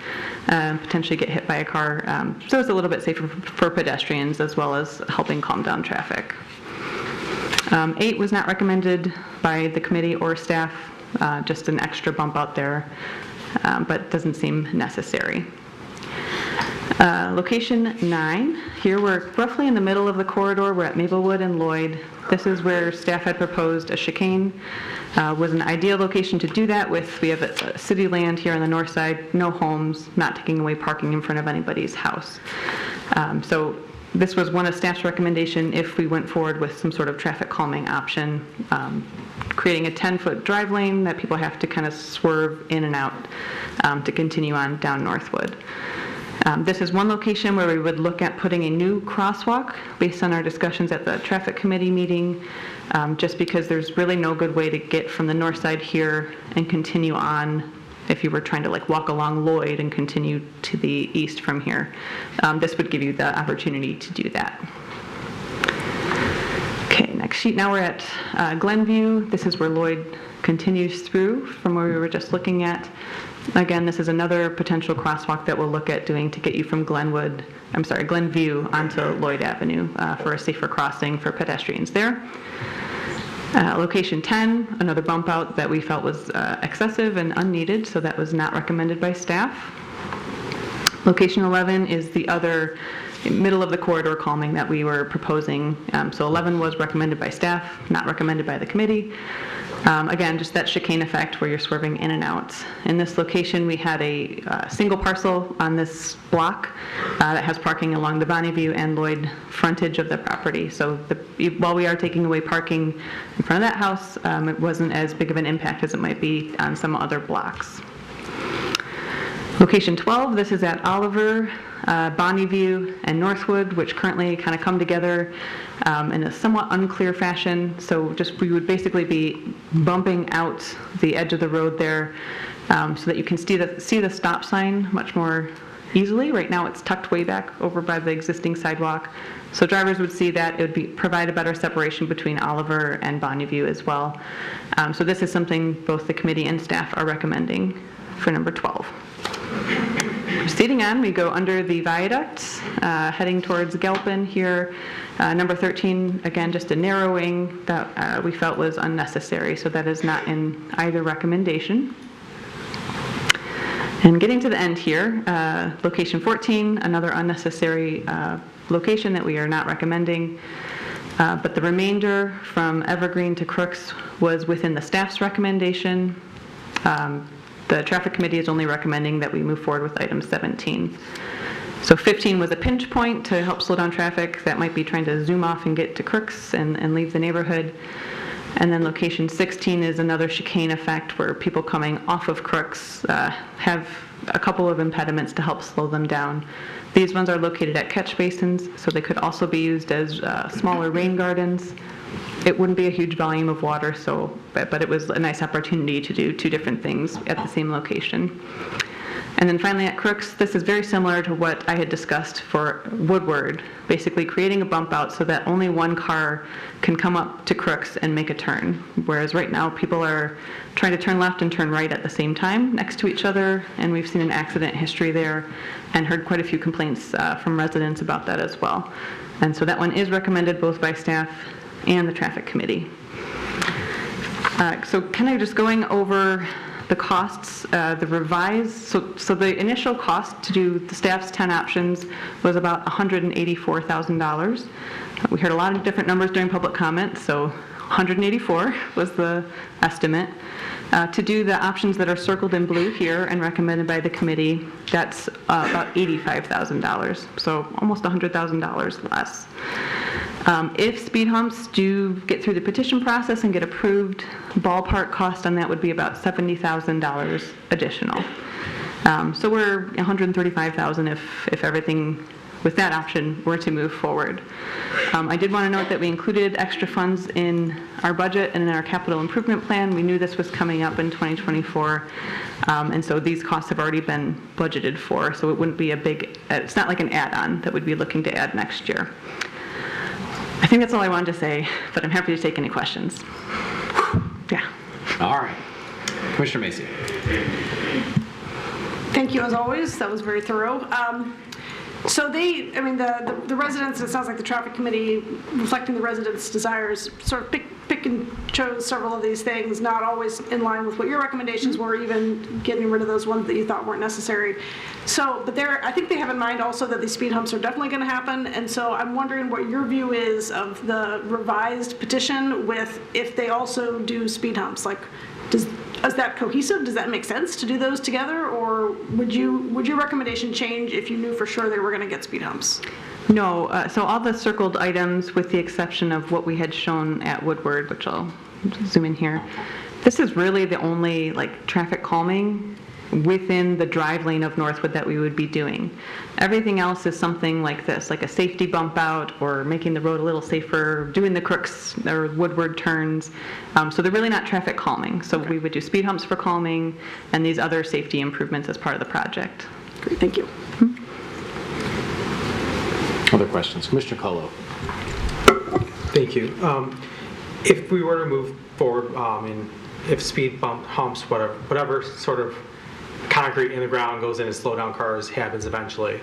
potentially get hit by a car. So it's a little bit safer for pedestrians as well as helping calm down traffic. 8 was not recommended by the committee or staff, just an extra bump out there, but doesn't seem necessary. Location 9, here we're roughly in the middle of the corridor. We're at Maplewood and Lloyd. This is where staff had proposed a chicane. Was an ideal location to do that with. We have a city land here on the north side, no homes, not taking away parking in front of anybody's house. So this was one of staff's recommendation if we went forward with some sort of traffic calming option, creating a 10-foot drive lane that people have to kind of swerve in and out to continue on down Northwood. This is one location where we would look at putting a new crosswalk based on our discussions at the traffic committee meeting, just because there's really no good way to get from the north side here and continue on if you were trying to like walk along Lloyd and continue to the east from here. This would give you the opportunity to do that. Okay, next sheet. Now we're at Glenview. This is where Lloyd continues through from where we were just looking at. Again, this is another potential crosswalk that we'll look at doing to get you from Glenview onto Lloyd Avenue for a safer crossing for pedestrians there. Location 10, another bump out that we felt was excessive and unneeded, so that was not recommended by staff. Location 11 is the other middle of the corridor calming that we were proposing. So 11 was recommended by staff, not recommended by the committee. Again, just that chicane effect where you're swerving in and out. In this location, we had a single parcel on this block that has parking along the Bonneview and Lloyd frontage of the property. So while we are taking away parking in front of that house, it wasn't as big of an impact as it might be on some other blocks. Location 12, this is at Oliver, Bonneview, and Northwood, which currently kind of come together in a somewhat unclear fashion. So we would basically be bumping out the edge of the road there so that you can see the stop sign much more easily. Right now it's tucked way back over by the existing sidewalk. So drivers would see that. It would provide a better separation between Oliver and Bonneview as well. So this is something both the committee and staff are recommending for number 12. Proceeding on, we go under the viaduct, heading towards Galpin here. Number 13, again, just a narrowing that we felt was unnecessary, so that is not in either recommendation. And getting to the end here, location 14, another unnecessary location that we are not recommending. But the remainder from Evergreen to Crooks was within the staff's recommendation. The traffic committee is only recommending that we move forward with item 17. So 15 was a pinch point to help slow down traffic that might be trying to zoom off and get to Crooks and leave the neighborhood. And then location 16 is another chicane effect where people coming off of Crooks have a couple of impediments to help slow them down. These ones are located at catch basins, so they could also be used as smaller rain gardens. It wouldn't be a huge volume of water, but it was a nice opportunity to do two different things at the same location. And then finally at Crooks, this is very similar to what I had discussed for Woodward, basically creating a bump out so that only one car can come up to Crooks and make a turn. Whereas right now people are trying to turn left and turn right at the same time next to each other, and we've seen an accident history there and heard quite a few complaints from residents about that as well. And so that one is recommended both by staff and the traffic committee. So kind of just going over the costs, the revised, so the initial cost to do the staff's 10 options was about $184,000. We heard a lot of different numbers during public comment, so 184 was the estimate. To do the options that are circled in blue here and recommended by the committee, that's about $85,000, so almost $100,000 less. If speed humps do get through the petition process and get approved, ballpark cost on that would be about $70,000 additional. So we're $135,000 if everything with that option were to move forward. I did want to note that we included extra funds in our budget and in our capital improvement plan. We knew this was coming up in 2024, and so these costs have already been budgeted for, so it wouldn't be a big, it's not like an add-on that we'd be looking to add next year. I think that's all I wanted to say, but I'm happy to take any questions. Yeah. All right. Commissioner Macy. Thank you, as always. That was very thorough. So the residents, it sounds like the traffic committee, reflecting the residents' desires, sort of pick and chose several of these things, not always in line with what your recommendations were, even getting rid of those ones that you thought weren't necessary. So, but I think they have in mind also that these speed humps are definitely going to happen, and so I'm wondering what your view is of the revised petition with if they also do speed humps. Like, is that cohesive? Does that make sense to do those together, or would your recommendation change if you knew for sure they were going to get speed humps? No, so all the circled items, with the exception of what we had shown at Woodward, which I'll zoom in here, this is really the only traffic calming within the drive lane of Northwood that we would be doing. Everything else is something like this, like a safety bump out or making the road a little safer, doing the crooks or Woodward turns. So they're really not traffic calming. So we would do speed humps for calming and these other safety improvements as part of the project. Great, thank you. Other questions? Commissioner Colo. Thank you. If we were to move forward, and if speed bump humps, whatever sort of concrete in the ground goes in and slow down cars happens eventually.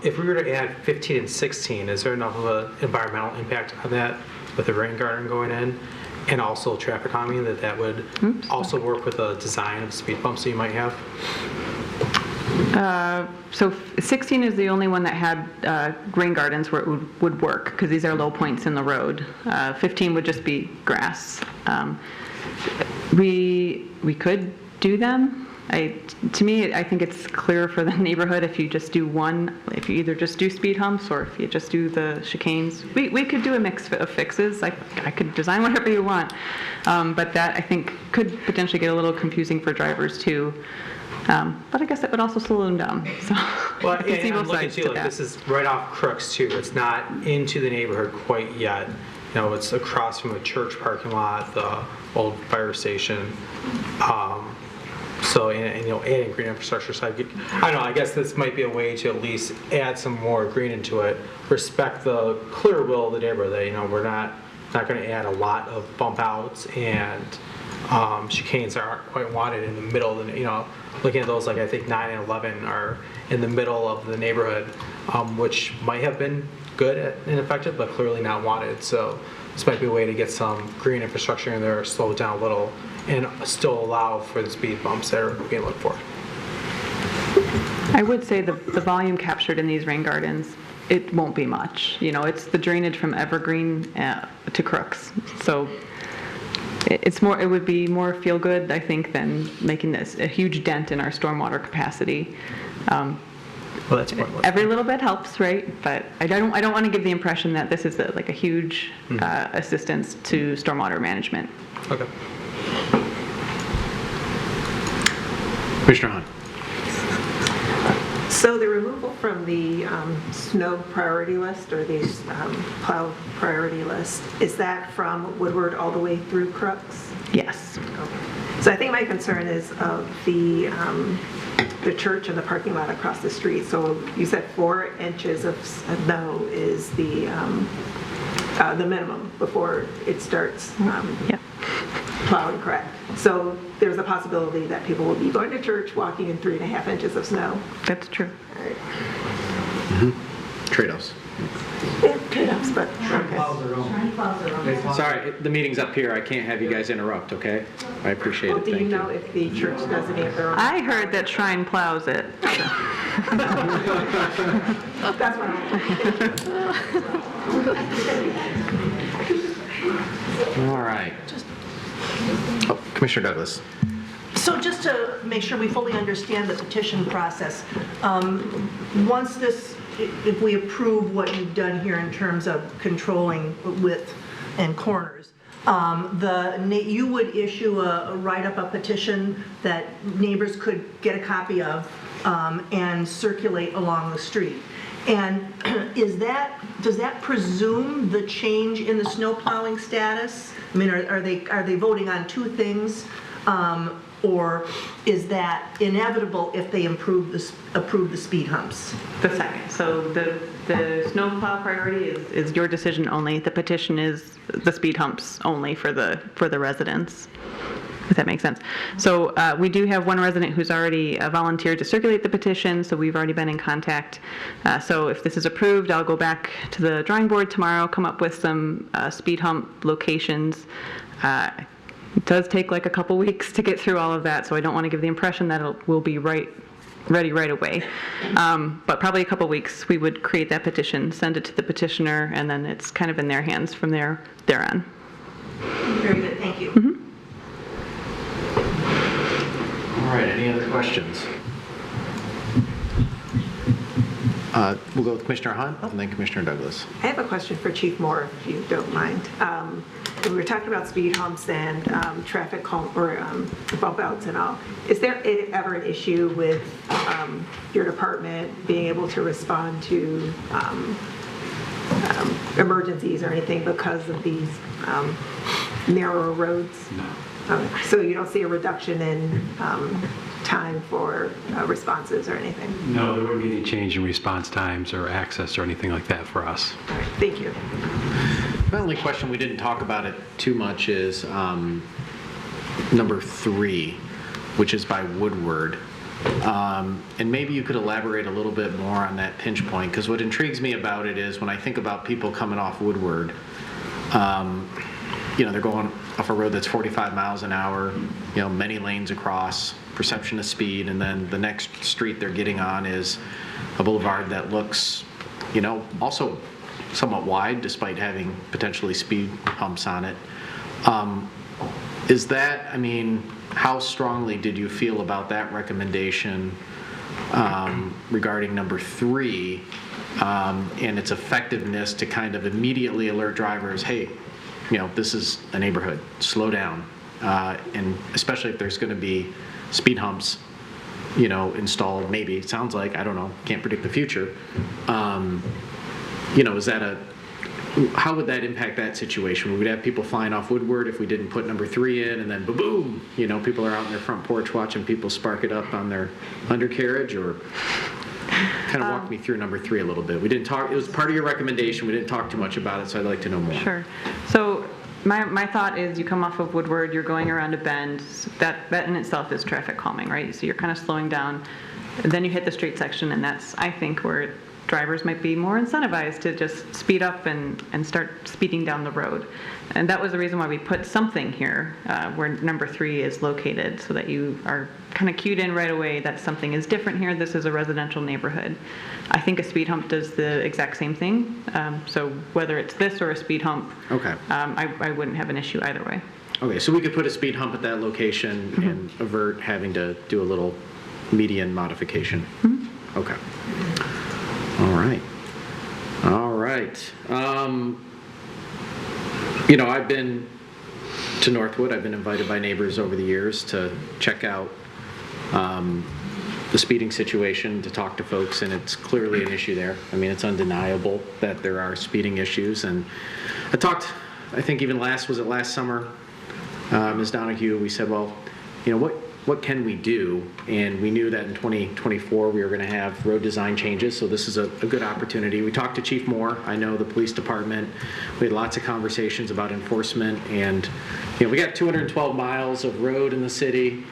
If we were to add 15 and 16, is there enough of an environmental impact on that with the rain garden going in and also traffic calming that would also work with the design of speed bumps that you might have? So 16 is the only one that had rain gardens where it would work, because these are low points in the road. 15 would just be grass. We could do them. To me, I think it's clearer for the neighborhood if you just do one, if you either just do speed humps or if you just do the chicanes. We could do a mix of fixes. I could design whatever you want, but that I think could potentially get a little confusing for drivers too. But I guess that would also slow them down. So Well, I can see and I'm both looking sides too, to like that. this is right off Crooks too. It's not into the neighborhood quite yet. You know, it's across from a church parking lot, the old fire station. So, and you know, adding green infrastructure. So I don't know, I guess this might be a way to at least add some more green into it. Respect the clear will of the neighborhood. That, you know, we're not going to add a lot of bump outs and chicanes that aren't quite wanted in the middle of the, you know, looking at those, like I think 9 and 11 are in the middle of the neighborhood, which might have been good and effective, but clearly not wanted. So this might be a way to get some green infrastructure in there, slow it down a little, and still allow for the speed bumps that are being looked for. I would say the volume captured in these rain gardens, it won't be much. You know, it's the drainage from Evergreen to Crooks. So it would be more feel good, I think, than making this a huge dent in our stormwater capacity. Well, that's every little bit helps, right? But I don't want to give the impression that this is like a huge assistance to stormwater management. Okay. Commissioner Hunt. So the removal from the snow priority list or the plow priority list, is that from Woodward all the way through Crooks? Yes. Okay. So I think my concern is of the church and the parking lot across the street. So you said 4 inches of snow is the minimum before it starts plowing, correct? So there's a possibility that people will be going to church walking in 3.5 inches of snow. That's true. All right. Trade-offs. Yeah, trade-offs, but okay. Sorry, the meeting's up here. I can't have you guys interrupt, okay? I appreciate Well, it. do Thank you know if the church doesn't have their own? I heard that Shrine plows it. That's what I'm All right. Oh, Commissioner Douglas. So just to make sure we fully understand the petition process, once this, if we approve what you've done here in terms of controlling width and corners, you would issue write up a petition that neighbors could get a copy of and circulate along the street. And does that presume the change in the snow plowing status? I mean, are they voting on two things? Or is that inevitable if they approve the speed humps? The second. So the snow plow priority is your decision only. The petition is the speed humps only for the residents, if that makes sense. So we do have one resident who's already volunteered to circulate the petition, so we've already been in contact. So if this is approved, I'll go back to the drawing board tomorrow, come up with some speed hump locations. It does take like a couple weeks to get through all of that, so I don't want to give the impression that it will be ready right away. But probably a couple weeks, we would create that petition, send it to the petitioner, and then it's kind of in their hands from there on. Very good, thank you. Mm-hmm. All right, any other questions? We'll go with Commissioner Hunt and then Commissioner Douglas. I have a question for Chief Moore, if you don't mind. When we were talking about speed humps and traffic bump outs and all, is there ever an issue with your department being able to respond to emergencies or anything because of these narrower roads? No. So you don't see a reduction in time for responses or anything? No, there wouldn't be any change in response times or access or anything like that for us. All right, thank you. My only question, we didn't talk about it too much, is number 3, which is by Woodward. And maybe you could elaborate a little bit more on that pinch point, because what intrigues me about it is when I think about people coming off Woodward, they're going off a road that's 45 miles an hour, many lanes across, perception of speed, and then the next street they're getting on is a boulevard that looks, also somewhat wide despite having potentially speed humps on it. Is that, how strongly did you feel about that recommendation regarding number 3 and its effectiveness to kind of immediately alert drivers, hey, this is a neighborhood, slow down, and especially if there's going to be speed humps, installed, maybe, it sounds like, I don't know, can't predict the future. Is that how would that impact that situation? Would we have people flying off Woodward if we didn't put number 3 in, and then boom, people are out on their front porch watching people spark it up on their undercarriage? Or kind of walk me through number 3 a little bit. We didn't talk, it was part of your recommendation, we didn't talk too much about it, so I'd like to know more. Sure. So my thought is you come off of Woodward, you're going around a bend, that in itself is traffic calming, right? So you're kind of slowing down, and then you hit the street section, and that's, I think, where drivers might be more incentivized to just speed up and start speeding down the road. And that was the reason why we put something here where number 3 is located, so that you are kind of cued in right away that something is different here. This is a residential neighborhood. I think a speed hump does the exact same thing. So whether it's this or a speed hump, okay. I wouldn't have an issue either way. Okay, so we could put a speed hump at that location and avert having to do a little median modification. Okay. All right. I've been to Northwood. I've been invited by neighbors over the years to check out the speeding situation, to talk to folks, and it's clearly an issue there. It's undeniable that there are speeding issues. And I talked, I think even last summer, Ms. Donahue, we said, well, what can we do? And we knew that in 2024 we were going to have road design changes, so this is a good opportunity. We talked to Chief Moore. I know the police department. We had lots of conversations about enforcement, and we got 212 miles of road in the city.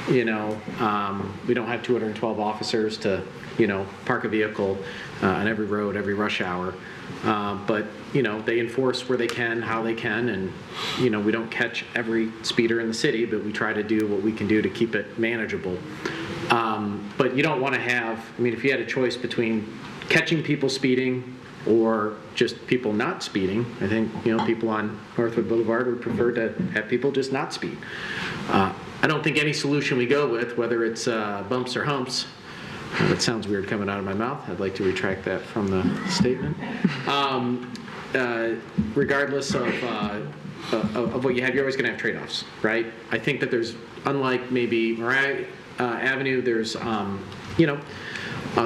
We don't have 212 officers to park a vehicle on every road, every rush hour. But they enforce where they can, how they can, and we don't catch every speeder in the city, but we try to do what we can do to keep it manageable. But you don't want to have, if you had a choice between catching people speeding or just people not speeding. I think, people on Northwood Boulevard would prefer to have people just not speed. I don't think any solution we go with, whether it's bumps or humps, that sounds weird coming out of my mouth. I'd like to retract that from the statement. Regardless of what you have, you're always going to have trade-offs, right? I think that there's, unlike maybe Mariah Avenue, there's,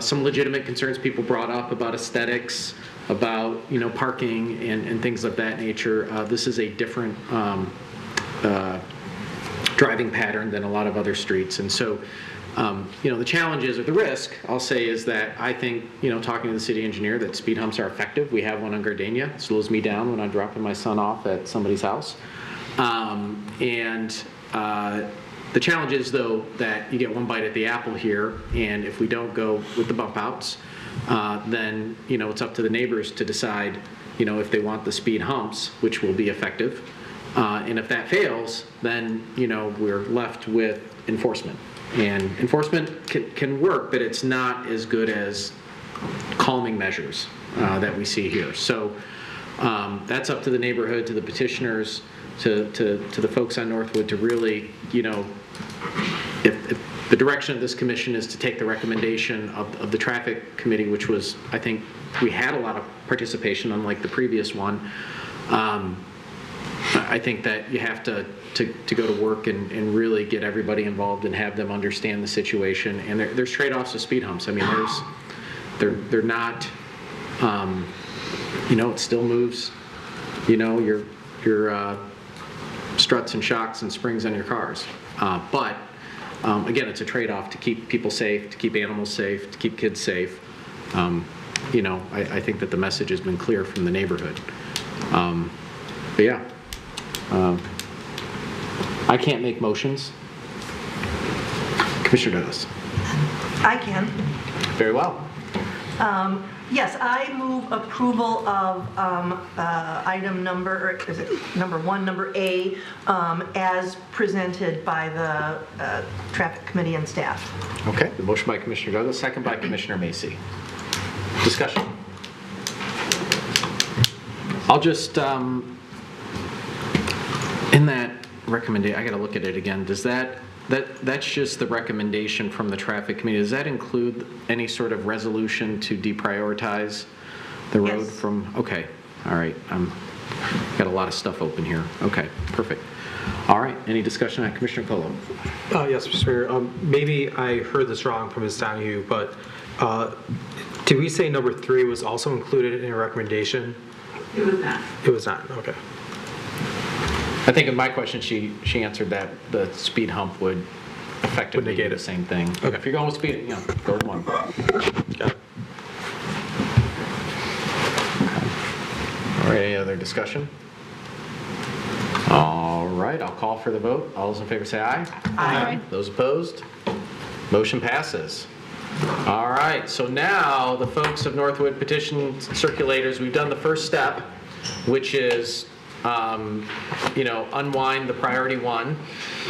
some legitimate concerns people brought up about aesthetics, about, parking and things of that nature. This is a different driving pattern than a lot of other streets. And so, the challenges or the risk, I'll say, is that I think, talking to the city engineer, that speed humps are effective. We have one on Gardenia. It slows me down when I'm dropping my son off at somebody's house. The challenge is, though, that you get one bite at the apple here, and if we don't go with the bump outs, then, it's up to the neighbors to decide, if they want the speed humps, which will be effective. And if that fails, then, we're left with enforcement. And enforcement can work, but it's not as good as calming measures that we see here. So that's up to the neighborhood, to the petitioners, to the folks on Northwood to really, if the direction of this commission is to take the recommendation of the traffic committee, which was, I think, we had a lot of participation, unlike the previous one. I think that you have to go to work and really get everybody involved and have them understand the situation. And there's trade-offs with speed humps. I mean, they're not, it still moves, your struts and shocks and springs on your cars. But again, it's a trade-off to keep people safe, to keep animals safe, to keep kids safe. I think that the message has been clear from the neighborhood. But yeah. I can't make motions. Commissioner Douglas. I can. Very well. Yes, I move approval of item number, or is it number 1, number A, as presented by the Traffic Committee and staff. Okay, the motion by Commissioner Douglas, second by Commissioner Macy. Discussion. I'll just, in that recommendation, I got to look at it again. Does that's just the recommendation from the traffic committee? Does that include any sort of resolution to deprioritize the road from? Okay, all right. Got a lot of stuff open here. Okay, perfect. All right. Any discussion on Commissioner Colo? Yes, Mr. Mayor. Maybe I heard this wrong from Ms. Donahue, but did we say number 3 was also included in your recommendation? It was not. It was not. Okay. I think in my question, she answered that the speed hump would effectively negate the same thing. Okay. If you're going with speed, go with 1. Got it. All right, any other discussion? All right, I'll call for the vote. All those in favor say aye. Aye. Those opposed? Motion passes. All right, so now the folks of Northwood petition circulators, we've done the first step, which is unwind the priority 1.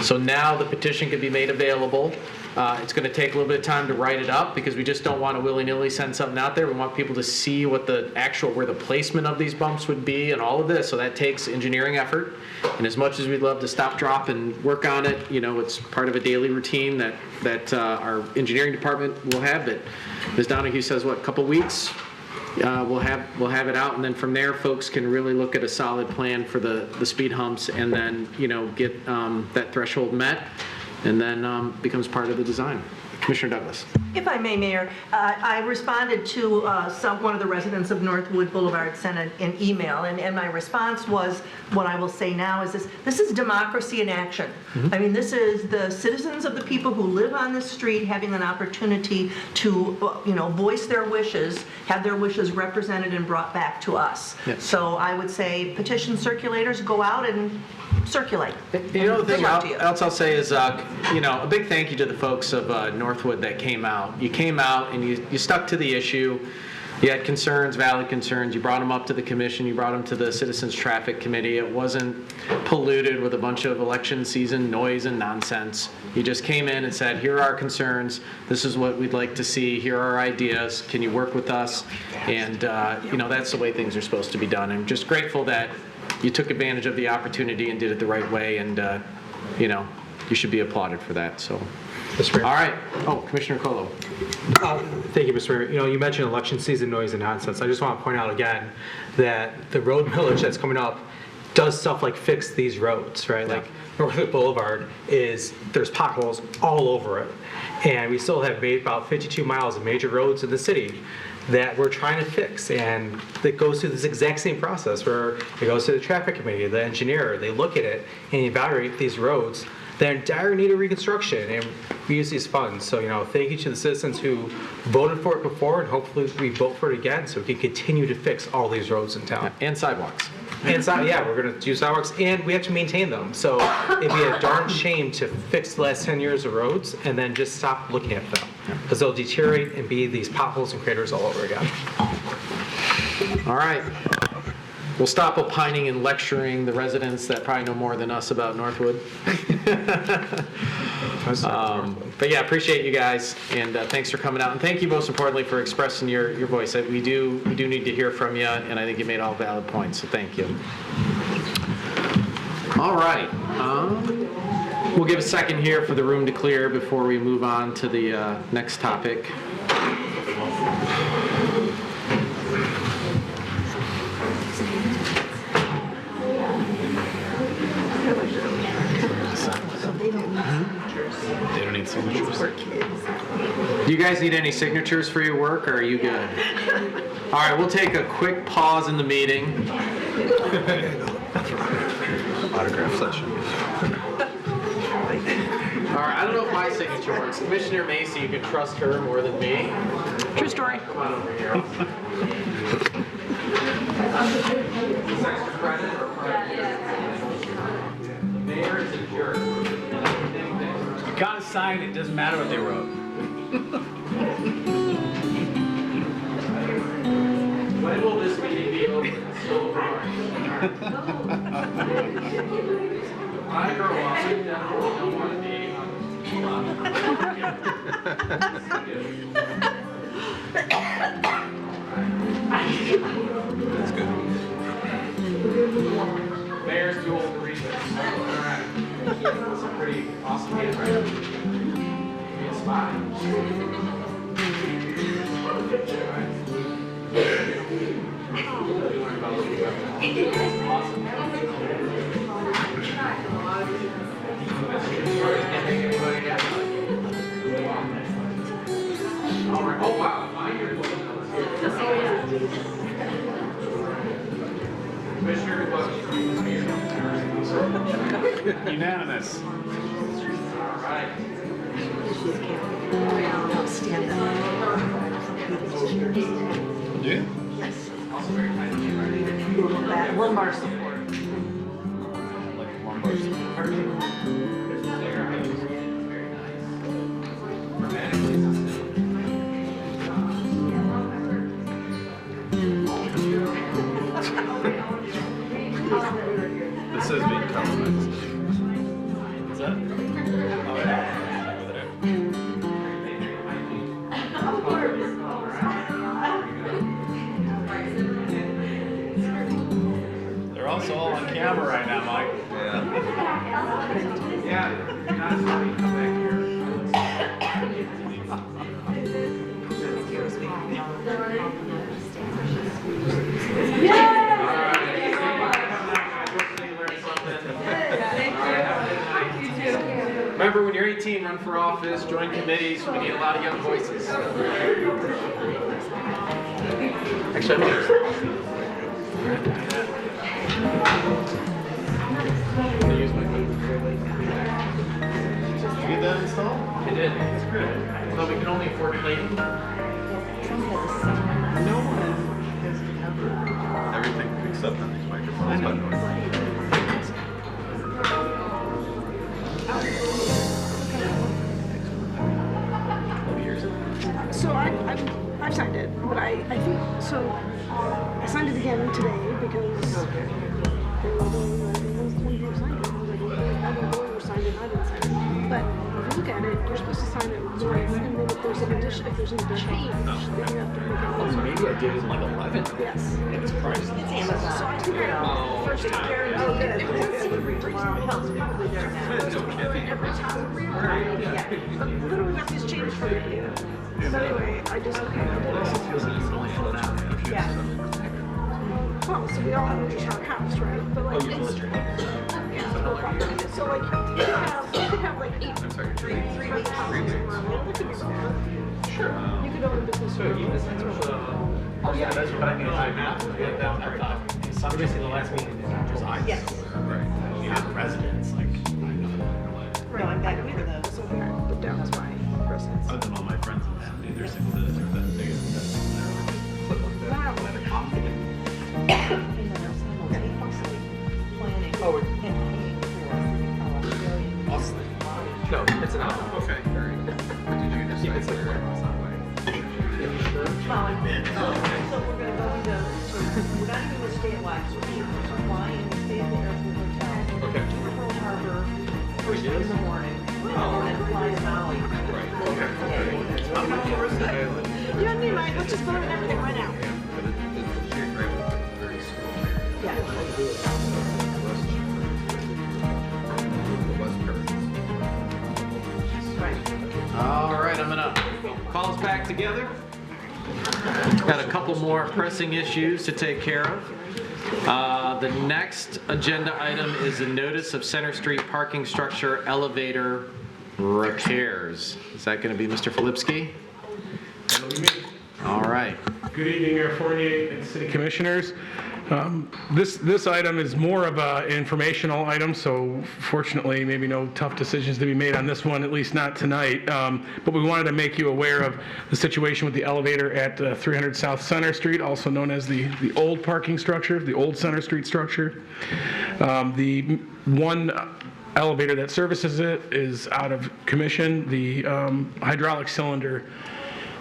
So now the petition can be made available. It's going to take a little bit of time to write it up because we just don't want to willy-nilly send something out there. We want people to see what where the placement of these bumps would be and all of this. So that takes engineering effort. And as much as we'd love to stop, drop, and work on it, it's part of a daily routine that our engineering department will have. That Ms. Donahue says, a couple weeks? We'll have it out, and then from there, folks can really look at a solid plan for the speed humps, and then get that threshold met, and then becomes part of the design. Commissioner Douglas. If I may, Mayor, I responded to one of the residents of Northwood Boulevard sent an email, and my response was, what I will say now is this is democracy in action. I mean, this is the citizens of the people who live on this street having an opportunity to, voice their wishes, have their wishes represented and brought back to us. Yes. So I would say petition circulators, go out and circulate. The thing else I'll say is, a big thank you to the folks of Northwood that came out. You came out and you stuck to the issue. You had concerns, valid concerns. You brought them up to the commission. You brought them to the Citizens Traffic Committee. It wasn't polluted with a bunch of election season noise and nonsense. You just came in and said, here are our concerns. This is what we'd like to see. Here are our ideas. Can you work with us? And, you know, that's the way things are supposed to be done. I'm just grateful that you took advantage of the opportunity and did it the right way. And, you know, you should be applauded for that. So. All right. Oh, Commissioner Colo. Thank you, Mr. Mayor. You know, you mentioned election season noise and nonsense. I just want to point out again that the road millage that's coming up does stuff like fix these roads, right? Like Northwood Boulevard there's potholes all over it. And we still have made about 52 miles of major roads in the city that we're trying to fix. And it goes through this exact same process where it goes to the traffic committee, the engineer, they look at it and evaluate these roads that are in dire need of reconstruction, and we use these funds. So, you know, thank you to the citizens who voted for it before, and hopefully we vote for it again so we can continue to fix all these roads in town. And sidewalks. And yeah, we're going to do sidewalks, and we have to maintain them. So it'd be a darn shame to fix the last 10 years of roads and then just stop looking at them, because they'll deteriorate and be these potholes and craters all over again. All right. We'll stop opining and lecturing the residents that probably know more than us about Northwood. But yeah, appreciate you guys, and thanks for coming out. And thank you most importantly for expressing your voice. We do need to hear from you, and I think you made all valid points, so thank you. All right. We'll give a second here for the room to clear before we move on to the next topic. They don't need signatures. Do you guys need any signatures for your work, or are you good? All right, we'll take a quick pause in the meeting. Autograph session. All right, I don't know if my signature works. Commissioner Macy, you can trust her more than me. True story. Come on over here. Mayor is a jerk. You gotta sign it, doesn't matter what they wrote. When will this meeting be over? It's so boring. When I grow up, I definitely don't want to be That's good. Mayor's too old to read this. All right. That's a pretty awesome handwriting. Be a spy. All right. Oh, wow. Commissioner Unanimous. All right. Yeah. Lumbar support. Like lumbar support. This is being televised. What's that? Oh, yeah. Over there. They're also all on camera right now, Mike. Remember, when you're 18, run for office, join committees. We need a lot of young voices. Actually, I'm going to use my phone. Did you get that installed? I did. It's good. Although we can only afford plating. No one has ever. Everything except on these microphones, by the way. So I've signed it, but I think So I signed it again today because they were three people signed it. I was like, okay, I don't know who signed it, I didn't sign it. But if you look at it, you're supposed to sign it once, and then if there's an addition, if there's a change, then you have to make it. Oh, maybe I did it in like 11. Yes. And it's priced. It's Amazon. So I think I got the first time. Oh, good. It was probably there now. Every time. Yeah. But literally nothing's changed for me. So anyway, I just, okay, I did it. Yeah. Well, so we all own our house, right? But like, it's, yeah, no problem. So like, you could have like three houses around there. That could be fun. Sure. You could own a business. So you oh yeah, that's what I mean. I get down. I thought Obviously, the last meeting is just I. Yes. You have residents, like. No, I'm back for those. So the down's my residence. Other than all my friends and family, they're single citizens, that big. Oh, No, it's not. Okay. Very good. Did you just say it's like so we're gonna go into, we're not even gonna stay at Wax, we're gonna fly and stay at the airport hotel. Okay. Do Pearl Harbor first thing in the morning, and then fly to Maui. You and me, Mike, let's just vote on everything right now. All right, I'm gonna call us back together. Got a couple more pressing issues to take care of. The next agenda item is a notice of Center Street parking structure elevator repairs. Is that going to be Mr. Filipski? That'll be me. All right. Good evening, Mayor Fournier and City Commissioners. This item is more of an informational item, so fortunately, maybe no tough decisions to be made on this one, at least not tonight. But we wanted to make you aware of the situation with the elevator at 300 South Center Street, also known as the old parking structure, the old Center Street structure. The one elevator that services it is out of commission. The hydraulic cylinder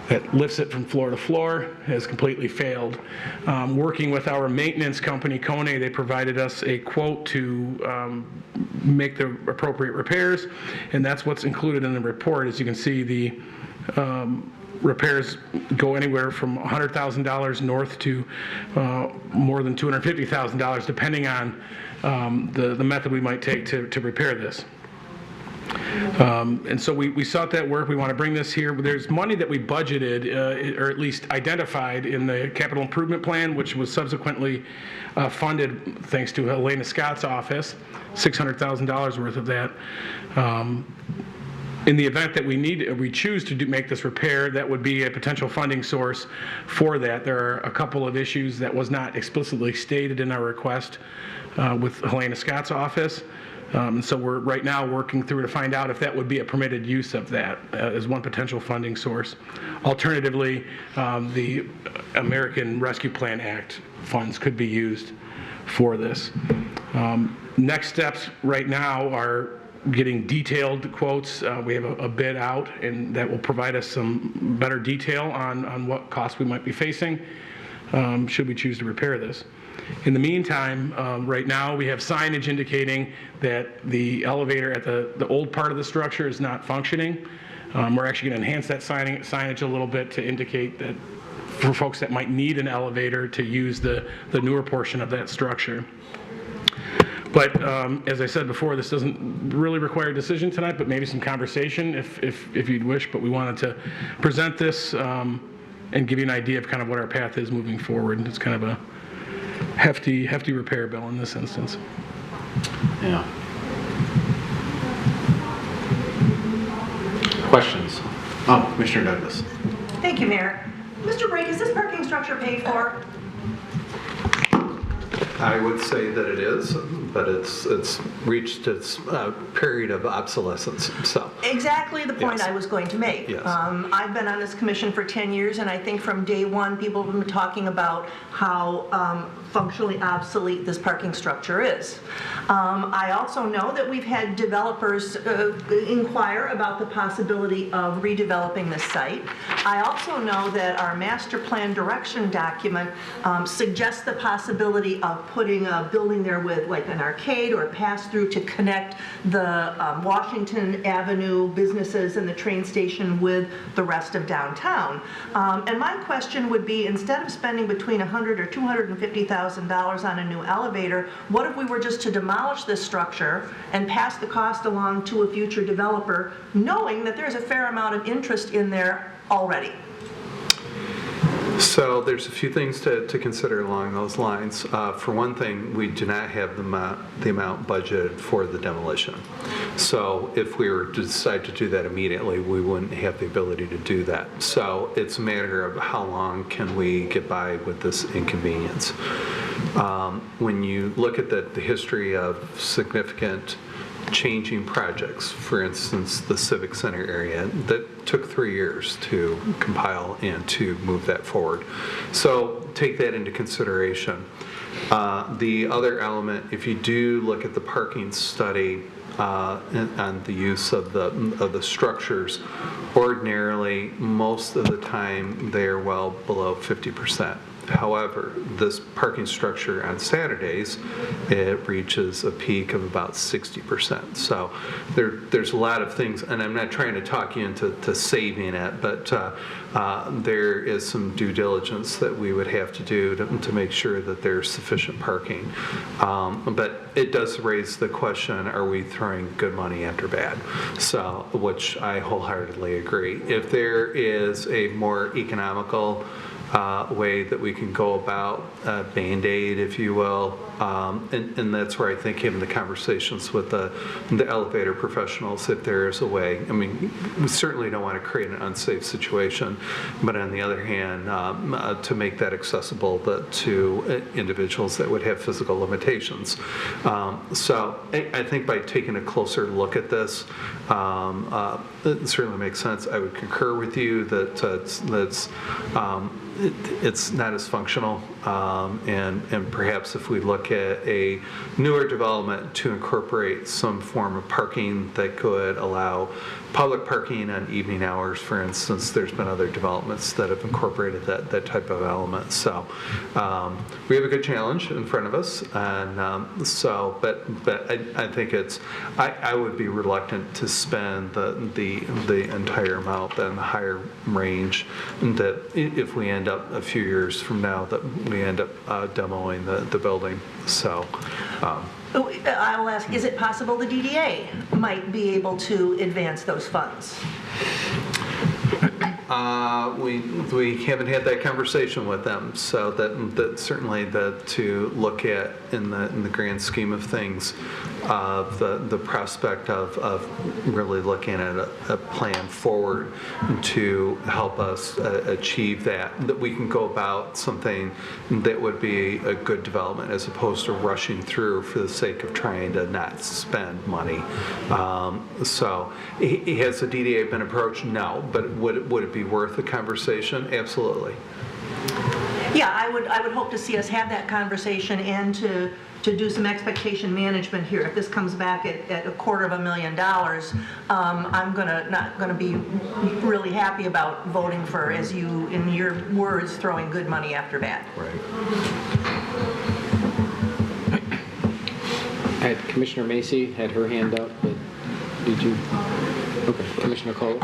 that lifts it from floor to floor has completely failed. Working with our maintenance company, Kone, they provided us a quote to make the appropriate repairs, and that's what's included in the report. As you can see, the repairs go anywhere from $100,000 north to more than $250,000, depending on the method we might take to repair this. And so we sought that work. We want to bring this here. There's money that we budgeted, or at least identified in the capital improvement plan, which was subsequently funded thanks to Helena Scott's office, $600,000 worth of that. In the event that we choose to make this repair, that would be a potential funding source for that. There are a couple of issues that was not explicitly stated in our request with Helena Scott's office. So we're right now working through to find out if that would be a permitted use of that as one potential funding source. Alternatively, the American Rescue Plan Act funds could be used for this. Next steps right now are getting detailed quotes. We have a bid out, and that will provide us some better detail on what costs we might be facing should we choose to repair this. In the meantime, right now we have signage indicating that the elevator at the old part of the structure is not functioning. We're actually going to enhance that signage a little bit to indicate that for folks that might need an elevator to use the newer portion of that structure. But as I said before, this doesn't really require a decision tonight, but maybe some conversation if you'd wish. But we wanted to present this and give you an idea of kind of what our path is moving forward. It's kind of a hefty repair bill in this instance. Yeah. Questions? Oh, Commissioner Douglas. Thank you, Mayor. Mr. Brake, is this parking structure paid for? I would say that it is, but it's reached its period of obsolescence, so. Exactly the point Yes. I was going to make. Yes. I've been on this commission for 10 years, and I think from day one, people have been talking about how functionally obsolete this parking structure is. I also know that we've had developers inquire about the possibility of redeveloping this site. I also know that our master plan direction document suggests the possibility of putting a building there with like an arcade or a pass-through to connect the Washington Avenue businesses and the train station with the rest of downtown. And my question would be, instead of spending between $100,000 or $250,000 on a new elevator, what if we were just to demolish this structure and pass the cost along to a future developer, knowing that there's a fair amount of interest in there already? So there's a few things to consider along those lines. For one thing, we do not have the amount budgeted for the demolition. So if we were to decide to do that immediately, we wouldn't have the ability to do that. So it's a matter of how long can we get by with this inconvenience. When you look at the history of significant changing projects, for instance, the Civic Center area, that took 3 years to compile and to move that forward. So take that into consideration. The other element, if you do look at the parking study and the use of the structures, ordinarily, most of the time, they're well below 50%. However, this parking structure on Saturdays, it reaches a peak of about 60%. So there's a lot of things, and I'm not trying to talk you into saving it, but there is some due diligence that we would have to do to make sure that there's sufficient parking. But it does raise the question, are we throwing good money after bad? So, which I wholeheartedly agree. If there is a more economical way that we can go about Band-Aid, if you will. And that's where I think having the conversations with the elevator professionals, if there is a way. I mean, we certainly don't want to create an unsafe situation, but on the other hand, to make that accessible to individuals that would have physical limitations. So I think by taking a closer look at this, it certainly makes sense. I would concur with you that it's not as functional, and perhaps if we look at a newer development to incorporate some form of parking that could allow public parking on evening hours, for instance. There's been other developments that have incorporated that type of element. So we have a good challenge in front of us, and but I think I would be reluctant to spend the entire amount in the higher range, that if we end up a few years from now that we end up demoing the building. So. I will ask, is it possible the DDA might be able to advance those funds? We haven't had that conversation with them, so that certainly to look at in the grand scheme of things, the prospect of really looking at a plan forward to help us achieve that we can go about something that would be a good development as opposed to rushing through for the sake of trying to not spend money. So has the DDA been approached? No, but would it be worth a conversation? Absolutely. Yeah, I would hope to see us have that conversation and to do some expectation management here. If this comes back at $250,000, I'm not gonna be really happy about voting for, as you, in your words, throwing good money after bad. Right. Commissioner Macy had her hand up, but did you? Okay, Commissioner Cole.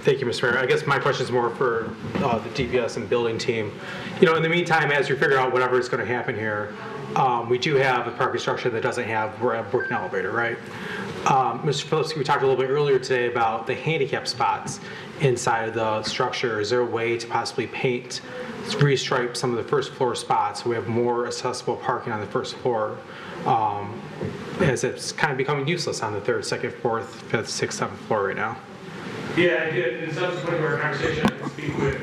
Thank you, Mr. Mayor. I guess my question is more for the DPS and building team. In the meantime, as you figure out whatever is going to happen here, we do have a parking structure that doesn't have a working elevator, right? Mr. Phillips, we talked a little bit earlier today about the handicap spots inside of the structure. Is there a way to possibly restripe some of the first floor spots so we have more accessible parking on the first floor, as it's kind of becoming useless on the third, second, fourth, fifth, sixth, seventh floor right now? Yeah, I did. In subsequent to our conversation, I did speak with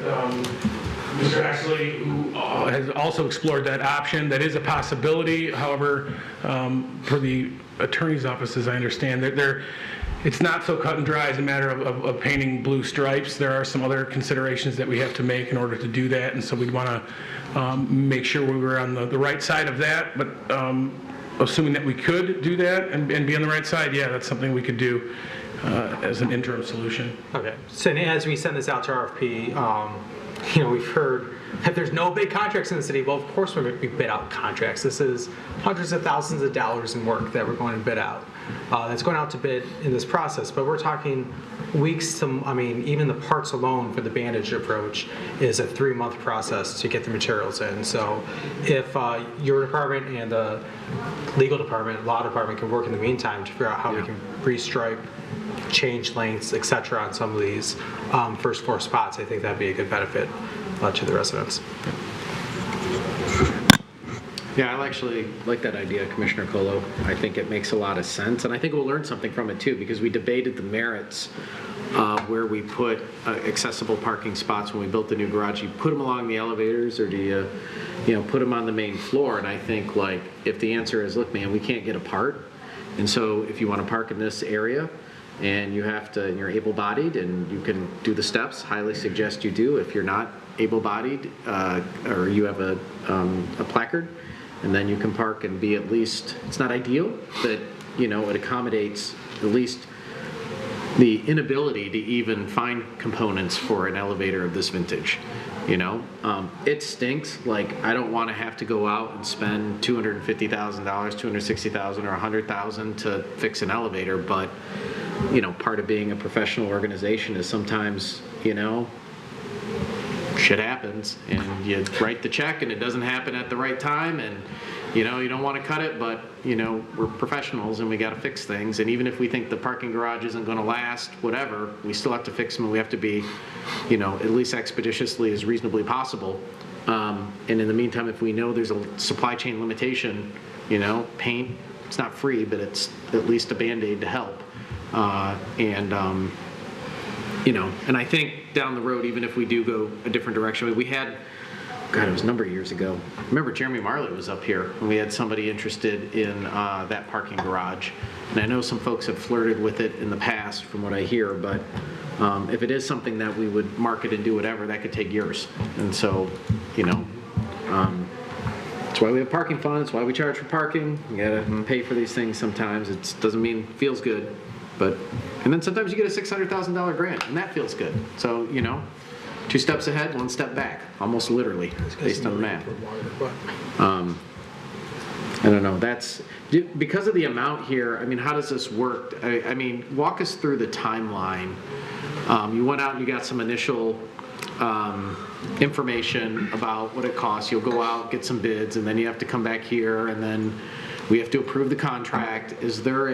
Mr. Exley, who has also explored that option. That is a possibility. However, per the attorney's office, as I understand, it's not so cut and dry as a matter of painting blue stripes. There are some other considerations that we have to make in order to do that, and so we'd want to make sure we were on the right side of that, but assuming that we could do that and be on the right side, yeah, that's something we could do as an interim solution. Okay. So as we send this out to RFP, we've heard that there's no big contracts in the city. Well, of course we bid out contracts. This is hundreds of thousands of dollars in work that we're going to bid out. That's going out to bid in this process, but we're talking weeks to, even the parts alone for the bandage approach is a 3-month process to get the materials in. So if your department and the legal department, law department can work in the meantime to figure out how we can restripe, change lengths, etc. on some of these first floor spots, I think that'd be a good benefit to the residents. Yeah, I actually like that idea, Commissioner Colo. I think it makes a lot of sense, and I think we'll learn something from it too, because we debated the merits of where we put accessible parking spots when we built the new garage. You put them along the elevators, or do you put them on the main floor? And I think, like, if the answer is, look, man, we can't get a part, and so if you want to park in this area, and you're able-bodied and you can do the steps, highly suggest you do. If you're not able-bodied or you have a placard, and then you can park and be at least, it's not ideal, but it accommodates at least the inability to even find components for an elevator of this vintage. It stinks. Like, I don't want to have to go out and spend $250,000, $260,000, or $100,000 to fix an elevator, but part of being a professional organization is sometimes, shit happens, and you write the check and it doesn't happen at the right time, and you don't want to cut it, but we're professionals and we got to fix things. And even if we think the parking garage isn't going to last, whatever, we still have to fix them, and we have to be at least expeditiously as reasonably possible. And in the meantime, if we know there's a supply chain limitation, paint, it's not free, but it's at least a Band-Aid to help. And I think down the road, even if we do go a different direction, we had, God, it was a number of years ago. Remember, Jeremy Marley was up here, and we had somebody interested in that parking garage. And I know some folks have flirted with it in the past, from what I hear, but if it is something that we would market and do whatever, that could take years. And so, that's why we have parking funds, why we charge for parking. You gotta pay for these things sometimes. It doesn't mean it feels good. And then sometimes you get a $600,000 grant, and that feels good. So, 2 steps ahead, 1 step back, almost literally, based on the math. I don't know, that's, because of the amount here, how does this work? Walk us through the timeline. You went out and you got some initial information about what it costs. You'll go out, get some bids, and then you have to come back here, and then we have to approve the contract. Is there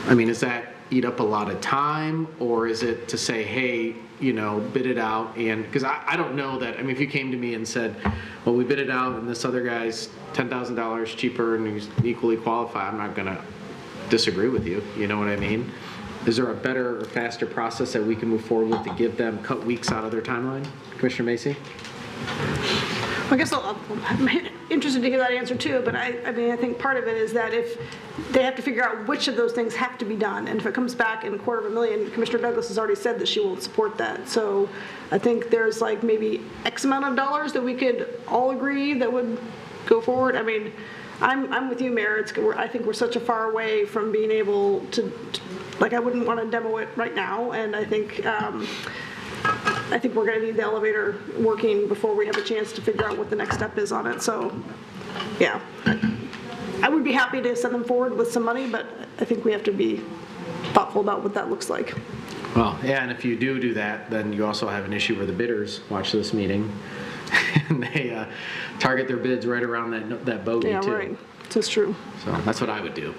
does that eat up a lot of time, or is it to say, hey, bid it out? And because I don't know that, if you came to me and said, well, we bid it out and this other guy's $10,000 cheaper and he's equally qualified, I'm not going to disagree with you. You know what I mean? Is there a better or faster process that we can move forward with to give them, cut weeks out of their timeline? Commissioner Macy? I guess I'm interested to hear that answer too, but I think part of it is that if they have to figure out which of those things have to be done, and if it comes back in $250,000, Commissioner Douglas has already said that she will support that. So I think there's like maybe X amount of dollars that we could all agree that would go forward. I'm with you, Mayor. I think we're such a far away from being able to I wouldn't want to demo it right now, and I think we're going to need the elevator working before we have a chance to figure out what the next step is on it. So, yeah, I would be happy to send them forward with some money, but I think we have to be thoughtful about what that looks like. Well, yeah, and if you do that, then you also have an issue where the bidders watch this meeting and they target their bids right around that bogey, too. Yeah, right. That's true. So that's what I would do,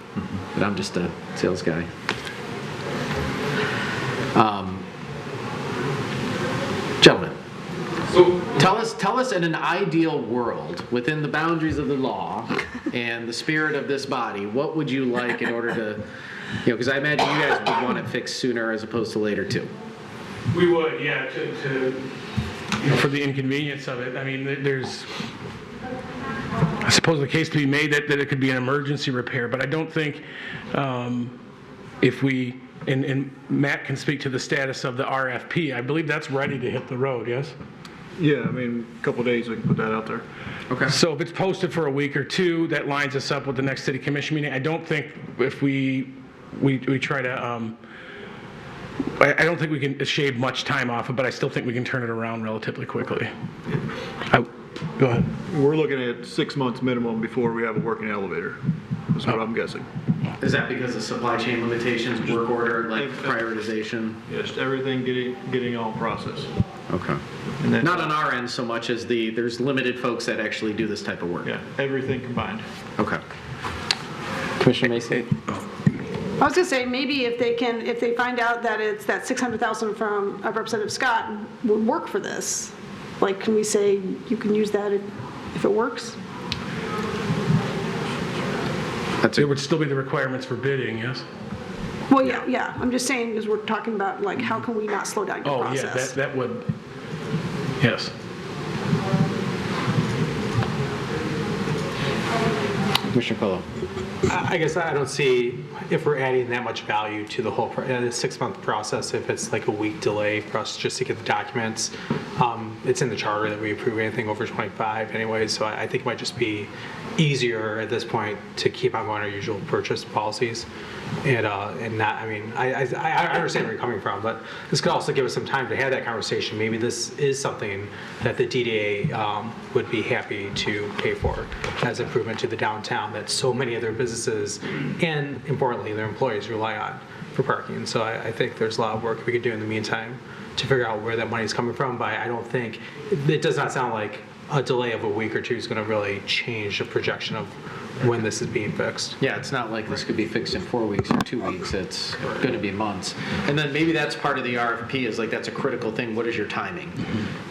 but I'm just a sales guy. Gentlemen, so tell us in an ideal world, within the boundaries of the law and the spirit of this body, what would you like in order to, because I imagine you guys would want it fixed sooner as opposed to later too. We would, yeah, for the inconvenience of it. There's I suppose the case to be made that it could be an emergency repair, but I don't think if we, and Matt can speak to the status of the RFP, I believe that's ready to hit the road, yes? Yeah, I mean, a couple days we can put that out there. Okay. So if it's posted for a week or two, that lines us up with the next city commission meeting. I don't think if we try to, I don't think we can shave much time off it, but I still think we can turn it around relatively quickly. Go ahead. We're looking at 6 months minimum before we have a working elevator, is what I'm guessing. Is that because of supply chain limitations, work order, like prioritization? Just everything getting all processed. Okay. And then, Not on our end so much as there's limited folks that actually do this type of work. Yeah, everything combined. Okay. Commissioner Macy? I was gonna say, maybe if they find out that it's that 600,000 from Representative Scott would work for this, like, can we say you can use that if it works? There would still be the requirements for bidding, yes? Well, yeah, I'm just saying, because we're talking about, like, how can we not slow down your process? Yeah, that would, yes. Commissioner Colo. I guess I don't see if we're adding that much value to the whole the 6-month process. If it's like a week delay for us just to get the documents, it's in the charter that we approve anything over 25 anyway. So I think it might just be easier at this point to keep on our usual purchase policies, and not. I mean, I understand where you're coming from, but this could also give us some time to have that conversation. Maybe this is something that the DDA would be happy to pay for as improvement to the downtown that so many of their businesses and importantly their employees rely on for parking. So I think there's a lot of work we could do in the meantime to figure out where that money is coming from. But I don't think it does not sound like a delay of a week or two is going to really change the projection of when this is being fixed. Yeah, it's not like this could be fixed in 4 weeks or 2 weeks. It's going to be months. And then maybe that's part of the RFP is like that's a critical thing. What is your timing?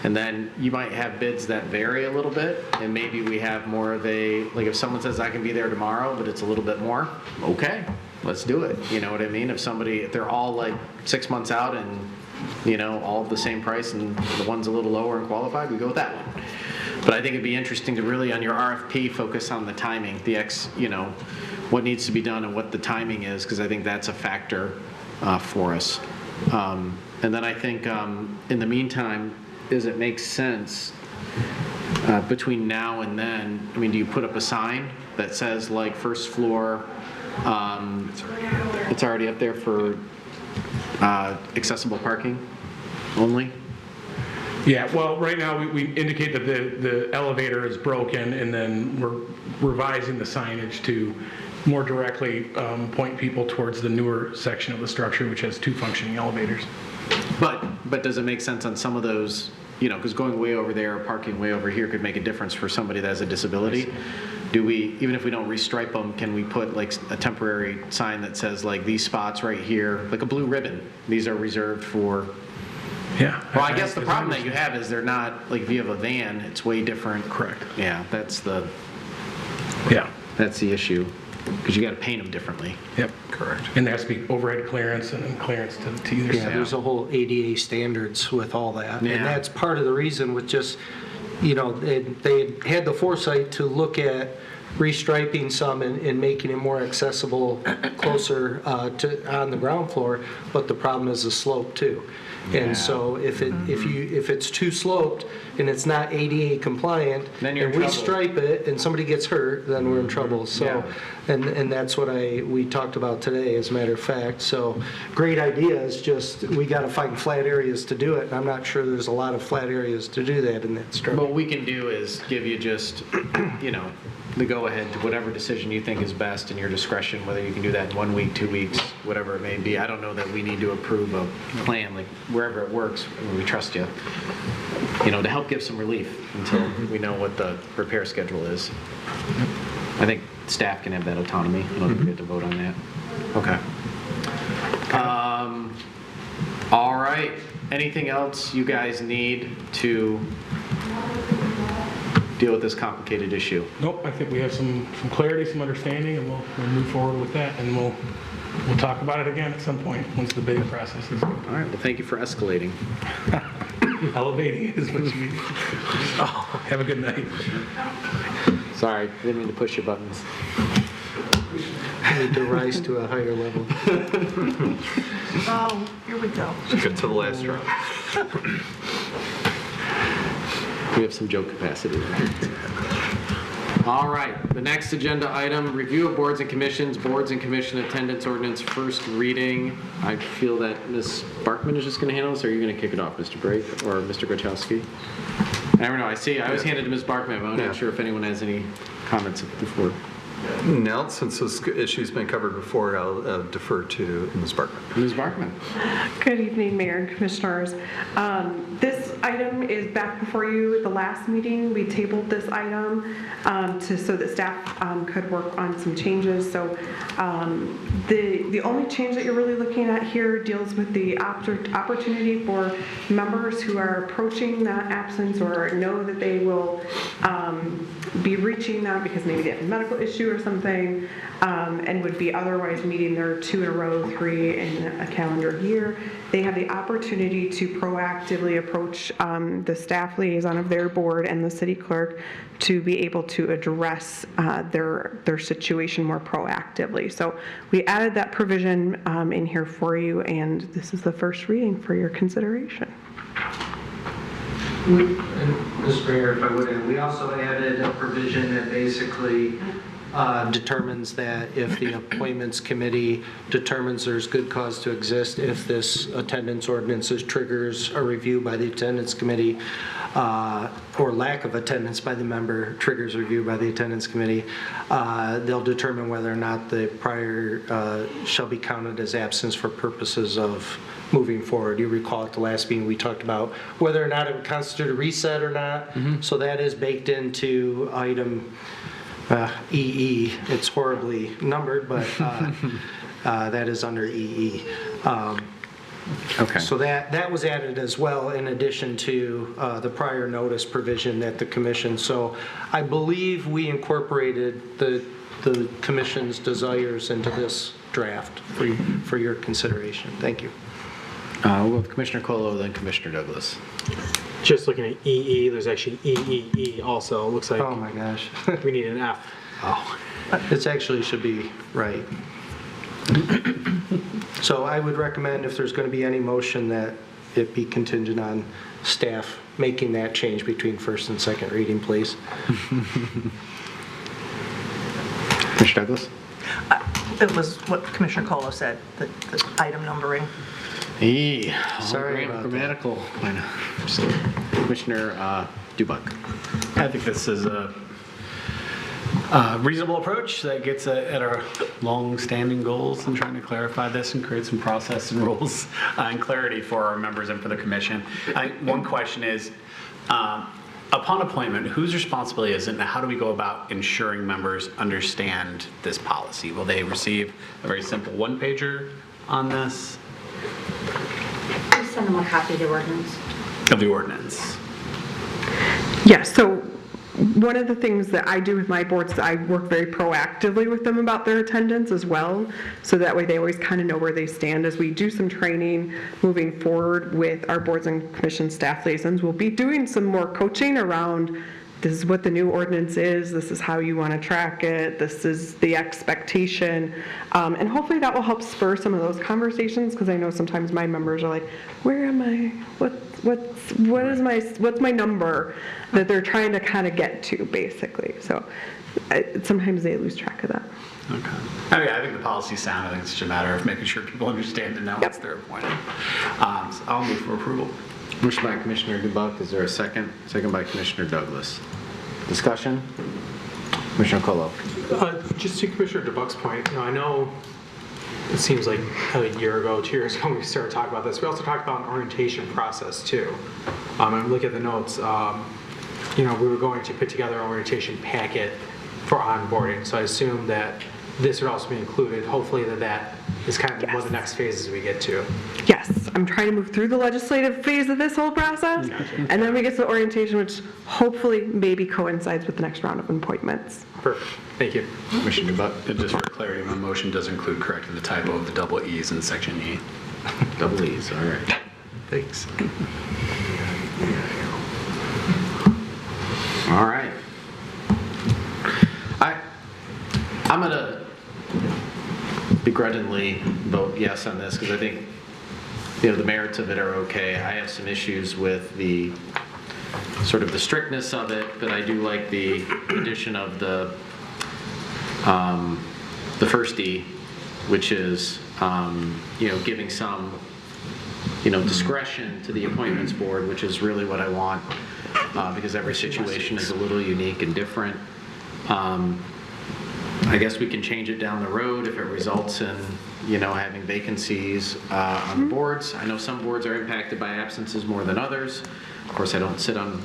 And then you might have bids that vary a little bit, and maybe we have more of a, like if someone says I can be there tomorrow, but it's a little bit more, okay, let's do it. You know what I mean? If they're all like 6 months out and, you know, all the same price and the one's a little lower and qualified, we go with that one. But I think it'd be interesting to really, on your RFP, focus on the timing, what needs to be done and what the timing is, because I think that's a factor for us. And then I think, in the meantime, does it make sense between now and then? I mean, do you put up a sign that says like first floor? It's already up there for accessible parking only? Yeah, well, right now, we indicate that the elevator is broken, and then we're revising the signage to more directly point people towards the newer section of the structure, which has 2 functioning elevators. But does it make sense on some of those, because going way over there, parking way over here could make a difference for somebody that has a disability? Do we, even if we don't restripe them, can we put like a temporary sign that says like these spots right here, like a blue ribbon, these are reserved for... Yeah. Well, I guess the problem that you have is they're not like via a van. It's way different. Correct. Yeah, that's the issue, because you got to paint them differently. Yep. Correct. And there has to be overhead clearance and then clearance to either side. Yeah, there's a whole ADA standards with all that. Yeah. And that's part of the reason with just, they had the foresight to look at restriping some and making it more accessible closer to on the ground floor, but the problem is the slope too. And so if it's too sloped and it's not ADA compliant, then you're in and we trouble. stripe it and somebody gets hurt, then we're in trouble. So, and that's what we talked about today, as a matter of fact. So, great idea. It's just we got to find flat areas to do it, and I'm not sure there's a lot of flat areas to do that in that structure. What we can do is give you just, the go-ahead to whatever decision you think is best in your discretion, whether you can do that in 1 week, 2 weeks, whatever it may be. I don't know that we need to approve a plan, like wherever it works, we trust you, to help give some relief until we know what the repair schedule is. I think staff can have that autonomy. I don't think we get to vote on that. Okay. All right. Anything else you guys need to deal with this complicated issue? Nope, I think we have some clarity, some understanding, and we'll move forward with that, and we'll talk about it again at some point once the bidding process is complete. All right, well, thank you for escalating. Elevating is what you mean. Have a good night. Sorry, I didn't mean to push your buttons. I need to rise to a higher level. Oh, here we go. Get to the last round. We have some joke capacity there. All right, the next agenda item, review of boards and commission attendance ordinance, first reading. I feel that Ms. Barkman is just going to handle this, or are you going to kick it off, Mr. Brake or Mr. Grachowski? I never know. I was handed to Ms. Barkman, but I'm not sure if anyone has any comments before. No, since this issue's been covered before, I'll defer to Ms. Barkman. Ms. Barkman. Good evening, Mayor and Commissioners. This item is back before you at the last meeting. We tabled this item so that staff could work on some changes. So the only change that you're really looking at here deals with the opportunity for members who are approaching that absence or know that they will be reaching that because maybe they have a medical issue or something, and would be otherwise meeting their 2 in a row, 3 in a calendar year. They have the opportunity to proactively approach the staff liaison of their board and the city clerk to be able to address their situation more proactively. So we added that provision in here for you, and this is the first reading for your consideration. Mr. Mayor, if I would, we also added a provision that basically determines that if the appointments committee determines there's good cause to exist, if this attendance ordinances triggers a review by the attendance committee, or lack of attendance by the member triggers review by the attendance committee, they'll determine whether or not the prior shall be counted as absence for purposes of moving forward. You recall at the last meeting we talked about whether or not it would constitute a reset or not. So that is baked into item EE. It's horribly numbered, but that is under EE. Okay. So that was added as well in addition to the prior notice provision that the commission. So I believe we incorporated the commission's desires into this draft for your consideration. Thank you. We'll go with Commissioner Colo, then Commissioner Douglas. Just looking at EE, there's actually EEE also. It looks like oh my gosh, we need an F. Oh, it actually should be right. So I would recommend if there's going to be any motion that it be contingent on staff making that change between first and second reading, please. Commissioner Douglas? It was what Commissioner Colo said, the item numbering. Sorry about grammatical. Commissioner Dubuck. I think this is a reasonable approach that gets at our long-standing goals in trying to clarify this and create some process and rules and clarity for our members and for the commission. One question is, upon appointment, whose responsibility is it, and how do we go about ensuring members understand this policy? Will they receive a very simple one-pager on this? Just send them a copy of the ordinance. Of the ordinance. Yes, so one of the things that I do with my boards is I work very proactively with them about their attendance as well. So that way they always kind of know where they stand as we do some training moving forward with our boards and commission staff liaisons. We'll be doing some more coaching around this is what the new ordinance is, this is how you want to track it, this is the expectation. And hopefully that will help spur some of those conversations, because I know sometimes my members are like, where am I? What's my number that they're trying to kind of get to, basically. So sometimes they lose track of that. Okay. I think the policy's sound. I think it's just a matter of making sure people understand and know what's their appointment. So I'll move for approval. Motion by Commissioner Dubuck. Is there a second? Second by Commissioner Douglas. Discussion? Commissioner Colo. Just to Commissioner Dubuck's point, I know it seems like a year ago, 2 years ago, when we started talking about this. We also talked about an orientation process too. I'm looking at the notes. We were going to put together an orientation packet for onboarding. So I assume that this would also be included. Hopefully that is kind of one of the next phases we get to. Yes, I'm trying to move through the legislative phase of this whole process, and then we get to the orientation, which hopefully maybe coincides with the next round of appointments. Perfect. Thank you. Commissioner Dubuck. And just for clarity, my motion does include correcting the typo of the double E's in section E. Double E's, all right. Thanks. All right. I'm going to begrudgingly vote yes on this because I think, the merits of it are okay. I have some issues with the sort of the strictness of it, but I do like the addition of the first D, which is, giving some, discretion to the appointments board, which is really what I want, because every situation is a little unique and different. I guess we can change it down the road if it results in, having vacancies on the boards. I know some boards are impacted by absences more than others. Of course, I don't sit on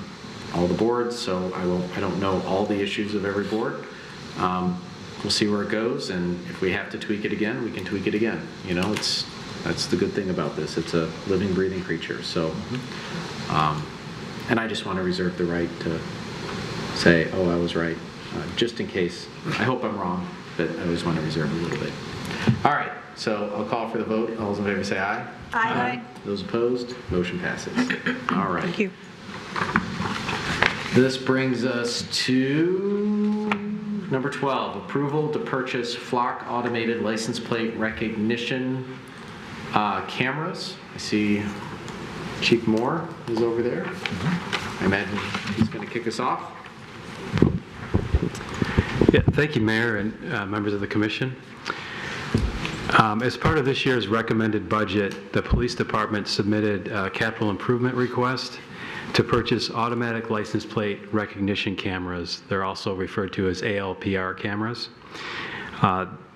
all the boards, so I don't know all the issues of every board. We'll see where it goes, and if we have to tweak it again, we can tweak it again. That's the good thing about this. It's a living, breathing creature. So, and I just want to reserve the right to say, oh, I was right, just in case. I hope I'm wrong, but I always want to reserve a little bit. All right, so I'll call for the vote. All those in favor say aye. Aye. Those opposed, motion passes. All right. Thank you. This brings us to number 12, approval to purchase Flock automated license plate recognition cameras. I see Chief Moore is over there. I imagine he's going to kick us off. Yeah, thank you, Mayor and members of the Commission. As part of this year's recommended budget, the Police Department submitted a capital improvement request to purchase automatic license plate recognition cameras. They're also referred to as ALPR cameras.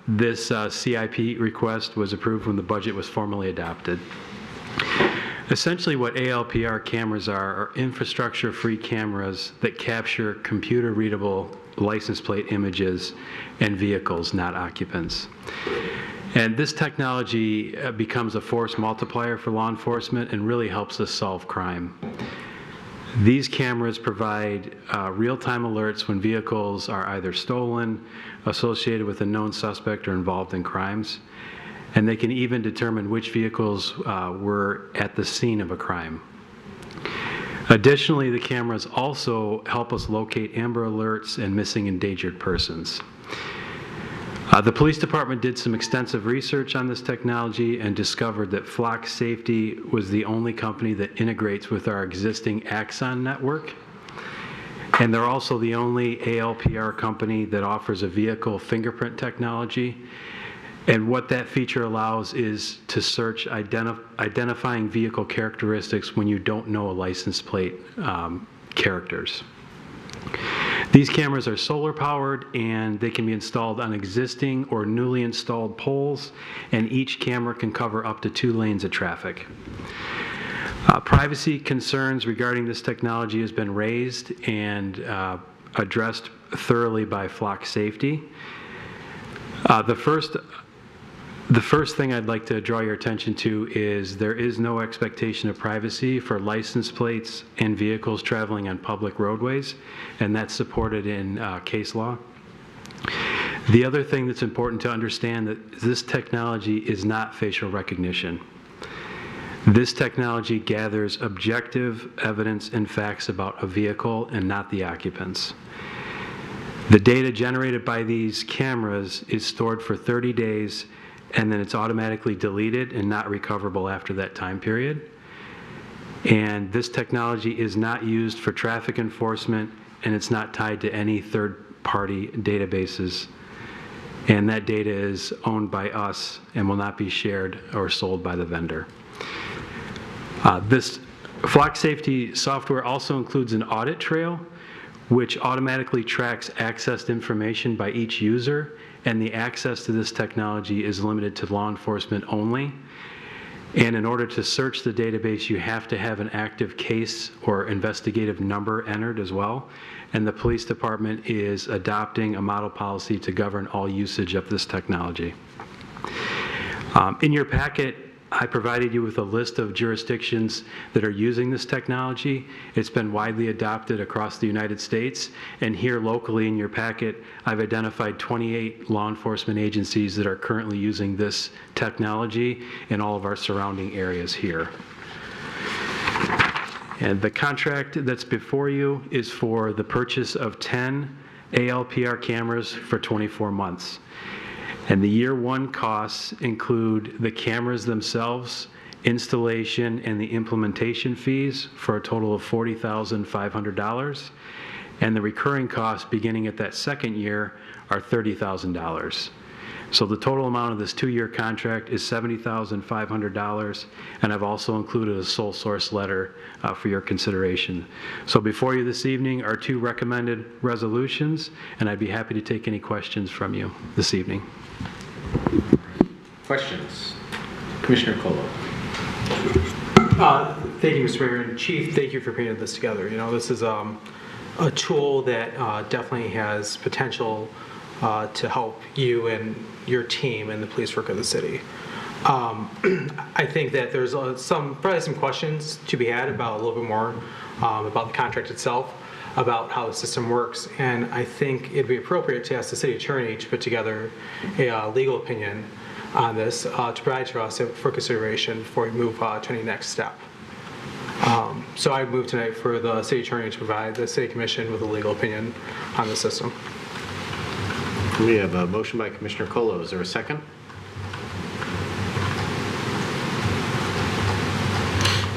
This CIP request was approved when the budget was formally adopted. Essentially, what ALPR cameras are infrastructure-free cameras that capture computer-readable license plate images and vehicles, not occupants. And this technology becomes a force multiplier for law enforcement and really helps us solve crime. These cameras provide real-time alerts when vehicles are either stolen, associated with a known suspect, or involved in crimes. And they can even determine which vehicles were at the scene of a crime. Additionally, the cameras also help us locate Amber Alerts and missing endangered persons. The police department did some extensive research on this technology and discovered that Flock Safety was the only company that integrates with our existing Axon network. And they're also the only ALPR company that offers a vehicle fingerprint technology. And what that feature allows is to search identifying vehicle characteristics when you don't know a license plate characters. These cameras are solar powered and they can be installed on existing or newly installed poles, and each camera can cover up to 2 lanes of traffic. Privacy concerns regarding this technology has been raised and addressed thoroughly by Flock Safety. The first thing I'd like to draw your attention to is there is no expectation of privacy for license plates and vehicles traveling on public roadways, and that's supported in case law. The other thing that's important to understand that this technology is not facial recognition. This technology gathers objective evidence and facts about a vehicle and not the occupants. The data generated by these cameras is stored for 30 days and then it's automatically deleted and not recoverable after that time period. And this technology is not used for traffic enforcement, and it's not tied to any third-party databases. And that data is owned by us and will not be shared or sold by the vendor. This Flock Safety software also includes an audit trail, which automatically tracks accessed information by each user, and the access to this technology is limited to law enforcement only. And in order to search the database, you have to have an active case or investigative number entered as well. And the police department is adopting a model policy to govern all usage of this technology. In your packet, I provided you with a list of jurisdictions that are using this technology. It's been widely adopted across the United States, and here locally in your packet, I've identified 28 law enforcement agencies that are currently using this technology in all of our surrounding areas here. And the contract that's before you is for the purchase of 10 ALPR cameras for 24 months. And the year one costs include the cameras themselves, installation, and the implementation fees for a total of $40,500. And the recurring costs beginning at that second year are $30,000. So the total amount of this 2-year contract is $70,500, and I've also included a sole source letter for your consideration. So before you this evening are 2 recommended resolutions, and I'd be happy to take any questions from you this evening. Questions? Commissioner Colo. Thank you, Mr. Mayor, and Chief, thank you for putting this together. You know, this is a tool that definitely has potential to help you and your team and the police work of the city. I think that there's probably some questions to be had about a little bit more about the contract itself, about how the system works, and I think it'd be appropriate to ask the city attorney to put together a legal opinion on this to provide to us for consideration before we move to any next step. So I move tonight for the city attorney to provide the city commission with a legal opinion on the system. We have a motion by Commissioner Colo. Is there a second?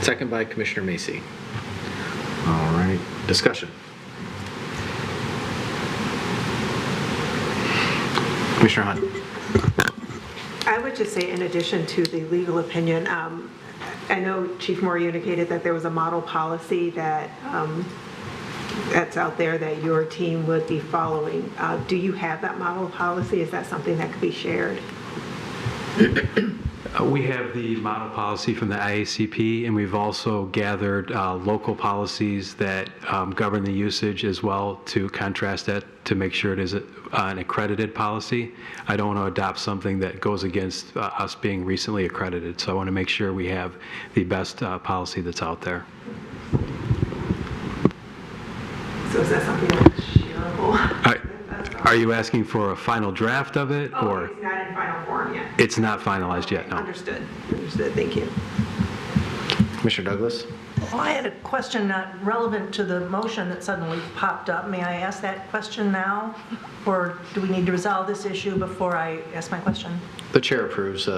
Second by Commissioner Macy. All right. Discussion. Commissioner Hunt. I would just say, in addition to the legal opinion, I know Chief Moore indicated that there was a model policy that that's out there that your team would be following. Do you have that model policy? Is that something that could be shared? We have the model policy from the IACP, and we've also gathered local policies that govern the usage as well to contrast that to make sure it is an accredited policy. I don't want to adopt something that goes against us being recently accredited, so I want to make sure we have the best policy that's out there. So is that something that's shareable? Are you asking for a final draft of it, or? It's not in final form yet. It's not finalized yet, no. Understood. Understood. Thank you. Commissioner Douglas. Well, I had a question not relevant to the motion that suddenly popped up. May I ask that question now? Or do we need to resolve this issue before I ask my question? The chair approves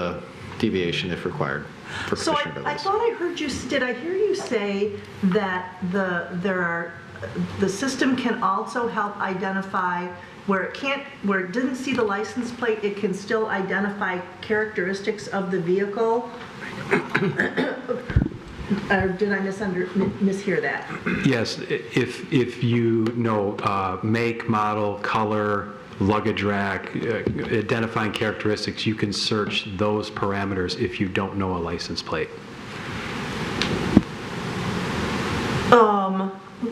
deviation if required for So Commissioner I Douglas. thought I heard you, did I hear you say that the system can also help identify where it didn't see the license plate, it can still identify characteristics of the vehicle? Or did I mishear that? Yes, if you know make, model, color, luggage rack, identifying characteristics, you can search those parameters if you don't know a license plate.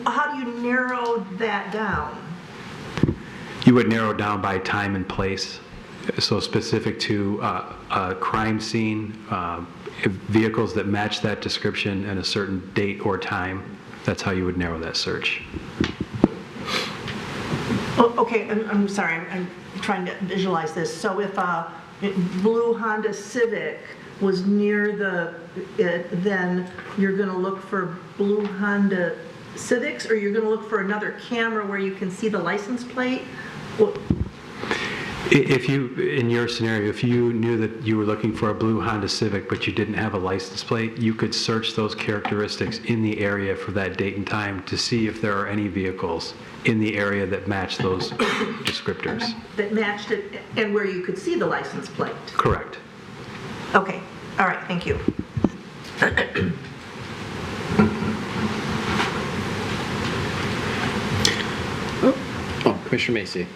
How do you narrow that down? You would narrow down by time and place, so specific to a crime scene, vehicles that match that description and a certain date or time. That's how you would narrow that search. Oh, okay, I'm sorry, I'm trying to visualize this. So if a blue Honda Civic was near then you're going to look for blue Honda Civics, or you're going to look for another camera where you can see the license plate? If you, in your scenario, if you knew that you were looking for a blue Honda Civic but you didn't have a license plate, you could search those characteristics in the area for that date and time to see if there are any vehicles in the area that match those descriptors. That matched it, and where you could see the license plate? Correct. Okay, all right, thank you. Oh, Commissioner Macy.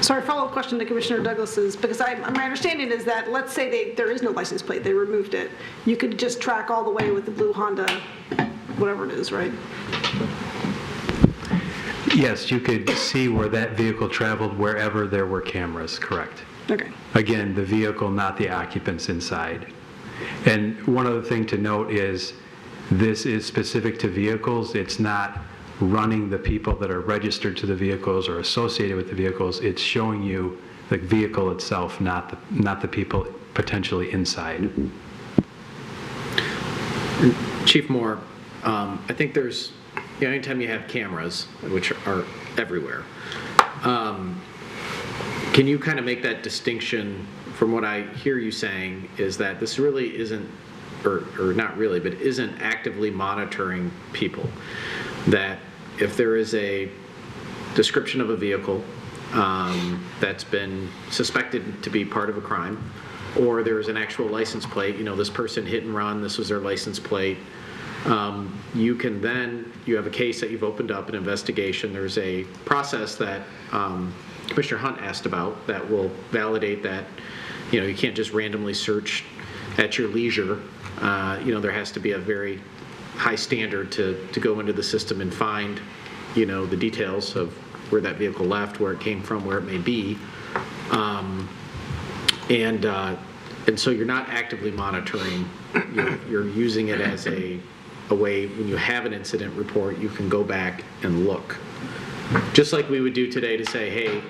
Sorry, follow-up question to Commissioner Douglas's, because my understanding is that, let's say there is no license plate, they removed it, you could just track all the way with the blue Honda, whatever it is, right? Yes, you could see where that vehicle traveled wherever there were cameras, correct. Okay. Again, the vehicle, not the occupants inside. And one other thing to note is this is specific to vehicles. It's not running the people that are registered to the vehicles or associated with the vehicles. It's showing you the vehicle itself, not the people potentially inside. Chief Moore, I think there's, anytime you have cameras, which are everywhere, Can you kind of make that distinction from what I hear you saying is that this really isn't, or not really, but isn't actively monitoring people? That if there is a description of a vehicle that's been suspected to be part of a crime, or there is an actual license plate, this person hit and run, this was their license plate, you can then, you have a case that you've opened up, an investigation, there's a process that Commissioner Hunt asked about that will validate that, you can't just randomly search at your leisure. There has to be a very high standard to go into the system and find, the details of where that vehicle left, where it came from, where it may be. And so you're not actively monitoring, you're using it as a way, when you have an incident report, you can go back and look. Just like we would do today to say, hey,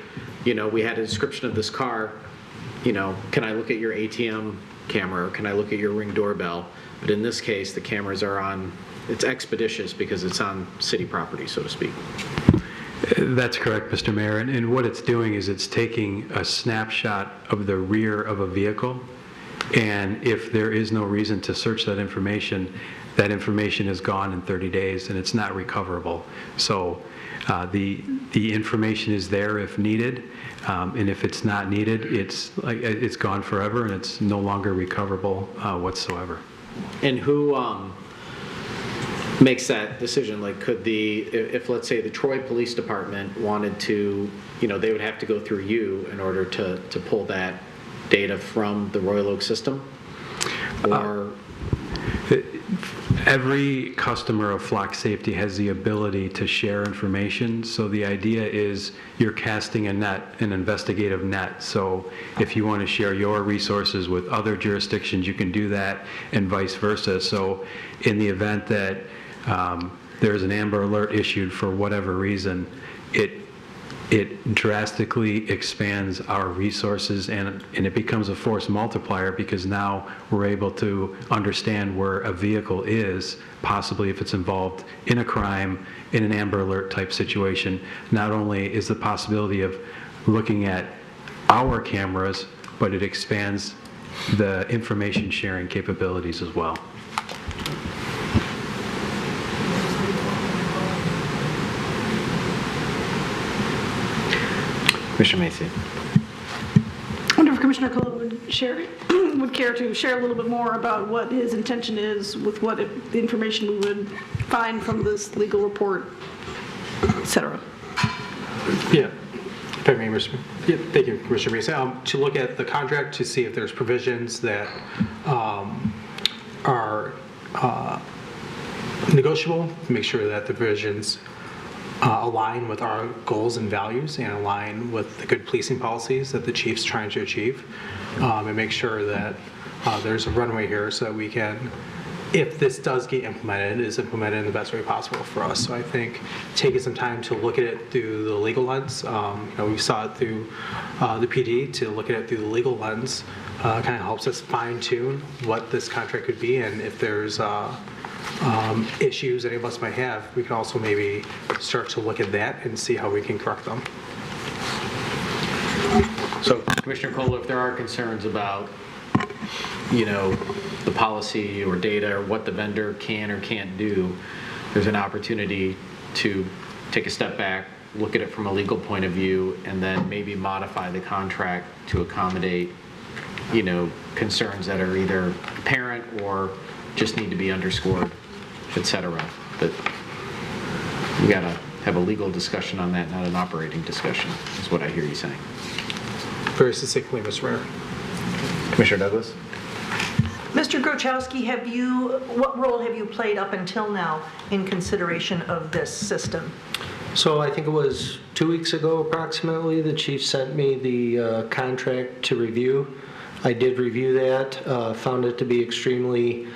we had a description of this car, can I look at your ATM camera, or can I look at your Ring doorbell? But in this case, the cameras are on, it's expeditious because it's on city property, so to speak. That's correct, Mr. Mayor. And what it's doing is it's taking a snapshot of the rear of a vehicle, and if there is no reason to search that information is gone in 30 days and it's not recoverable. So the information is there if needed, and if it's not needed, it's gone forever and it's no longer recoverable whatsoever. And who makes that decision? Like, could if let's say the Troy Police Department wanted to, they would have to go through you in order to pull that data from the Royal Oak system? Or every customer of Flock Safety has the ability to share information. So the idea is you're casting a net, an investigative net. So if you want to share your resources with other jurisdictions, you can do that, and vice versa. So in the event that there's an Amber Alert issued for whatever reason, it drastically expands our resources, and it becomes a force multiplier, because now we're able to understand where a vehicle is, possibly if it's involved in a crime, in an Amber Alert type situation. Not only is the possibility of looking at our cameras, but it expands the information sharing capabilities as well. Commissioner Macy. I wonder if Commissioner Cullen would care to share a little bit more about what his intention is with the information we would find from this legal report, et cetera. Yeah. If I may, Mr. Yeah, thank you, Commissioner Macy. To look at the contract to see if there's provisions that are negotiable, make sure that the provisions align with our goals and values and align with the good policing policies that the chief's trying to achieve, and make sure that there's a runway here so that we can, if this does get implemented, is implemented in the best way possible for us. So I think taking some time to look at it through the legal lens, we saw it through the PD, to look at it through the legal lens kind of helps us fine tune what this contract could be, and if there's issues any of us might have, we can also maybe start to look at that and see how we can correct them. So, Commissioner Kohler, if there are concerns about, the policy or data or what the vendor can or can't do, there's an opportunity to take a step back, look at it from a legal point of view, and then maybe modify the contract to accommodate, concerns that are either apparent or just need to be underscored, et cetera. But we got to have a legal discussion on that, not an operating discussion, is what I hear you saying. Very succinctly, Mr. Mayor. Commissioner Douglas? Mr. Grochowski, what role have you played up until now in consideration of this system? So I think it was 2 weeks ago approximately, the chief sent me the contract to review. I did review that, found it to be extremely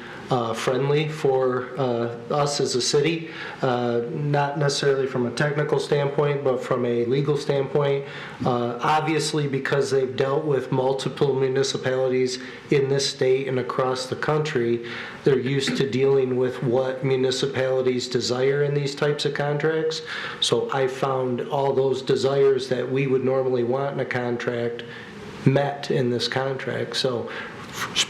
friendly for us as a city, not necessarily from a technical standpoint, but from a legal standpoint. Obviously, because they've dealt with multiple municipalities in this state and across the country, they're used to dealing with what municipalities desire in these types of contracts. So I found all those desires that we would normally want in a contract met in this contract. So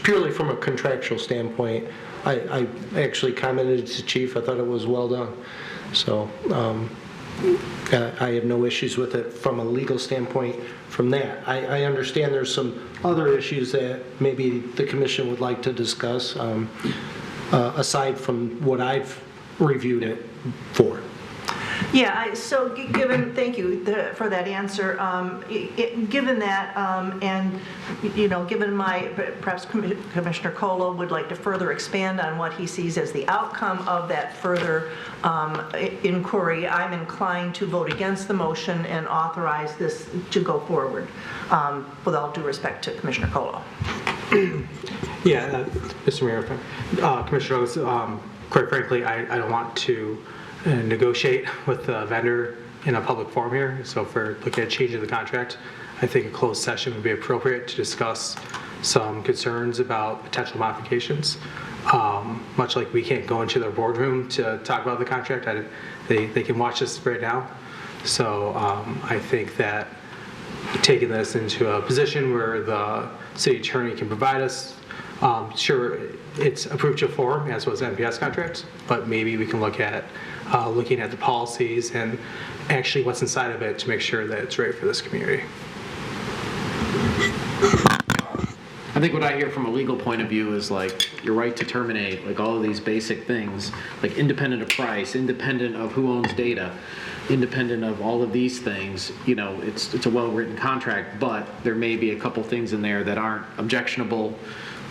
purely from a contractual standpoint, I actually commented to Chief. I thought it was well done. So I have no issues with it from a legal standpoint from that. I understand there's some other issues that maybe the commission would like to discuss aside from what I've reviewed it for. Yeah, so thank you for that answer. Given that, and, given perhaps Commissioner Colo would like to further expand on what he sees as the outcome of that further inquiry, I'm inclined to vote against the motion and authorize this to go forward, with all due respect to Commissioner Colo. Yeah, Mr. Mayor, Commissioner Douglas, quite frankly, I don't want to negotiate with the vendor in a public forum here. So if we're looking at changing the contract, I think a closed session would be appropriate to discuss some concerns about potential modifications. Much like we can't go into their boardroom to talk about the contract, they can watch this right now. So I think that taking this into a position where the city attorney can provide us, sure, it's approved to form as was NPS contracts, but maybe we can look at looking at the policies and actually what's inside of it to make sure that it's right for this community. I think what I hear from a legal point of view is like your right to terminate, like all of these basic things, like independent of price, independent of who owns data, independent of all of these things. It's a well-written contract, but there may be a couple things in there that aren't objectionable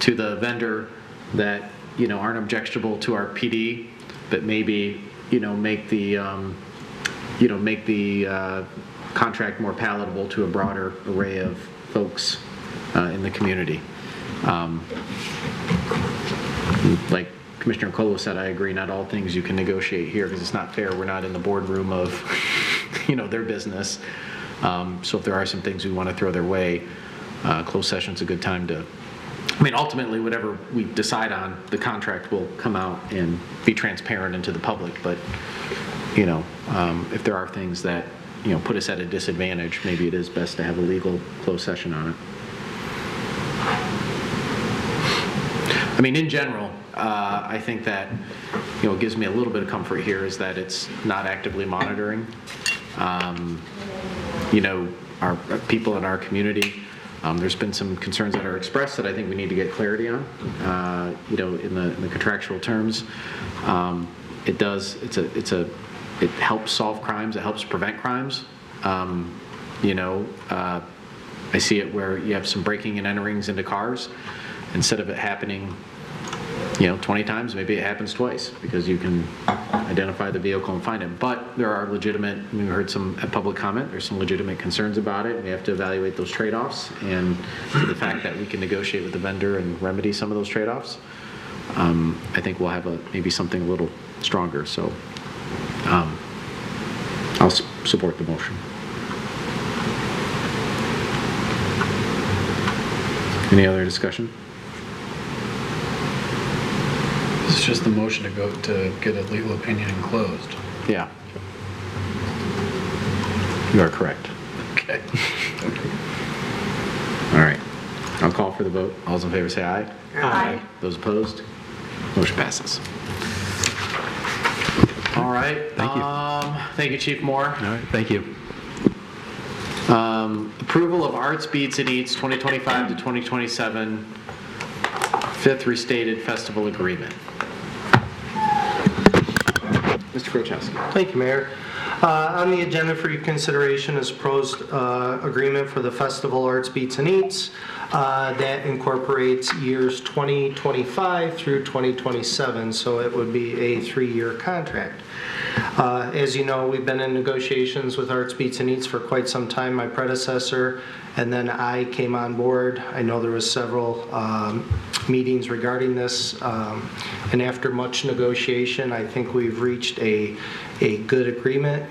to the vendor, that aren't objectionable to our PD, but maybe make the contract more palatable to a broader array of folks in the community. Like Commissioner Colo said, I agree, not all things you can negotiate here because it's not fair. We're not in the boardroom of their business. So if there are some things we want to throw their way, closed session's a good time to, ultimately, whatever we decide on, the contract will come out and be transparent into the public. But, if there are things that, put us at a disadvantage, maybe it is best to have a legal closed session on it. In general, I think that, what gives me a little bit of comfort here is that it's not actively monitoring, our people in our community. There's been some concerns that are expressed that I think we need to get clarity on, in the contractual terms. It helps solve crimes, it helps prevent crimes. I see it where you have some breaking and enterings into cars. Instead of it happening 20 times, maybe it happens twice because you can identify the vehicle and find it. But there are legitimate, we heard some public comment, there's some legitimate concerns about it. We have to evaluate those trade-offs, and the fact that we can negotiate with the vendor and remedy some of those trade-offs, I think we'll have maybe something a little stronger. So I'll support the motion. Any other discussion? It's just the motion to go to get a legal opinion and closed. Yeah. You are correct. Okay. All right. I'll call for the vote. All those in favor say aye. Aye. Those opposed? Motion passes. All right. Thank you. Thank you, Chief Moore. All right, thank you. Approval of Arts, Beats, and Eats 2025 to 2027 Fifth Restated Festival Agreement. Mr. Krochowski. Thank you, Mayor. On the agenda for your consideration is proposed agreement for the Festival Arts, Beats, and Eats. that incorporates years 2025 through 2027, so it would be a 3-year contract. As you know, we've been in negotiations with Arts, Beats, and Eats for quite some time. My predecessor, and then I came on board. I know there was several meetings regarding this, and after much negotiation, I think we've reached a good agreement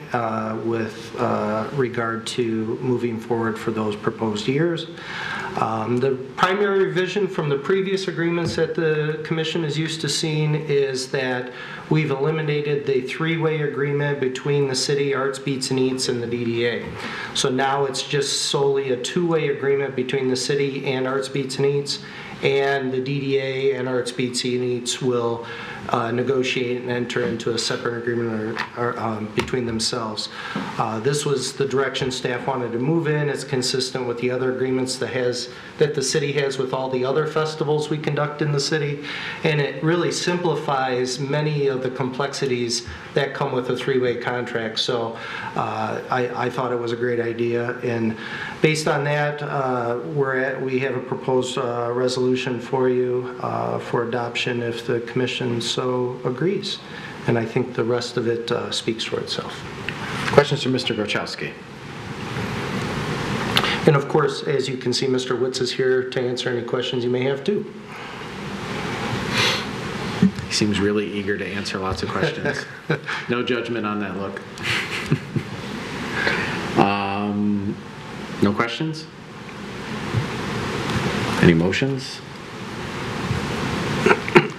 with regard to moving forward for those proposed years. The primary revision from the previous agreements that the commission is used to seeing is that we've eliminated the 3-way agreement between the city, Arts, Beats, and Eats, and the DDA. So now it's just solely a 2-way agreement between the city and Arts, Beats, and Eats, and the DDA and Arts, Beats, and Eats will negotiate and enter into a separate agreement between themselves. This was the direction staff wanted to move in. It's consistent with the other agreements that the city has with all the other festivals we conduct in the city, and it really simplifies many of the complexities that come with a 3-way contract. So I thought it was a great idea, and based on that, we have a proposed resolution for you for adoption if the commission so agrees. And I think the rest of it speaks for itself. Questions from Mr. Grochowski? And of course, as you can see, Mr. Witz is here to answer any questions you may have too. He seems really eager to answer lots of questions. No judgment on that look. No questions? Any motions?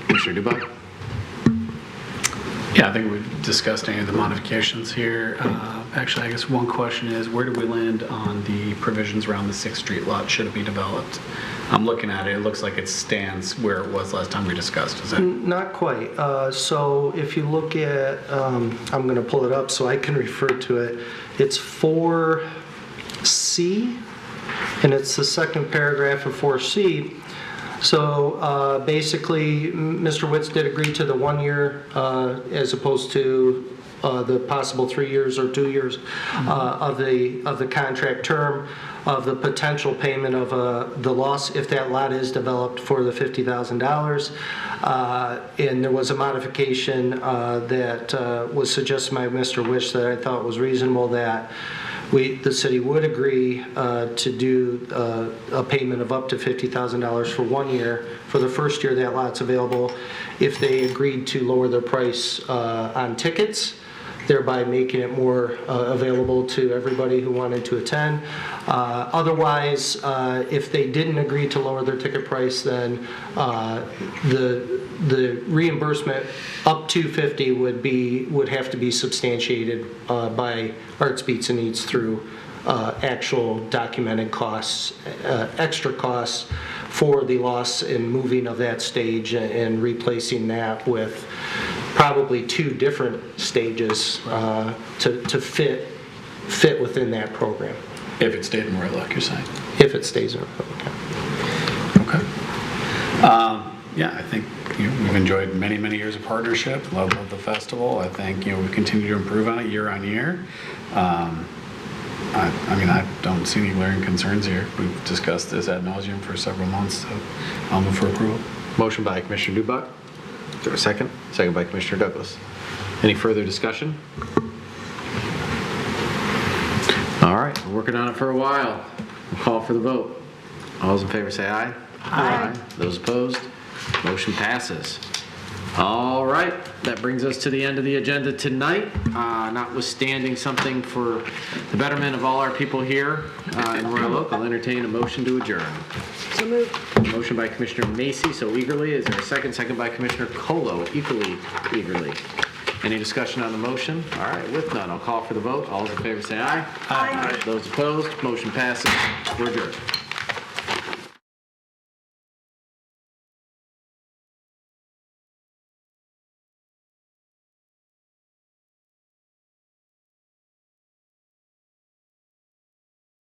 Commissioner Dubak? Yeah, I think we've discussed any of the modifications here. Actually, I guess one question is, where do we land on the provisions around the 6th Street lot? Should it be developed? I'm looking at it. It looks like it stands where it was last time we discussed. Is it? Not quite. So if you look at, I'm going to pull it up so I can refer to it. It's 4C, and it's the second paragraph of 4C. So basically, Mr. Witz did agree to the 1 year as opposed to the possible 3 years or 2 years of the contract term of the potential payment of the loss if that lot is developed for the $50,000. And there was a modification that was suggested by Mr. Witz that I thought was reasonable, that the city would agree to do a payment of up to $50,000 for 1 year. For the first year that lot's available, if they agreed to lower their price on tickets, thereby making it more available to everybody who wanted to attend. Otherwise, if they didn't agree to lower their ticket price, then the reimbursement up to $50 would have to be substantiated by Arts, Beats, and Eats through actual documented costs, extra costs for the loss in moving of that stage and replacing that with probably 2 different stages to fit within that program. If it stayed in Royal Oak, you're saying? If it stays in Royal Oak. Okay. Yeah, I think we've enjoyed many, many years of partnership. Love the festival. I think we continue to improve on it year on year. I don't see any glaring concerns here. We've discussed this ad nauseum for several months, so I'll move for approval. Motion by Commissioner Dubak. Is there a second? Second by Commissioner Douglas. Any further discussion? All right, we're working on it for a while. We'll call for the vote. All those in favor say aye. Aye. Those opposed? Motion passes. All right, that brings us to the end of the agenda tonight. Notwithstanding something for the betterment of all our people here in Royal Oak, I'll entertain a motion to adjourn. So moved. Motion by Commissioner Macy, so eagerly. Is there a second? Second by Commissioner Colo, equally eagerly. Any discussion on the motion? All right, with none, I'll call for the vote. All those in favor say aye. Aye. Those opposed, motion passes. We're adjourned.